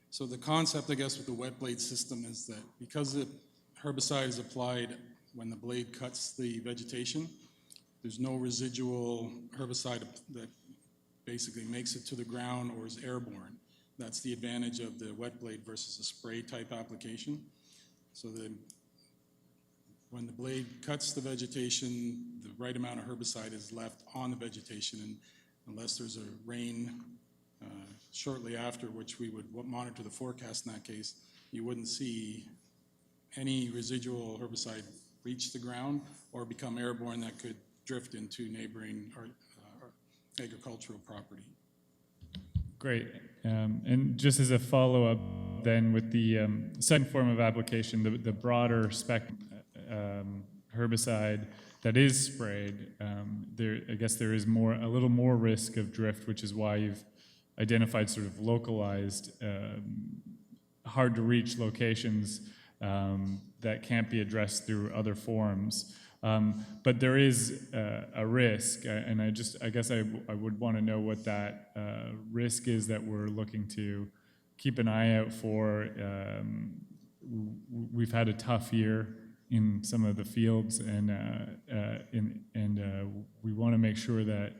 So the concept, I guess, with the wet blade system is that because the herbicide is applied when the blade cuts the vegetation, there's no residual herbicide that basically makes it to the ground or is airborne. That's the advantage of the wet blade versus a spray type application. So when the blade cuts the vegetation, the right amount of herbicide is left on the vegetation, and unless there's a rain shortly after, which we would monitor the forecast in that case, you wouldn't see any residual herbicide reach the ground or become airborne that could drift into neighboring or agricultural property. Great. And just as a follow-up then with the second form of application, the broader spectrum herbicide that is sprayed, I guess there is a little more risk of drift, which is why you've identified sort of localized, hard to reach locations that can't be addressed through other forms. But there is a risk, and I guess I would want to know what that risk is that we're looking to keep an eye out for. We've had a tough year in some of the fields, and we want to make sure that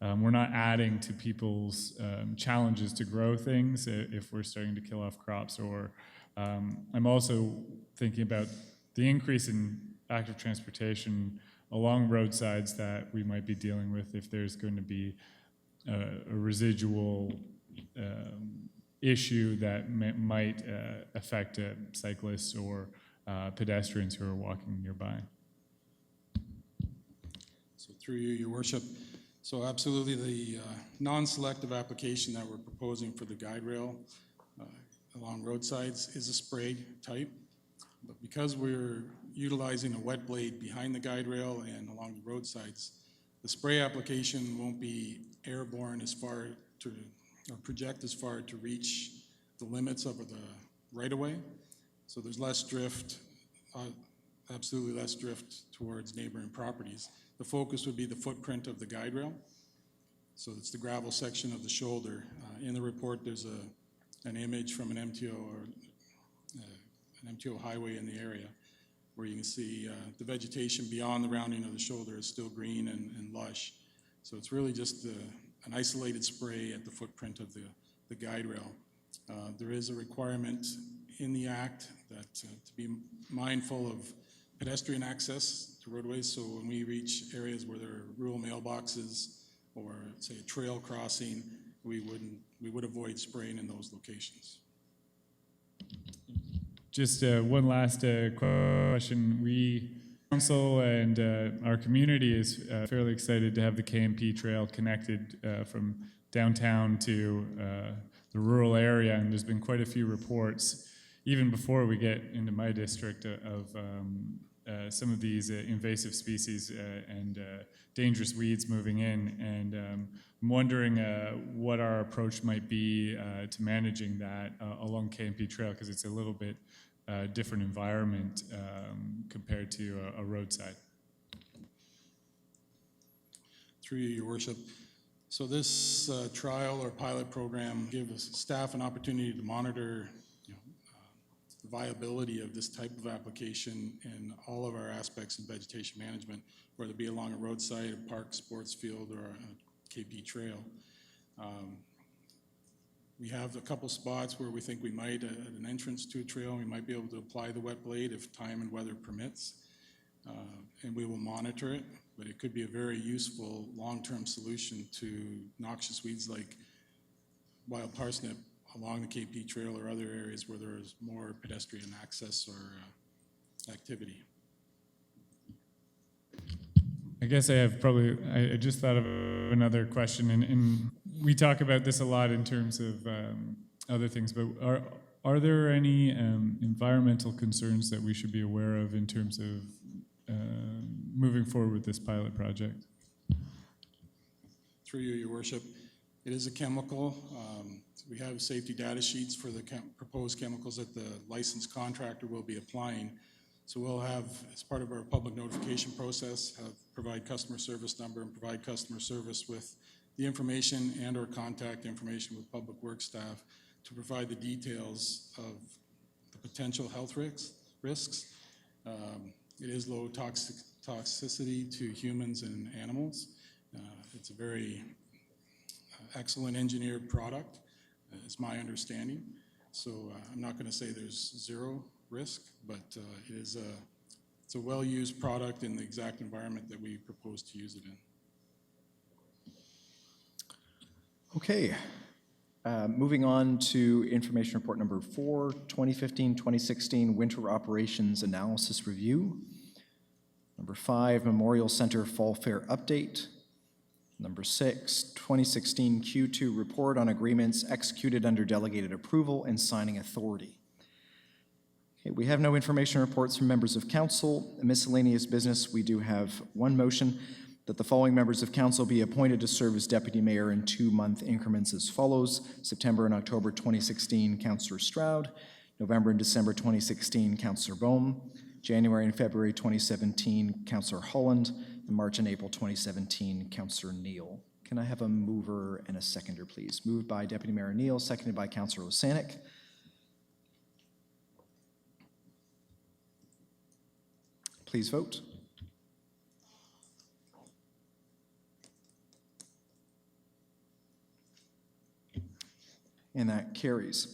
we're not adding to people's challenges to grow things if we're starting to kill off crops. Or I'm also thinking about the increase in active transportation along roadsides that we might be dealing with if there's going to be a residual issue that might affect cyclists or pedestrians who are walking nearby. So through you, Your Worship. So absolutely the non-selective application that we're proposing for the guide rail along roadsides is a spray type. But because we're utilizing a wet blade behind the guide rail and along the roadsides, the spray application won't be airborne as far to, or project as far to reach the limits of the right-of-way. So there's less drift, absolutely less drift towards neighboring properties. The focus would be the footprint of the guide rail. So it's the gravel section of the shoulder. In the report, there's an image from an MTO or an MTO highway in the area where you can see the vegetation beyond the rounding of the shoulder is still green and lush. So it's really just an isolated spray at the footprint of the guide rail. There is a requirement in the act that to be mindful of pedestrian access to roadways. So when we reach areas where there are rural mailboxes or say a trail crossing, we would avoid spraying in those locations. Just one last question. We, council and our community is fairly excited to have the KMP trail connected from downtown to the rural area, and there's been quite a few reports, even before we get into my district, of some of these invasive species and dangerous weeds moving in, and I'm wondering what our approach might be to managing that along KMP Trail, because it's a little bit different environment compared to a roadside. Through you, Your Worship. So this trial or pilot program gives staff an opportunity to monitor the viability of this type of application in all of our aspects in vegetation management, whether it be along a roadside, a park, sports field, or a KP trail. We have a couple spots where we think we might, at an entrance to a trail, we might be able to apply the wet blade if time and weather permits, and we will monitor it, but it could be a very useful long-term solution to noxious weeds like wild parsnip along the KP Trail or other areas where there is more pedestrian access or activity. I guess I just thought of another question, and we talk about this a lot in terms of other things, but are there any environmental concerns that we should be aware of in terms of moving forward with this pilot project? Through you, Your Worship, it is a chemical. We have safety data sheets for the proposed chemicals that the licensed contractor will be applying. So we'll have, as part of our public notification process, provide customer service number and provide customer service with the information and or contact information with public works staff to provide the details of the potential health risks. It is low toxicity to humans and animals. It's a very excellent engineered product, is my understanding. So I'm not going to say there's zero risk, but it's a well-used product in the exact environment that we propose to use it in. Okay. Moving on to information report number 4, 2015-2016 Winter Operations Analysis Review. Number 5, Memorial Center Fall Fair Update. Number 6, 2016 Q2 Report on Agreements Executed Under Delegated Approval and Signing Authority. Okay, we have no information reports from members of council. Miscellaneous business, we do have one motion that the following members of council be appointed to serve as deputy mayor in 2-month increments as follows: September and October 2016, Councillor Stroud; November and December 2016, Councillor Bohm; January and February 2017, Councillor Holland; and March and April 2017, Councillor Neal. Can I have a mover and a seconder, please? Moved by Deputy Mayor Neal, seconded by Councillor Osanek. Please vote. And that carries.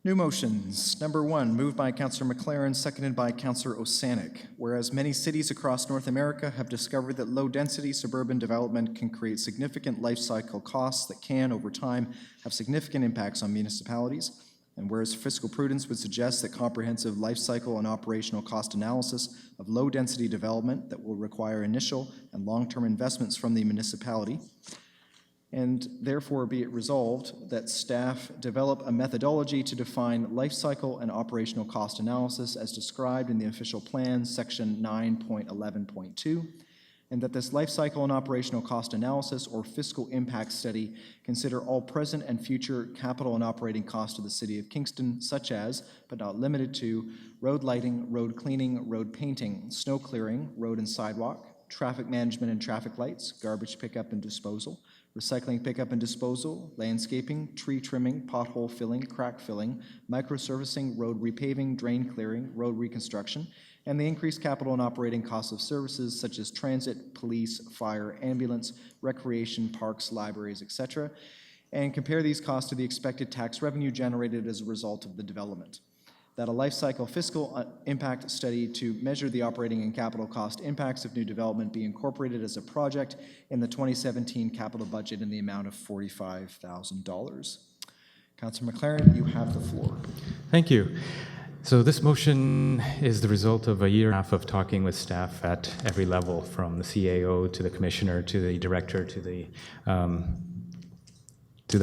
New motions. Number 1, moved by Councillor McLaren, seconded by Councillor Osanek. Whereas many cities across North America have discovered that low-density suburban development can create significant life cycle costs that can, over time, have significant impacts on municipalities. And whereas fiscal prudence would suggest that comprehensive life cycle and operational cost analysis of low-density development that will require initial and long-term investments from the municipality. And therefore be it resolved that staff develop a methodology to define life cycle and operational cost analysis as described in the official plan, section 9.11.2, and that this life cycle and operational cost analysis or fiscal impact study consider all present and future capital and operating costs of the City of Kingston, such as, but not limited to, road lighting, road cleaning, road painting, snow clearing, road and sidewalk, traffic management and traffic lights, garbage pickup and disposal, recycling pickup and disposal, landscaping, tree trimming, pothole filling, crack filling, microservicing, road repaving, drain clearing, road reconstruction, and the increased capital and operating costs of services such as transit, police, fire, ambulance, recreation, parks, libraries, etc., and compare these costs to the expected tax revenue generated as a result of the development. That a life cycle fiscal impact study to measure the operating and capital cost impacts of new development be incorporated as a project in the 2017 capital budget in the amount of $45,000. Councillor McLaren, you have the floor. Thank you. So this motion is the result of a year and a half of talking with staff at every level, from the CAO to the commissioner to the director to the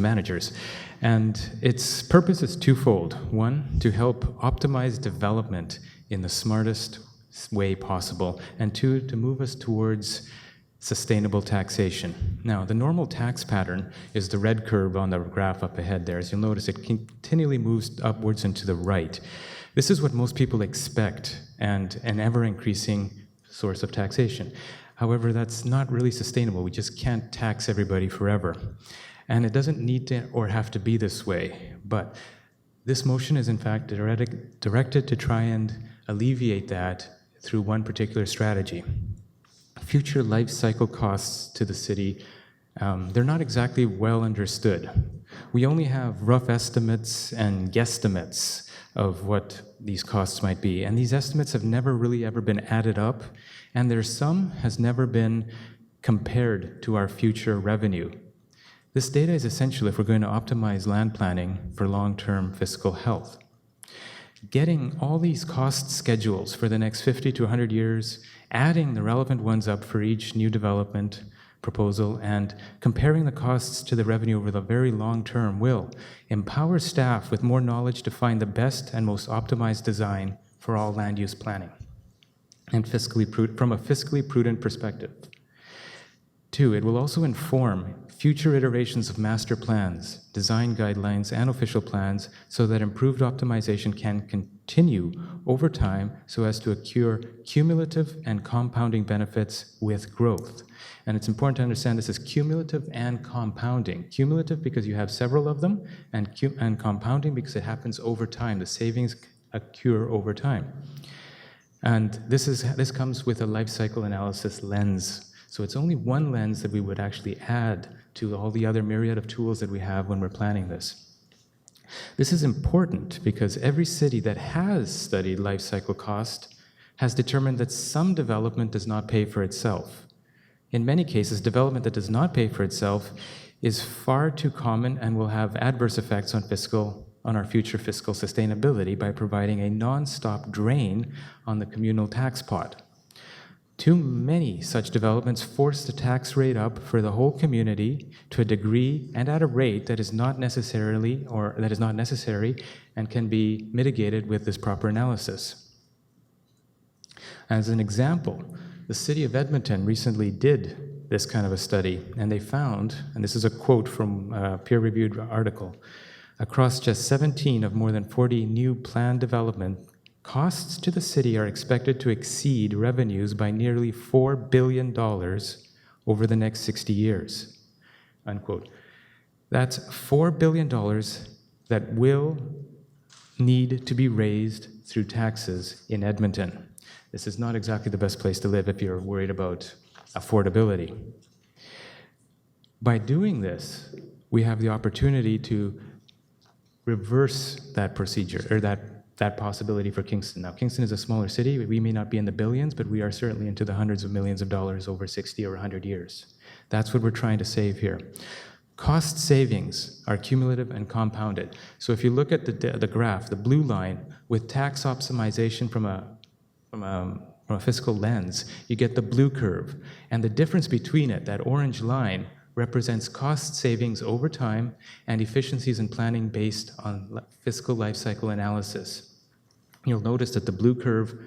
managers. And its purpose is twofold. One, to help optimize development in the smartest way possible, and two, to move us towards sustainable taxation. Now, the normal tax pattern is the red curve on the graph up ahead there. As you'll notice, it continually moves upwards and to the right. This is what most people expect, and an ever-increasing source of taxation. However, that's not really sustainable. We just can't tax everybody forever. And it doesn't need to or have to be this way. But this motion is in fact directed to try and alleviate that through one particular strategy. Future life cycle costs to the city, they're not exactly well understood. We only have rough estimates and guesstimates of what these costs might be. And these estimates have never really ever been added up, and their sum has never been compared to our future revenue. This data is essential if we're going to optimize land planning for long-term fiscal health. Getting all these cost schedules for the next 50 to 100 years, adding the relevant ones up for each new development proposal, and comparing the costs to the revenue over the very long term will empower staff with more knowledge to find the best and most optimized design for all land use planning, and from a fiscally prudent perspective. Two, it will also inform future iterations of master plans, design guidelines, and official plans so that improved optimization can continue over time so as to accrue cumulative and compounding benefits with growth. And it's important to understand this is cumulative and compounding. Cumulative because you have several of them, and compounding because it happens over time. The savings accrue over time. And this comes with a life cycle analysis lens. So it's only one lens that we would actually add to all the other myriad of tools that we have when we're planning this. This is important because every city that has studied life cycle cost has determined that some development does not pay for itself. In many cases, development that does not pay for itself is far too common and will have adverse effects on our future fiscal sustainability by providing a non-stop drain on the communal tax pot. Too many such developments force the tax rate up for the whole community to a degree and at a rate that is not necessary and can be mitigated with this proper analysis. As an example, the city of Edmonton recently did this kind of a study, and they found, and this is a quote from a peer-reviewed article, across just 17 of more than 40 new planned development, costs to the city are expected to exceed revenues by nearly $4 billion over the next 60 years, unquote. That's $4 billion that will need to be raised through taxes in Edmonton. This is not exactly the best place to live if you're worried about affordability. By doing this, we have the opportunity to reverse that procedure, or that possibility for Kingston. Now, Kingston is a smaller city. We may not be in the billions, but we are certainly into the hundreds of millions of dollars over 60 or 100 years. That's what we're trying to save here. Cost savings are cumulative and compounded. So if you look at the graph, the blue line, with tax optimization from a fiscal lens, you get the blue curve. And the difference between it, that orange line, represents cost savings over time and efficiencies in planning based on fiscal life cycle analysis. You'll notice that the blue curve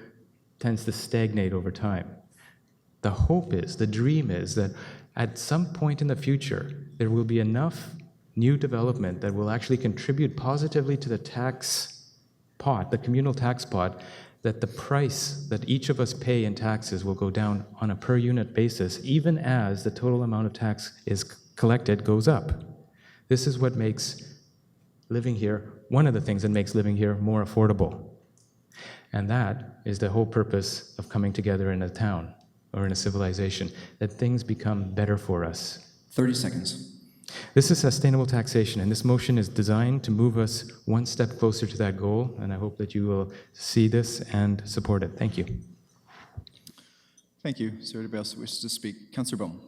tends to stagnate over time. The hope is, the dream is, that at some point in the future, there will be enough new development that will actually contribute positively to the tax pot, the communal tax pot, that the price that each of us pay in taxes will go down on a per unit basis, even as the total amount of tax is collected goes up. This is what makes living here, one of the things that makes living here more affordable. And that is the whole purpose of coming together in a town or in a civilization, that things become better for us. 30 seconds. This is sustainable taxation, and this motion is designed to move us one step closer to that goal, and I hope that you will see this and support it. Thank you. Thank you. Is there anybody else who wishes to speak? Councillor Bone.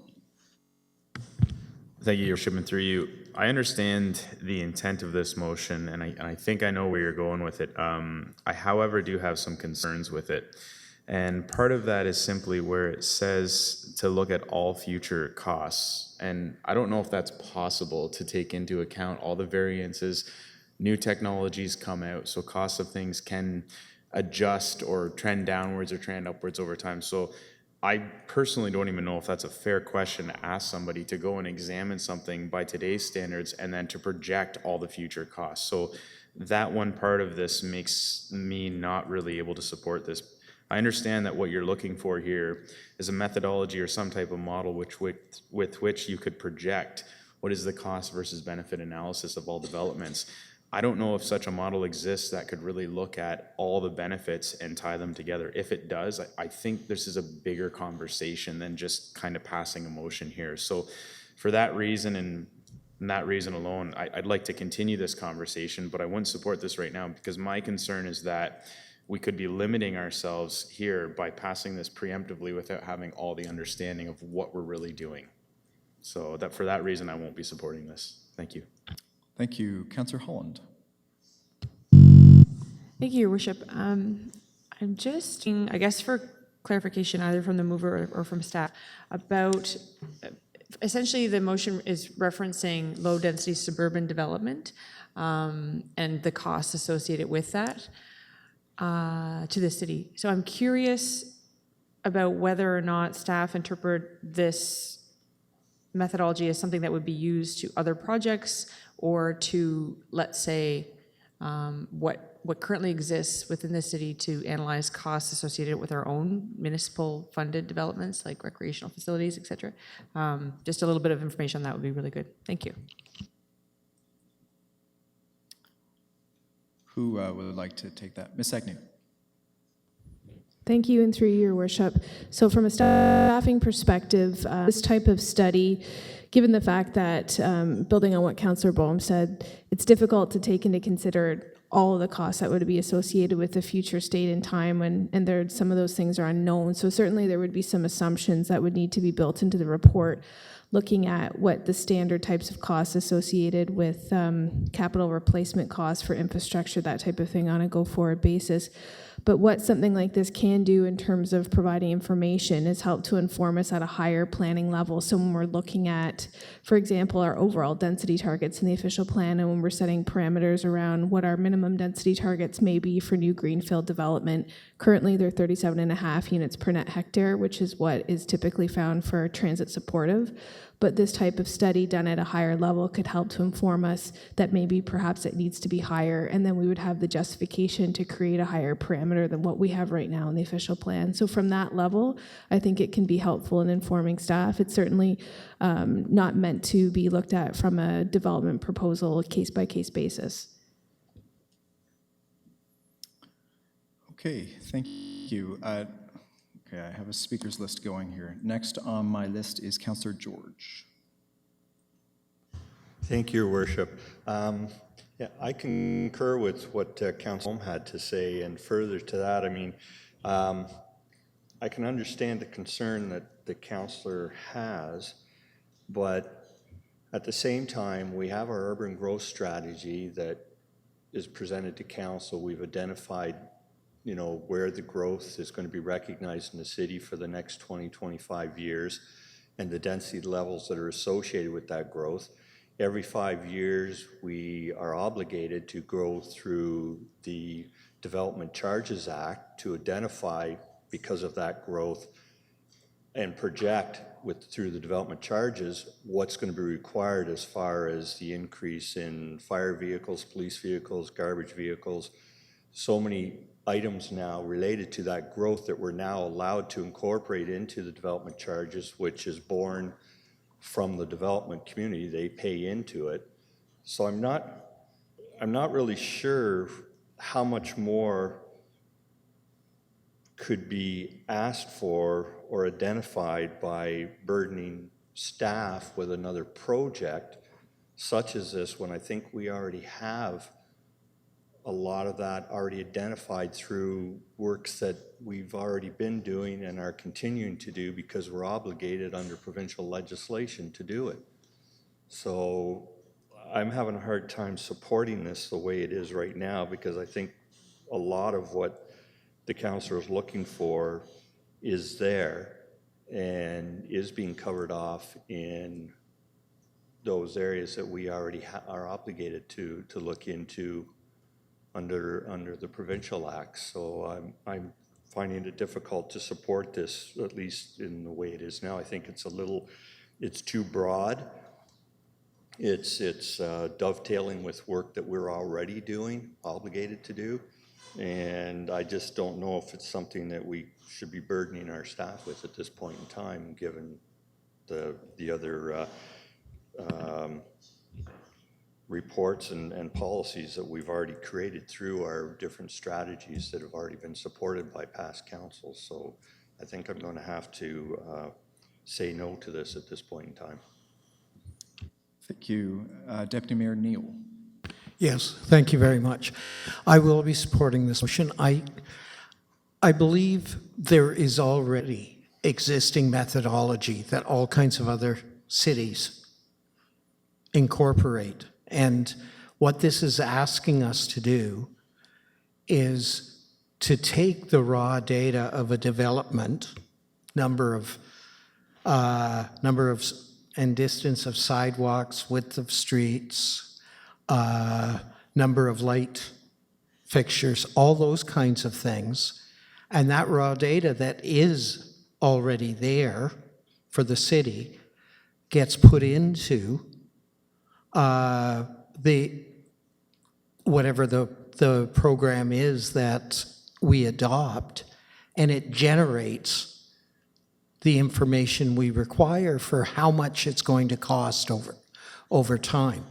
Thank you, Your Worship, and through you. I understand the intent of this motion, and I think I know where you're going with it. I, however, do have some concerns with it. And part of that is simply where it says to look at all future costs. And I don't know if that's possible to take into account all the variances. New technologies come out, so costs of things can adjust or trend downwards or trend upwards over time. So I personally don't even know if that's a fair question to ask somebody to go and examine something by today's standards and then to project all the future costs. So that one part of this makes me not really able to support this. I understand that what you're looking for here is a methodology or some type of model with which you could project what is the cost versus benefit analysis of all developments. I don't know if such a model exists that could really look at all the benefits and tie them together. If it does, I think this is a bigger conversation than just kind of passing a motion here. So for that reason and that reason alone, I'd like to continue this conversation, but I wouldn't support this right now because my concern is that we could be limiting ourselves here by passing this preemptively without having all the understanding of what we're really doing. So that for that reason, I won't be supporting this. Thank you. Thank you. Councillor Holland. Thank you, Your Worship. I'm just, I guess for clarification, either from the mover or from staff, about essentially the motion is referencing low-density suburban development and the costs associated with that to the city. So I'm curious about whether or not staff interpret this methodology as something that would be used to other projects or to, let's say, what currently exists within the city to analyze costs associated with our own municipal funded developments like recreational facilities, et cetera. Just a little bit of information on that would be really good. Thank you. Who would like to take that? Ms. Agnew. Thank you, and through you, Your Worship. So from a staffing perspective, this type of study, given the fact that, building on what Councillor Boehm said, it's difficult to take into consider all of the costs that would be associated with the future state and time, and some of those things are unknown. So certainly there would be some assumptions that would need to be built into the report, looking at what the standard types of costs associated with capital replacement costs for infrastructure, that type of thing on a go-forward basis. But what something like this can do in terms of providing information is help to inform us at a higher planning level. So when we're looking at, for example, our overall density targets in the official plan, and when we're setting parameters around what our minimum density targets may be for new greenfield development, currently they're 37.5 units per net hectare, which is what is typically found for transit supportive. But this type of study done at a higher level could help to inform us that maybe perhaps it needs to be higher, and then we would have the justification to create a higher parameter than what we have right now in the official plan. So from that level, I think it can be helpful in informing staff. It's certainly not meant to be looked at from a development proposal case-by-case basis. Okay, thank you. Okay, I have a speakers list going here. Next on my list is Councillor George. Thank you, Your Worship. Yeah, I concur with what Councillor Holm had to say, and further to that, I mean, I can understand the concern that the councillor has, but at the same time, we have our urban growth strategy that is presented to council. We've identified where the growth is going to be recognized in the city for the next 20, 25 years, and the density levels that are associated with that growth. Every 5 years, we are obligated to go through the Development Charges Act to identify, because of that growth, and project through the development charges what's going to be required as far as the increase in fire vehicles, police vehicles, garbage vehicles. So many items now related to that growth that we're now allowed to incorporate into the development charges, which is born from the development community. They pay into it. So I'm not really sure how much more could be asked for or identified by burdening staff with another project such as this when I think we already have a lot of that already identified through works that we've already been doing and are continuing to do because we're obligated under provincial legislation to do it. So I'm having a hard time supporting this the way it is right now because I think a lot of what the councillor is looking for is there and is being covered off in those areas that we already are obligated to look into under the provincial acts. So I'm finding it difficult to support this, at least in the way it is now. I think it's too broad. It's dovetailing with work that we're already doing, obligated to do. And I just don't know if it's something that we should be burdening our staff with at this point in time, given the other reports and policies that we've already created through our different strategies that have already been supported by past councils. So I think I'm going to have to say no to this at this point in time. Thank you. Deputy Mayor Neal. Yes, thank you very much. I will be supporting this motion. I believe there is already existing methodology that all kinds of other cities incorporate. And what this is asking us to do is to take the raw data of a development, number of and distance of sidewalks, width of streets, number of light fixtures, all those kinds of things. And that raw data that is already there for the city gets put into whatever the program is that we adopt, and it generates the information we require for how much it's going to cost over time.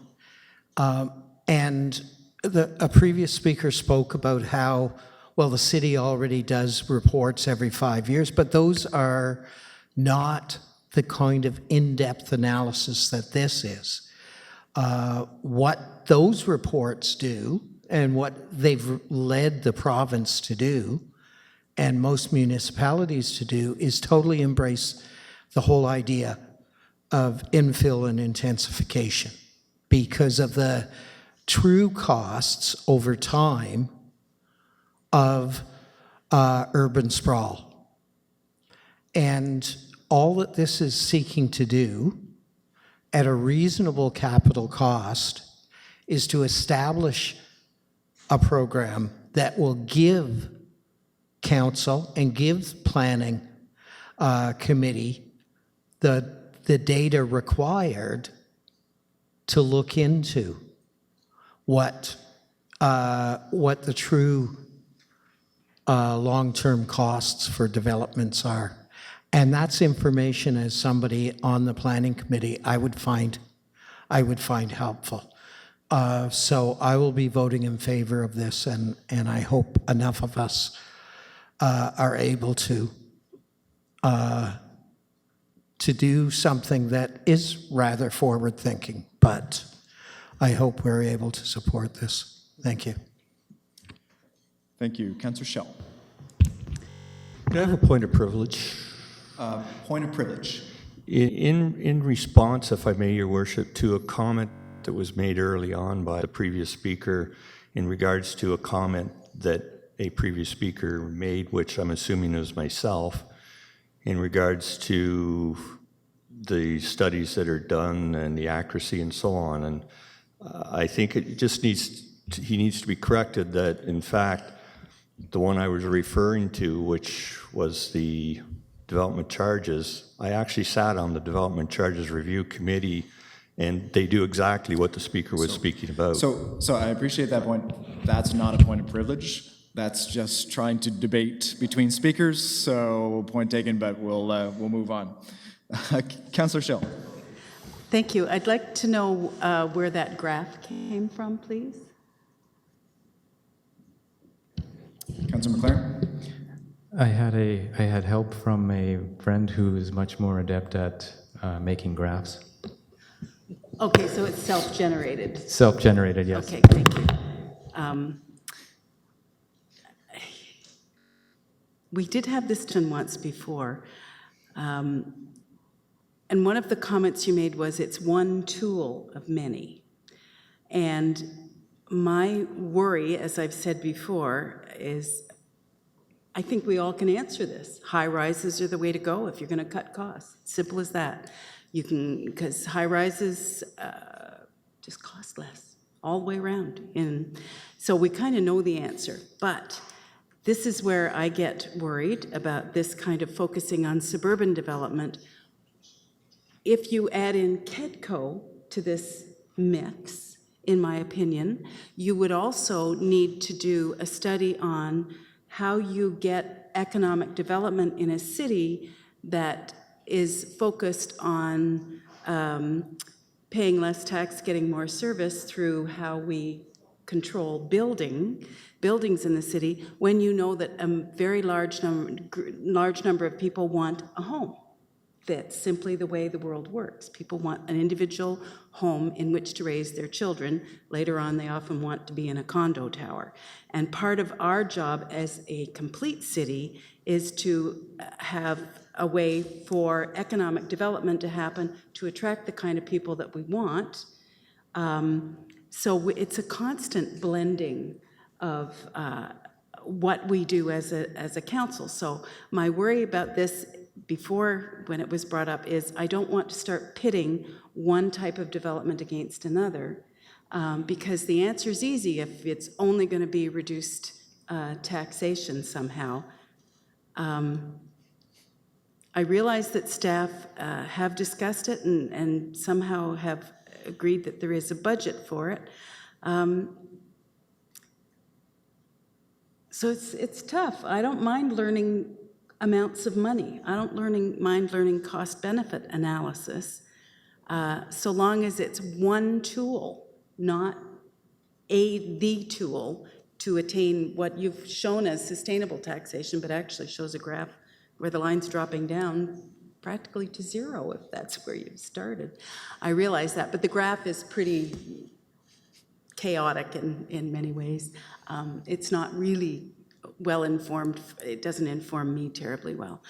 And a previous speaker spoke about how, well, the city already does reports every 5 years, but those are not the kind of in-depth analysis that this is. What those reports do and what they've led the province to do and most municipalities to do is totally embrace the whole idea of infill and intensification because of the true costs over time of urban sprawl. And all that this is seeking to do at a reasonable capital cost is to establish a program that will give council and give planning committee the data required to look into what the true long-term costs for developments are. And that's information as somebody on the planning committee I would find helpful. So I will be voting in favor of this, and I hope enough of us are able to do something that is rather forward-thinking, but I hope we're able to support this. Thank you. Thank you. Councillor Schell. Can I have a point of privilege? Point of privilege. In response, if I may, Your Worship, to a comment that was made early on by the previous speaker in regards to a comment that a previous speaker made, which I'm assuming was myself, in regards to the studies that are done and the accuracy and so on. And I think it just he needs to be corrected that, in fact, the one I was referring to, which was the development charges, I actually sat on the development charges review committee, and they do exactly what the speaker was speaking about. So I appreciate that point. That's not a point of privilege. That's just trying to debate between speakers. So point taken, but we'll move on. Councillor Schell. Thank you. I'd like to know where that graph came from, please. Councillor McLaren. I had help from a friend who is much more adept at making graphs. Okay, so it's self-generated. Self-generated, yes. Okay, thank you. We did have this done once before, and one of the comments you made was it's one tool of many. And my worry, as I've said before, is I think we all can answer this. High rises are the way to go if you're going to cut costs. Simple as that. You can, because high rises just cost less all the way around. And so we kind of know the answer. But this is where I get worried about this kind of focusing on suburban development. If you add in KEDCO to this mix, in my opinion, you would also need to do a study on how you get economic development in a city that is focused on paying less tax, getting more service through how we control buildings in the city, when you know that a very large number of people want a home. That's simply the way the world works. People want an individual home in which to raise their children. Later on, they often want to be in a condo tower. And part of our job as a complete city is to have a way for economic development to happen to attract the kind of people that we want. So it's a constant blending of what we do as a council. So my worry about this before, when it was brought up, is I don't want to start pitting one type of development against another, because the answer is easy if it's only going to be reduced taxation somehow. I realize that staff have discussed it and somehow have agreed that there is a budget for it. So it's tough. I don't mind learning amounts of money. I don't mind learning cost-benefit analysis, so long as it's one tool, not the tool to attain what you've shown as sustainable taxation, but actually shows a graph where the line's dropping down practically to zero if that's where you've started. I realize that, but the graph is pretty chaotic in many ways. It's not really well informed. It doesn't inform me terribly well.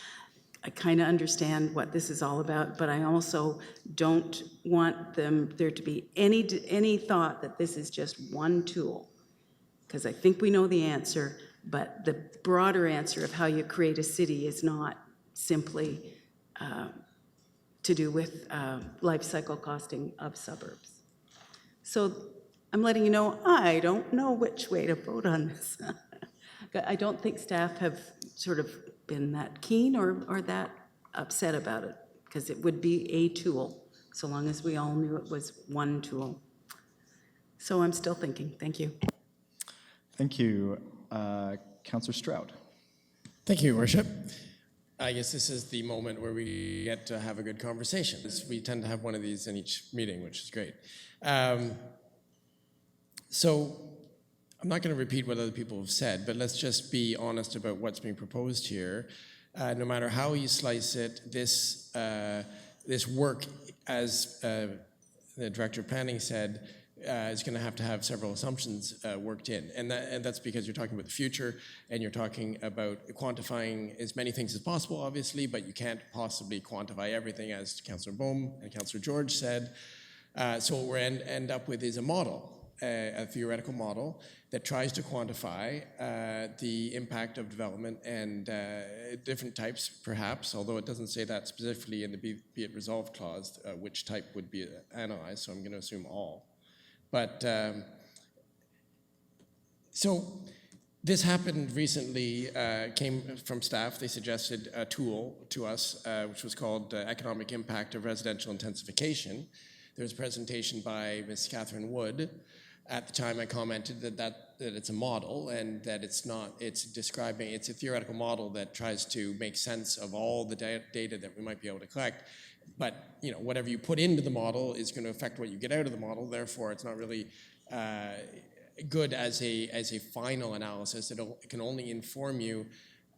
I kind of understand what this is all about, but I also don't want there to be any thought that this is just one tool, because I think we know the answer, but the broader answer of how you create a city is not simply to do with life cycle costing of suburbs. So I'm letting you know I don't know which way to vote on this. I don't think staff have sort of been that keen or that upset about it, because it would be a tool, so long as we all knew it was one tool. So I'm still thinking. Thank you. Thank you. Councillor Stroud. Thank you, Your Worship. I guess this is the moment where we get to have a good conversation. We tend to have one of these in each meeting, which is great. So I'm not going to repeat what other people have said, but let's just be honest about what's being proposed here. No matter how you slice it, this work, as the Director of Planning said, is going to have several assumptions worked in. And that's because you're talking about the future, and you're talking about quantifying as many things as possible, obviously, but you can't possibly quantify everything, as Councillor Bohm and Councillor George said. So what we're end up with is a model, a theoretical model that tries to quantify the impact of development and different types, perhaps, although it doesn't say that specifically in the Be It Resolved clause, which type would be analyzed, so I'm going to assume all. But, so this happened recently, came from staff. They suggested a tool to us, which was called Economic Impact of Residential Intensification. There was a presentation by Ms. Catherine Wood. At the time, I commented that it's a model and that it's a theoretical model that tries to make sense of all the data that we might be able to collect. But whatever you put into the model is going to affect what you get out of the model. Therefore, it's not really good as a final analysis. It can only inform you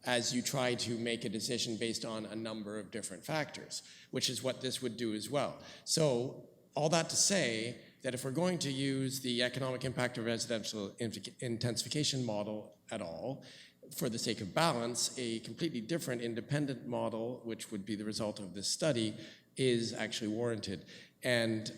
as you try to make a decision based on a number of different factors, which is what this would do as well. So all that to say that if we're going to use the economic impact of residential intensification model at all, for the sake of balance, a completely different independent model, which would be the result of this study, is actually warranted. And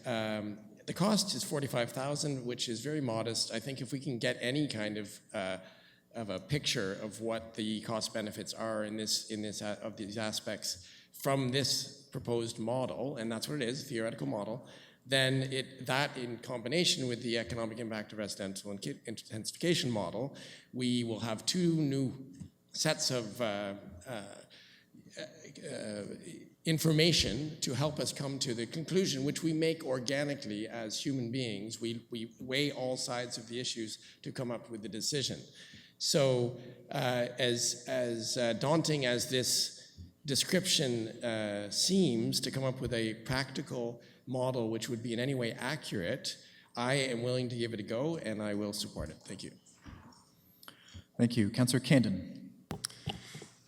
the cost is $45,000, which is very modest. I think if we can get any kind of a picture of what the cost benefits are in of these aspects from this proposed model, and that's what it is, a theoretical model, then that in combination with the economic impact of residential intensification model, we will have two new sets of information to help us come to the conclusion, which we make organically as human beings. We weigh all sides of the issues to come up with the decision. So as daunting as this description seems, to come up with a practical model which would be in any way accurate, I am willing to give it a go, and I will support it. Thank you. Thank you. Councillor Candon.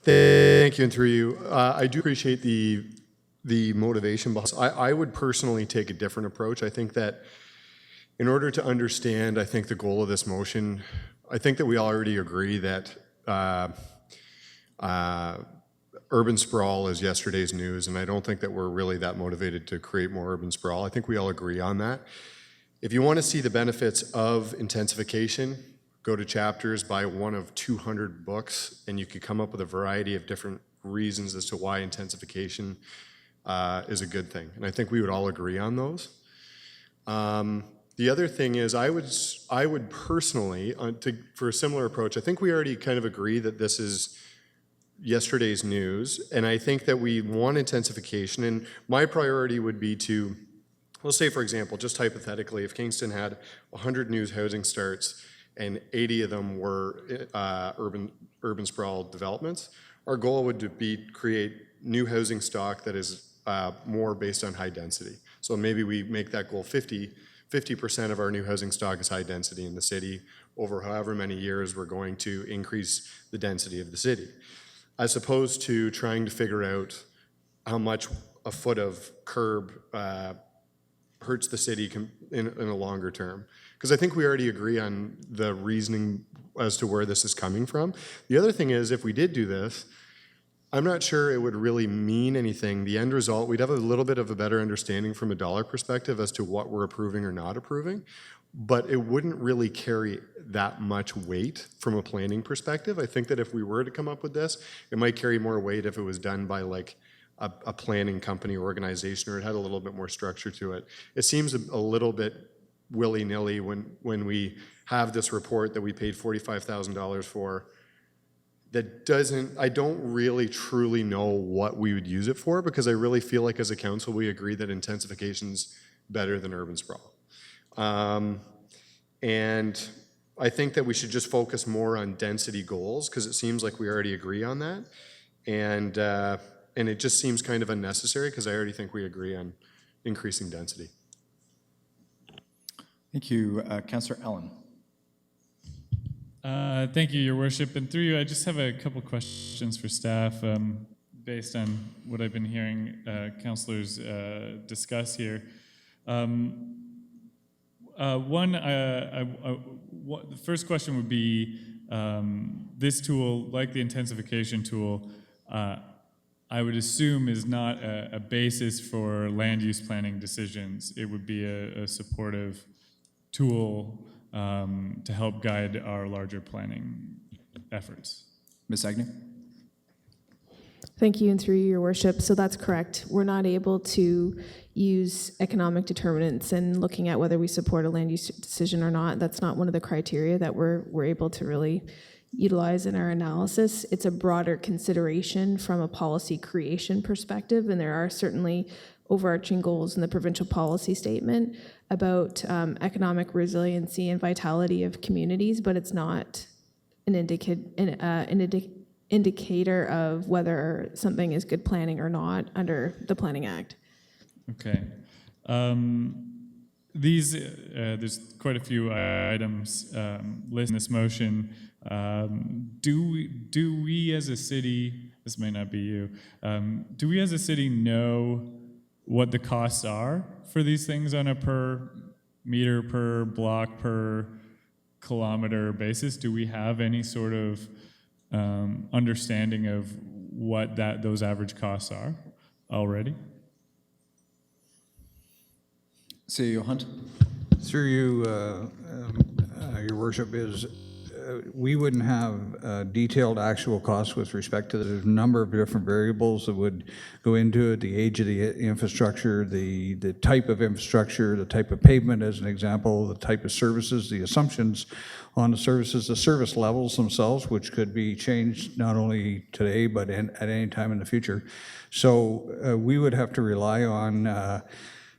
Thank you, and through you. I do appreciate the motivation behind this. I would personally take a different approach. I think that in order to understand, I think the goal of this motion, I think that we already agree that urban sprawl is yesterday's news, and I don't think that we're really that motivated to create more urban sprawl. I think we all agree on that. If you want to see the benefits of intensification, go to chapters, buy one of 200 books, and you could come up with a variety of different reasons as to why intensification is a good thing. And I think we would all agree on those. The other thing is I would personally, for a similar approach, I think we already kind of agree that this is yesterday's news, and I think that we want intensification, and my priority would be to, let's say for example, just hypothetically, if Kingston had 100 new housing starts and 80 of them were urban sprawl developments, our goal would be to create new housing stock that is more based on high density. So maybe we make that goal 50% of our new housing stock is high density in the city. Over however many years, we're going to increase the density of the city, as opposed to trying to figure out how much a foot of curb hurts the city in a longer term. Because I think we already agree on the reasoning as to where this is coming from. The other thing is, if we did do this, I'm not sure it would really mean anything. The end result, we'd have a little bit of a better understanding from a dollar perspective as to what we're approving or not approving, but it wouldn't really carry that much weight from a planning perspective. I think that if we were to come up with this, it might carry more weight if it was done by like a planning company or organization, or it had a little bit more structure to it. It seems a little bit willy-nilly when we have this report that we paid $45,000 for that I don't really truly know what we would use it for, because I really feel like as a council we agree that intensification's better than urban sprawl. And I think that we should just focus more on density goals, because it seems like we already agree on that. And it just seems kind of unnecessary, because I already think we agree on increasing density. Thank you. Councillor Allen. Thank you, Your Worship. And through you, I just have a couple questions for staff based on what I've been hearing councillors discuss here. The first question would be, this tool, like the intensification tool, I would assume is not a basis for land use planning decisions. It would be a supportive tool to help guide our larger planning efforts. Ms. Agnew? Thank you, and through you, Your Worship. So that's correct. We're not able to use economic determinants in looking at whether we support a land use decision or not. That's not one of the criteria that we're able to really utilize in our analysis. It's a broader consideration from a policy creation perspective, and there are certainly overarching goals in the provincial policy statement about economic resiliency and vitality of communities, but it's not an indicator of whether something is good planning or not under the Planning Act. Okay. There's quite a few items listed in this motion. Do we as a city, this may not be you, do we as a city know what the costs are for these things on a per meter, per block, per kilometer basis? Do we have any sort of understanding of what those average costs are already? CEO Hunt. Through you, Your Worship, we wouldn't have detailed actual costs with respect to the number of different variables that would go into it, the age of the infrastructure, the type of infrastructure, the type of pavement as an example, the type of services, the assumptions on the services, the service levels themselves, which could be changed not only today but at any time in the future. So we would have to rely on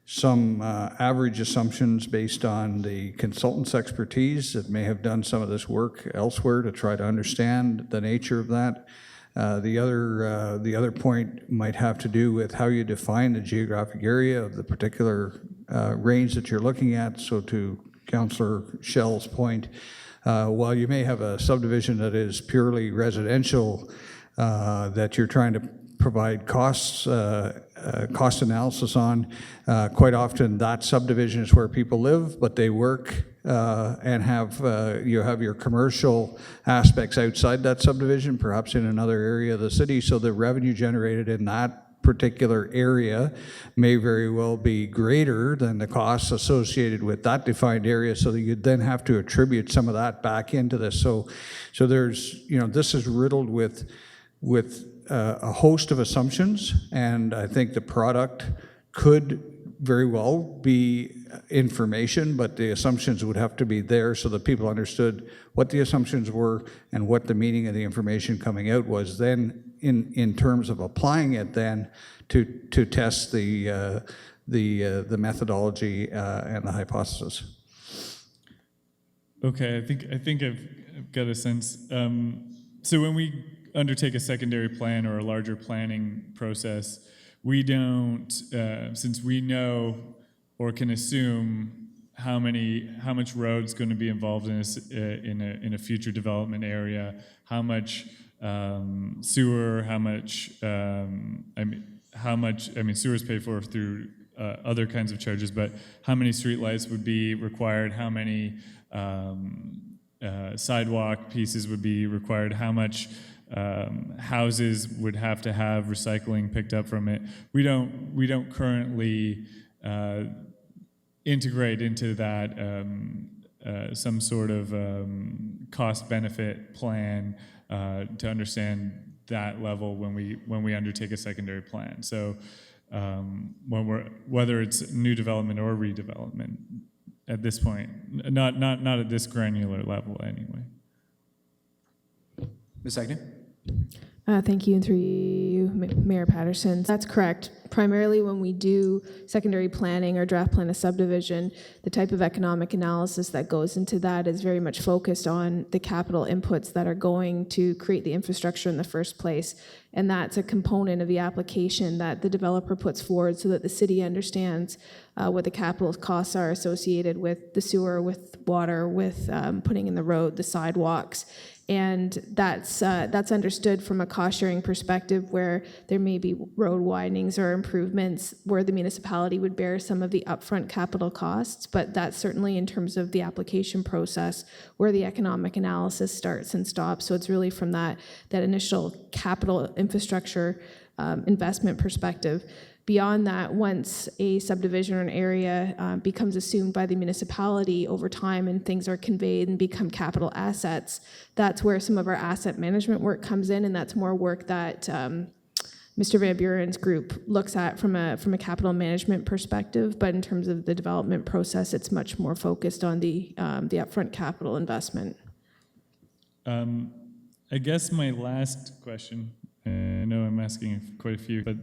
some average assumptions based on the consultant's expertise that may have done some of this work elsewhere to try to understand the nature of that. The other point might have to do with how you define the geographic area of the particular range that you're looking at. So to Councillor Schell's point, while you may have a subdivision that is purely residential that you're trying to provide cost analysis on. Quite often that subdivision is where people live, but they work and you have your commercial aspects outside that subdivision, perhaps in another area of the city, so the revenue generated in that particular area may very well be greater than the costs associated with that defined area, so that you'd then have to attribute some of that back into this. So there's, this is riddled with a host of assumptions, and I think the product could very well be information, but the assumptions would have to be there so that people understood what the assumptions were and what the meaning of the information coming out was. Then, in terms of applying it, then to test the methodology and the hypothesis. Okay, I think I've got a sense. So when we undertake a secondary plan or a larger planning process, we don't, since we know or can assume how much road's going to be involved in a future development area, how much sewer, how much sewer is paid for through other kinds of charges, but how many streetlights would be required, how many sidewalk pieces would be required, how much houses would have to have recycling picked up from it. We don't currently integrate into that some sort of cost-benefit plan to understand that level when we undertake a secondary plan. So whether it's new development or redevelopment at this point, not at this granular level anyway. Ms. Agnew? Thank you, and through you, Mayor Patterson. That's correct. Primarily when we do secondary planning or draft plan a subdivision, the type of economic analysis that goes into that is very much focused on the capital inputs that are going to create the infrastructure in the first place. And that's a component of the application that the developer puts forward so that the city understands what the capital costs are associated with the sewer, with water, with putting in the road, the sidewalks. And that's understood from a cost-sharing perspective, where there may be road widenings or improvements where the municipality would bear some of the upfront capital costs, but that's certainly in terms of the application process where the economic analysis starts and stops. So it's really from that initial capital infrastructure investment perspective. Beyond that, once a subdivision or an area becomes assumed by the municipality over time and things are conveyed and become capital assets, that's where some of our asset management work comes in, and that's more work that Mr. Van Buren's group looks at from a capital management perspective. But in terms of the development process, it's much more focused on the upfront capital investment. I guess my last question, I know I'm asking quite a few, but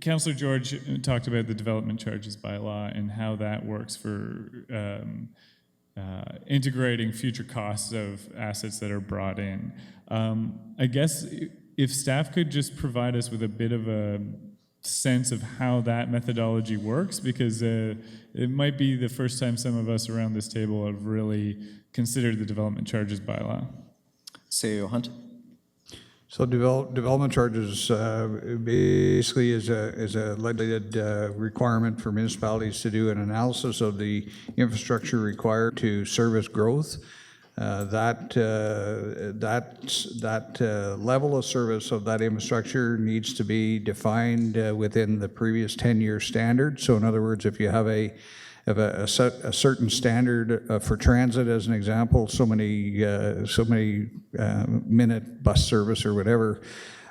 Councillor George talked about the development charges bylaw and how that works for integrating future costs of assets that are brought in. I guess if staff could just provide us with a bit of a sense of how that methodology works, because it might be the first time some of us around this table have really considered the development charges bylaw. CEO Hunt. So development charges basically is a legislated requirement for municipalities to do an analysis of the infrastructure required to service growth. That level of service of that infrastructure needs to be defined within the previous 10-year standard. So in other words, if you have a certain standard for transit, as an example, so many minute bus service or whatever,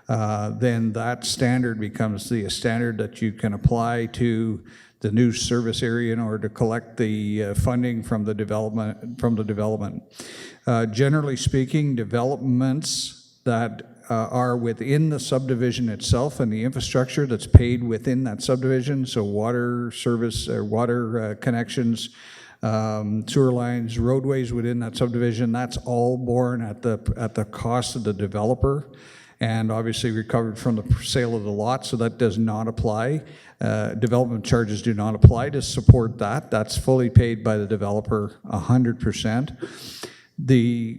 then that standard becomes the standard that you can apply to the new service area in order to collect the funding from the development. Generally speaking, developments that are within the subdivision itself and the infrastructure that's paid within that subdivision, so water service or water connections, sewer lines, roadways within that subdivision, that's all borne at the cost of the developer and obviously recovered from the sale of the lot, so that does not apply. Development charges do not apply to support that. That's fully paid by the developer 100%. The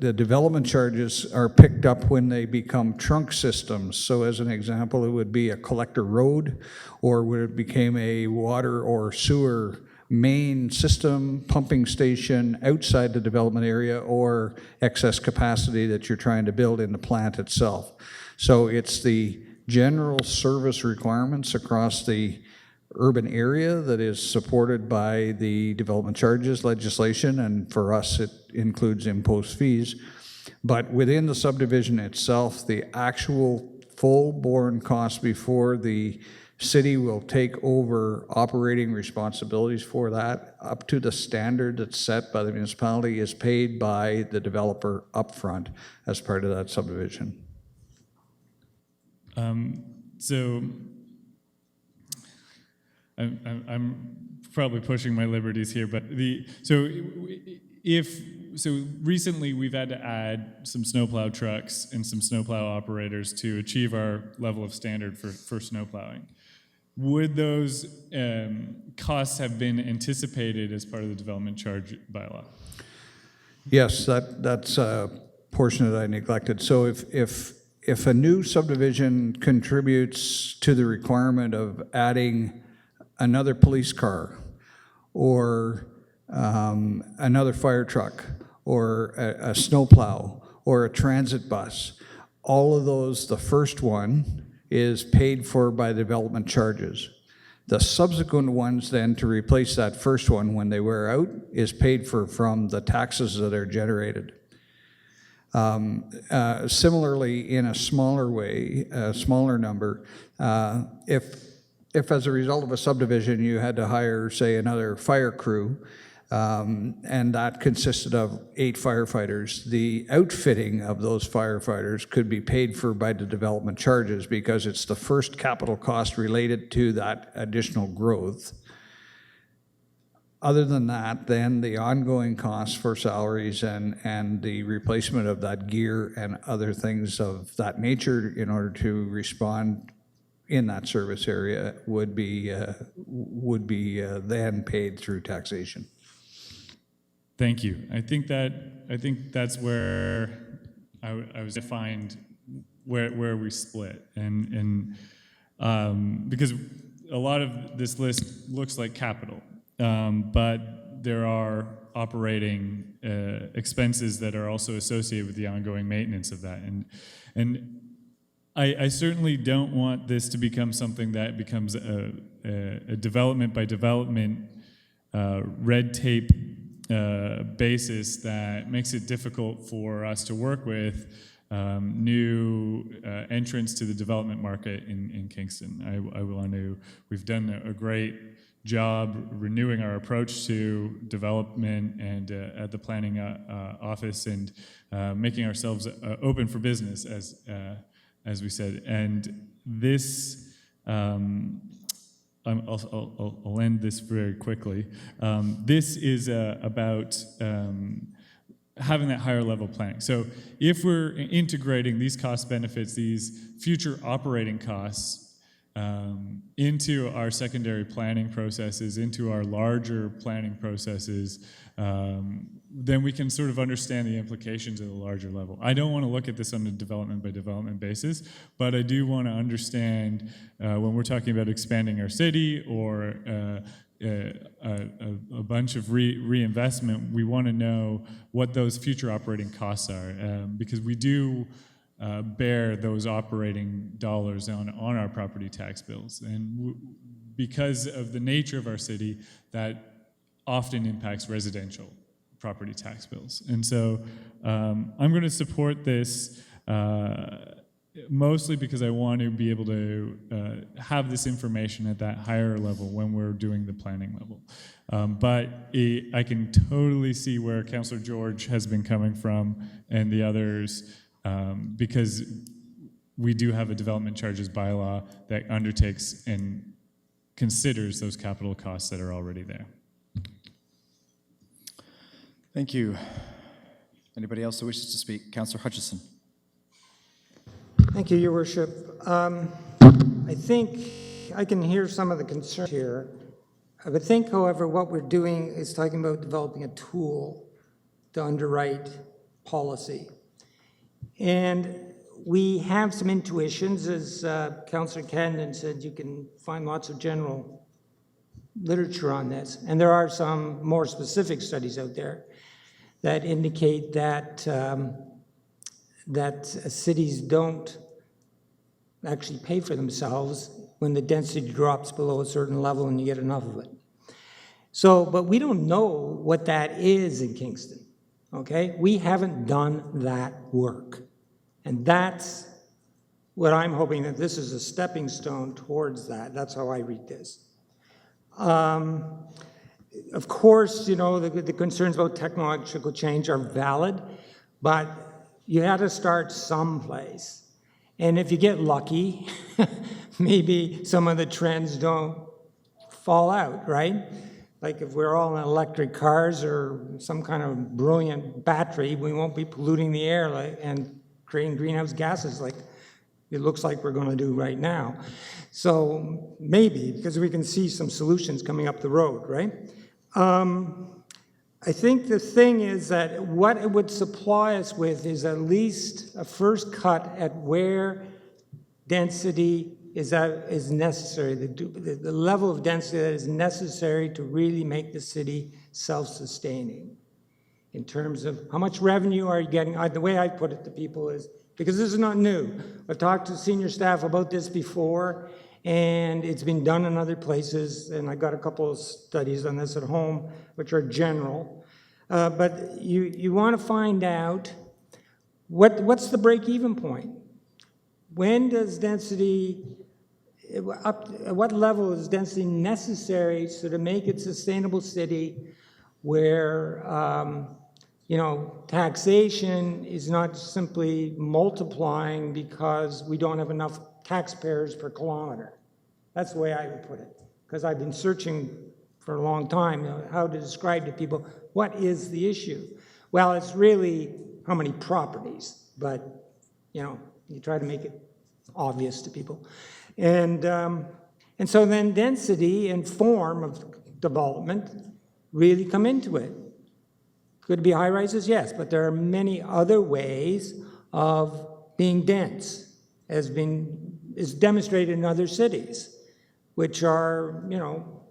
development charges are picked up when they become trunk systems. So as an example, it would be a collector road, or when it became a water or sewer main system, pumping station outside the development area, or excess capacity that you're trying to build in the plant itself. So it's the general service requirements across the urban area that is supported by the development charges legislation, and for us it includes imposed fees. But within the subdivision itself, the actual full borne cost before the city will take over operating responsibilities for that up to the standard that's set by the municipality is paid by the developer upfront as part of that subdivision. So I'm probably pushing my liberties here, but so recently we've had to add some snowplow trucks and some snowplow operators to achieve our level of standard for snowplowing. Would those costs have been anticipated as part of the development charge bylaw? Yes, that's a portion that I neglected. So if a new subdivision contributes to the requirement of adding another police car or another fire truck or a snowplow or a transit bus, all of those, the first one is paid for by development charges. The subsequent ones then to replace that first one when they wear out is paid for from the taxes that are generated. Similarly, in a smaller way, a smaller number, if as a result of a subdivision you had to hire, say, another fire crew, and that consisted of 8 firefighters, the outfitting of those firefighters could be paid for by the development charges because it's the first capital cost related to that additional growth. Other than that, then the ongoing costs for salaries and the replacement of that gear and other things of that nature in order to respond in that service area would be then paid through taxation. Thank you. I think that's where I was defined where we split, and because a lot of this list looks like capital, but there are operating expenses that are also associated with the ongoing maintenance of that, and I certainly don't want this to become something that becomes a development by development red tape basis that makes it difficult for us to work with new entrants to the development market in Kingston. We've done a great job renewing our approach to development and at the planning office and making ourselves open for business, as we said. And this, I'll end this very quickly. This is about having that higher level planning. So if we're integrating these cost benefits, these future operating costs, into our secondary planning processes, into our larger planning processes, then we can sort of understand the implications at a larger level. I don't want to look at this on a development by development basis, but I do want to understand when we're talking about expanding our city or a bunch of reinvestment, we want to know what those future operating costs are, because we do bear those operating dollars on our property tax bills. And because of the nature of our city, that often impacts residential property tax bills. And so I'm going to support this mostly because I want to be able to have this information at that higher level when we're doing the planning level. But I can totally see where Councillor George has been coming from and the others, because we do have a development charges bylaw that undertakes and considers those capital costs that are already there. Thank you. Anybody else who wishes to speak? Councillor Hutchison. Thank you, Your Worship. I think I can hear some of the concerns here. I would think, however, what we're doing is talking about developing a tool to underwrite policy. And we have some intuitions, as Councillor Camden said, you can find lots of general literature on this. And there are some more specific studies out there that indicate that cities don't actually pay for themselves when the density drops below a certain level and you get enough of it. So, but we don't know what that is in Kingston, okay? We haven't done that work. And that's what I'm hoping, that this is a stepping stone towards that. That's how I read this. Of course, you know, the concerns about technological change are valid, but you had to start someplace. And if you get lucky, maybe some of the trends don't fall out, right? Like if we're all in electric cars or some kind of brilliant battery, we won't be polluting the air and creating greenhouse gases like it looks like we're going to do right now. So maybe, because we can see some solutions coming up the road, right? I think the thing is that what it would supply us with is at least a first cut at where density is necessary, the level of density that is necessary to really make the city self-sustaining in terms of how much revenue are you getting. The way I put it to people is, because this is not new. I've talked to senior staff about this before, and it's been done in other places, and I got a couple of studies on this at home, which are general. But you want to find out what's the break-even point? When does density, at what level is density necessary so to make it sustainable city where you know, taxation is not simply multiplying because we don't have enough taxpayers per kilometer. That's the way I would put it, because I've been searching for a long time how to describe to people what is the issue. Well, it's really how many properties, but you know, you try to make it obvious to people. And so then density and form of development really come into it. Could be high rises, yes, but there are many other ways of being dense, is demonstrated in other cities, which are, you know,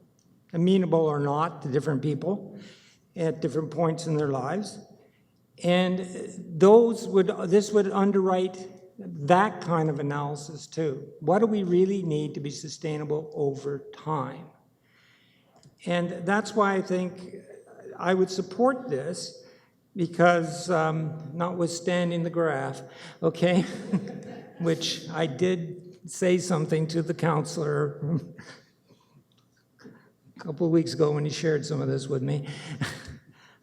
amenable or not to different people at different points in their lives. And this would underwrite that kind of analysis too. What do we really need to be sustainable over time? And that's why I think I would support this, because notwithstanding the graph, okay, which I did say something to the councillor a couple of weeks ago when he shared some of this with me.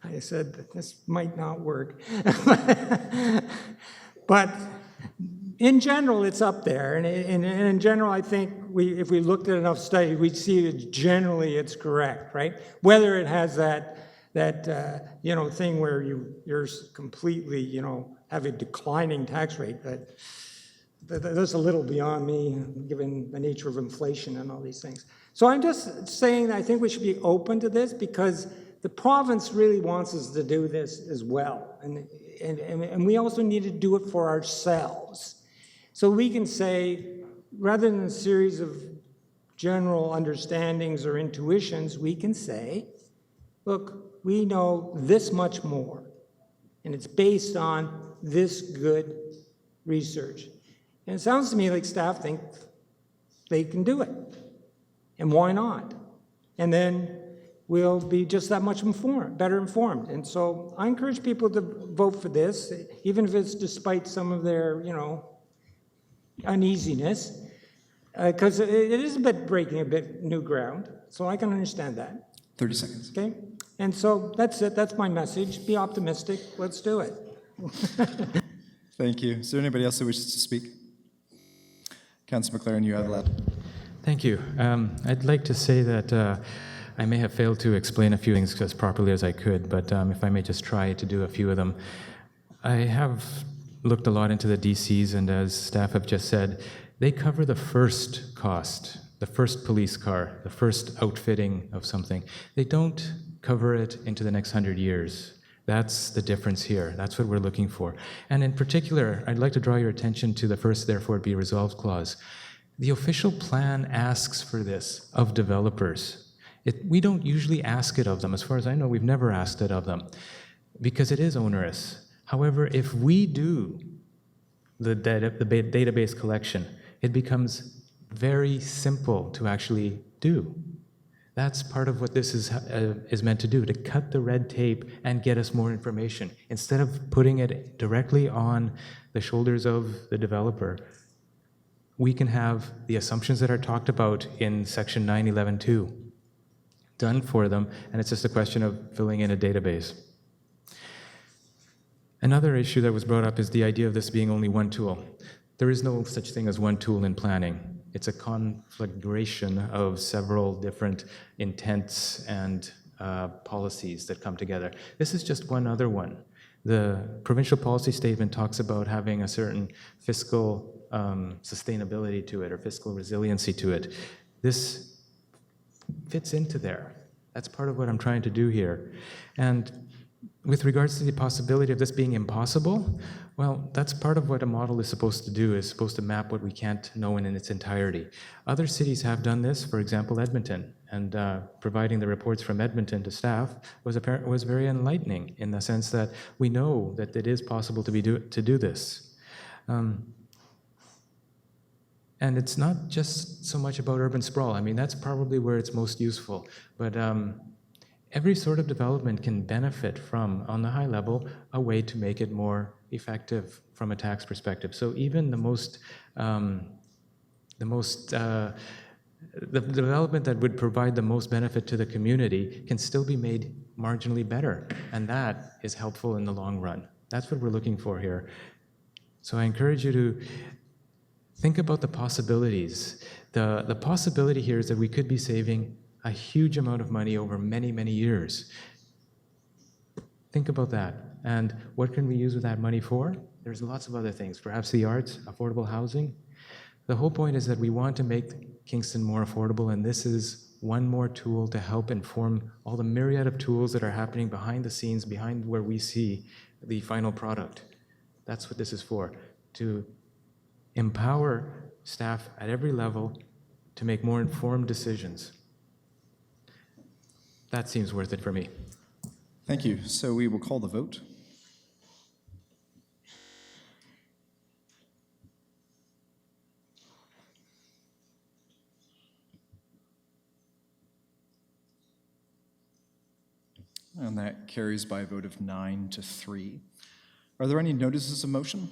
I said, this might not work. But in general, it's up there. And in general, I think if we looked at enough studies, we'd see that generally it's correct, right? Whether it has that you know, thing where you're completely, you know, have a declining tax rate, but that's a little beyond me, given the nature of inflation and all these things. So I'm just saying that I think we should be open to this because the province really wants us to do this as well. And we also need to do it for ourselves. So we can say, rather than a series of general understandings or intuitions, we can say, look, we know this much more, and it's based on this good research. And it sounds to me like staff think they can do it. And why not? And then we'll be just that much better informed. And so I encourage people to vote for this, even if it's despite some of their, uneasiness, because it is a bit breaking a bit new ground. So I can understand that. 30 seconds. Okay? And so that's it. That's my message. Be optimistic. Let's do it. Thank you. Is there anybody else that wishes to speak? Councillor McLaren, you have the last. Thank you. I'd like to say that I may have failed to explain a few things as properly as I could, but if I may just try to do a few of them. I have looked a lot into the DCs, and as staff have just said, they cover the first cost, the first police car, the first outfitting of something. They don't cover it into the next 100 years. That's the difference here. That's what we're looking for. And in particular, I'd like to draw your attention to the first therefore be resolved clause. The official plan asks for this of developers. We don't usually ask it of them. As far as I know, we've never asked it of them because it is onerous. However, if we do the database collection, it becomes very simple to actually do. That's part of what this is meant to do, to cut the red tape and get us more information. Instead of putting it directly on the shoulders of the developer, we can have the assumptions that are talked about in section 911.2 done for them, and it's just a question of filling in a database. Another issue that was brought up is the idea of this being only one tool. There is no such thing as one tool in planning. It's a conflagration of several different intents and policies that come together. This is just one other one. The provincial policy statement talks about having a certain fiscal sustainability to it or fiscal resiliency to it. This fits into there. That's part of what I'm trying to do here. And with regards to the possibility of this being impossible, well, that's part of what a model is supposed to do, is supposed to map what we can't know in its entirety. Other cities have done this, for example, Edmonton, and providing the reports from Edmonton to staff was very enlightening in the sense that we know that it is possible to do this. And it's not just so much about urban sprawl. I mean, that's probably where it's most useful. But every sort of development can benefit from, on the high level, a way to make it more effective from a tax perspective. So even the development that would provide the most benefit to the community can still be made marginally better. And that is helpful in the long run. That's what we're looking for here. So I encourage you to think about the possibilities. The possibility here is that we could be saving a huge amount of money over many, many years. Think about that. And what can we use that money for? There's lots of other things, perhaps the arts, affordable housing. The whole point is that we want to make Kingston more affordable, and this is one more tool to help inform all the myriad of tools that are happening behind the scenes, behind where we see the final product. That's what this is for, to empower staff at every level to make more informed decisions. That seems worth it for me. Thank you. So we will call the vote. And that carries by a vote of 9-3. Are there any notices of motion?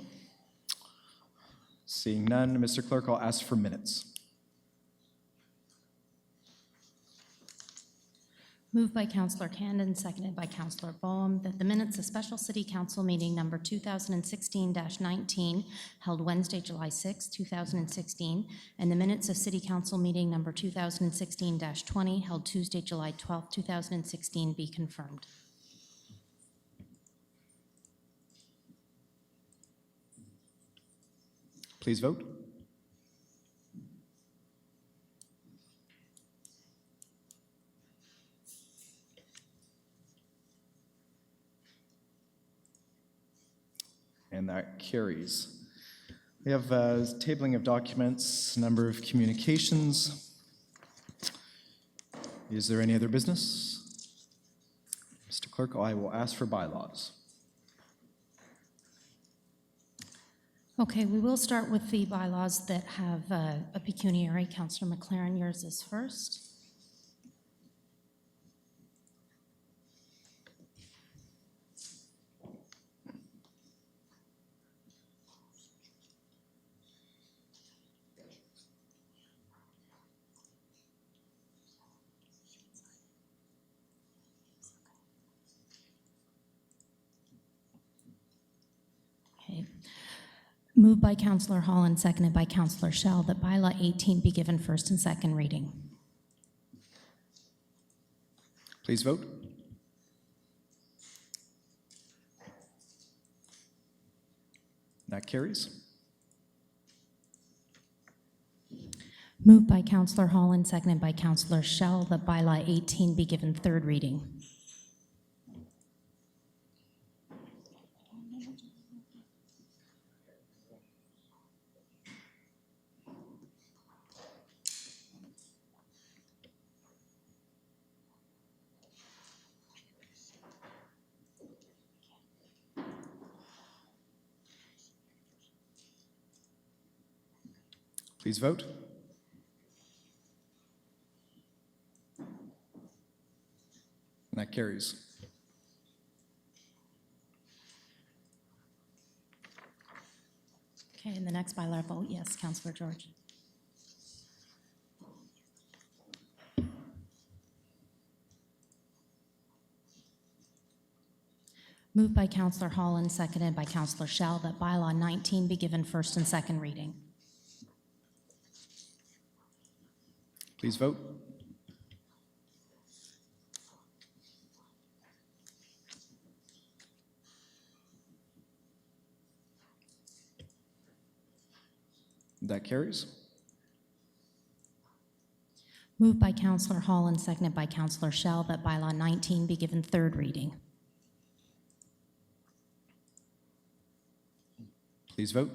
Seeing none, Mr. Clerk, I'll ask for minutes. Moved by Councillor Candon, seconded by Councillor Boehm, that the minutes of Special City Council meeting number 2016-19 held Wednesday, July 6, 2016, and the minutes of City Council meeting number 2016-20 held Tuesday, July 12, 2016 be confirmed. Please vote. And that carries. We have tabling of documents, number of communications. Is there any other business? Mr. Clerk, I will ask for bylaws. Okay, we will start with the bylaws that have a pecuniary. Councillor McLaren, yours is first. Okay. Moved by Councillor Hall and seconded by Councillor Shell that bylaw 18 be given first and second reading. Please vote. That carries. Moved by Councillor Hall and seconded by Councillor Shell that bylaw 18 be given third reading. Please vote. And that carries. Okay, and the next bylaw vote, yes, Councillor George. Moved by Councillor Hall and seconded by Councillor Shell that bylaw 19 be given first and second reading. Please vote. That carries. Moved by Councillor Hall and seconded by Councillor Shell that bylaw 19 be given third reading. Please vote.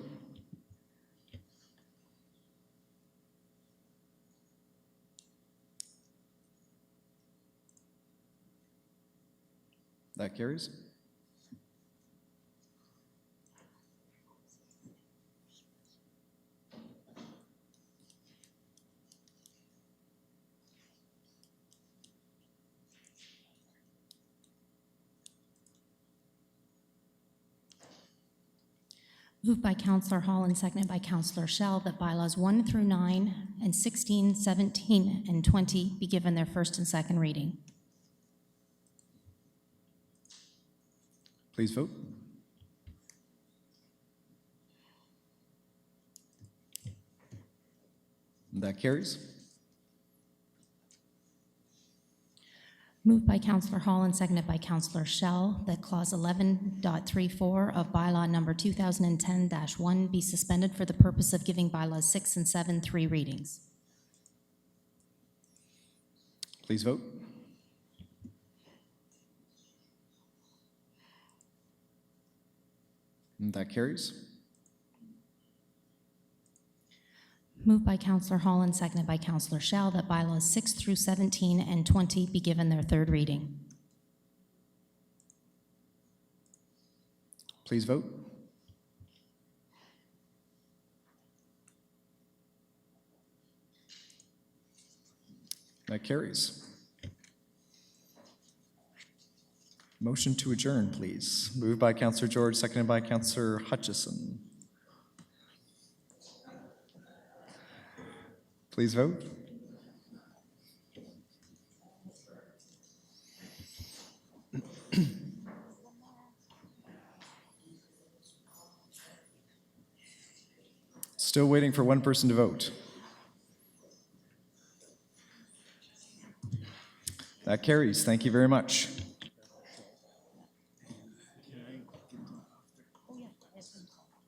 That carries. Moved by Councillor Hall and seconded by Councillor Shell that bylaws 1 through 9 and 16, 17, and 20 be given their first and second reading. Please vote. That carries. Moved by Councillor Hall and seconded by Councillor Shell that clause 11.34 of bylaw number 2010-1 be suspended for the purpose of giving bylaws 6 and 7 3 readings. Please vote. And that carries. Moved by Councillor Hall and seconded by Councillor Shell that bylaws 6 through 17 and 20 be given their third reading. Please vote. That carries. Motion to adjourn, please. Moved by Councillor George, seconded by Councillor Hutchison. Please vote. Still waiting for one person to vote. That carries. Thank you very much.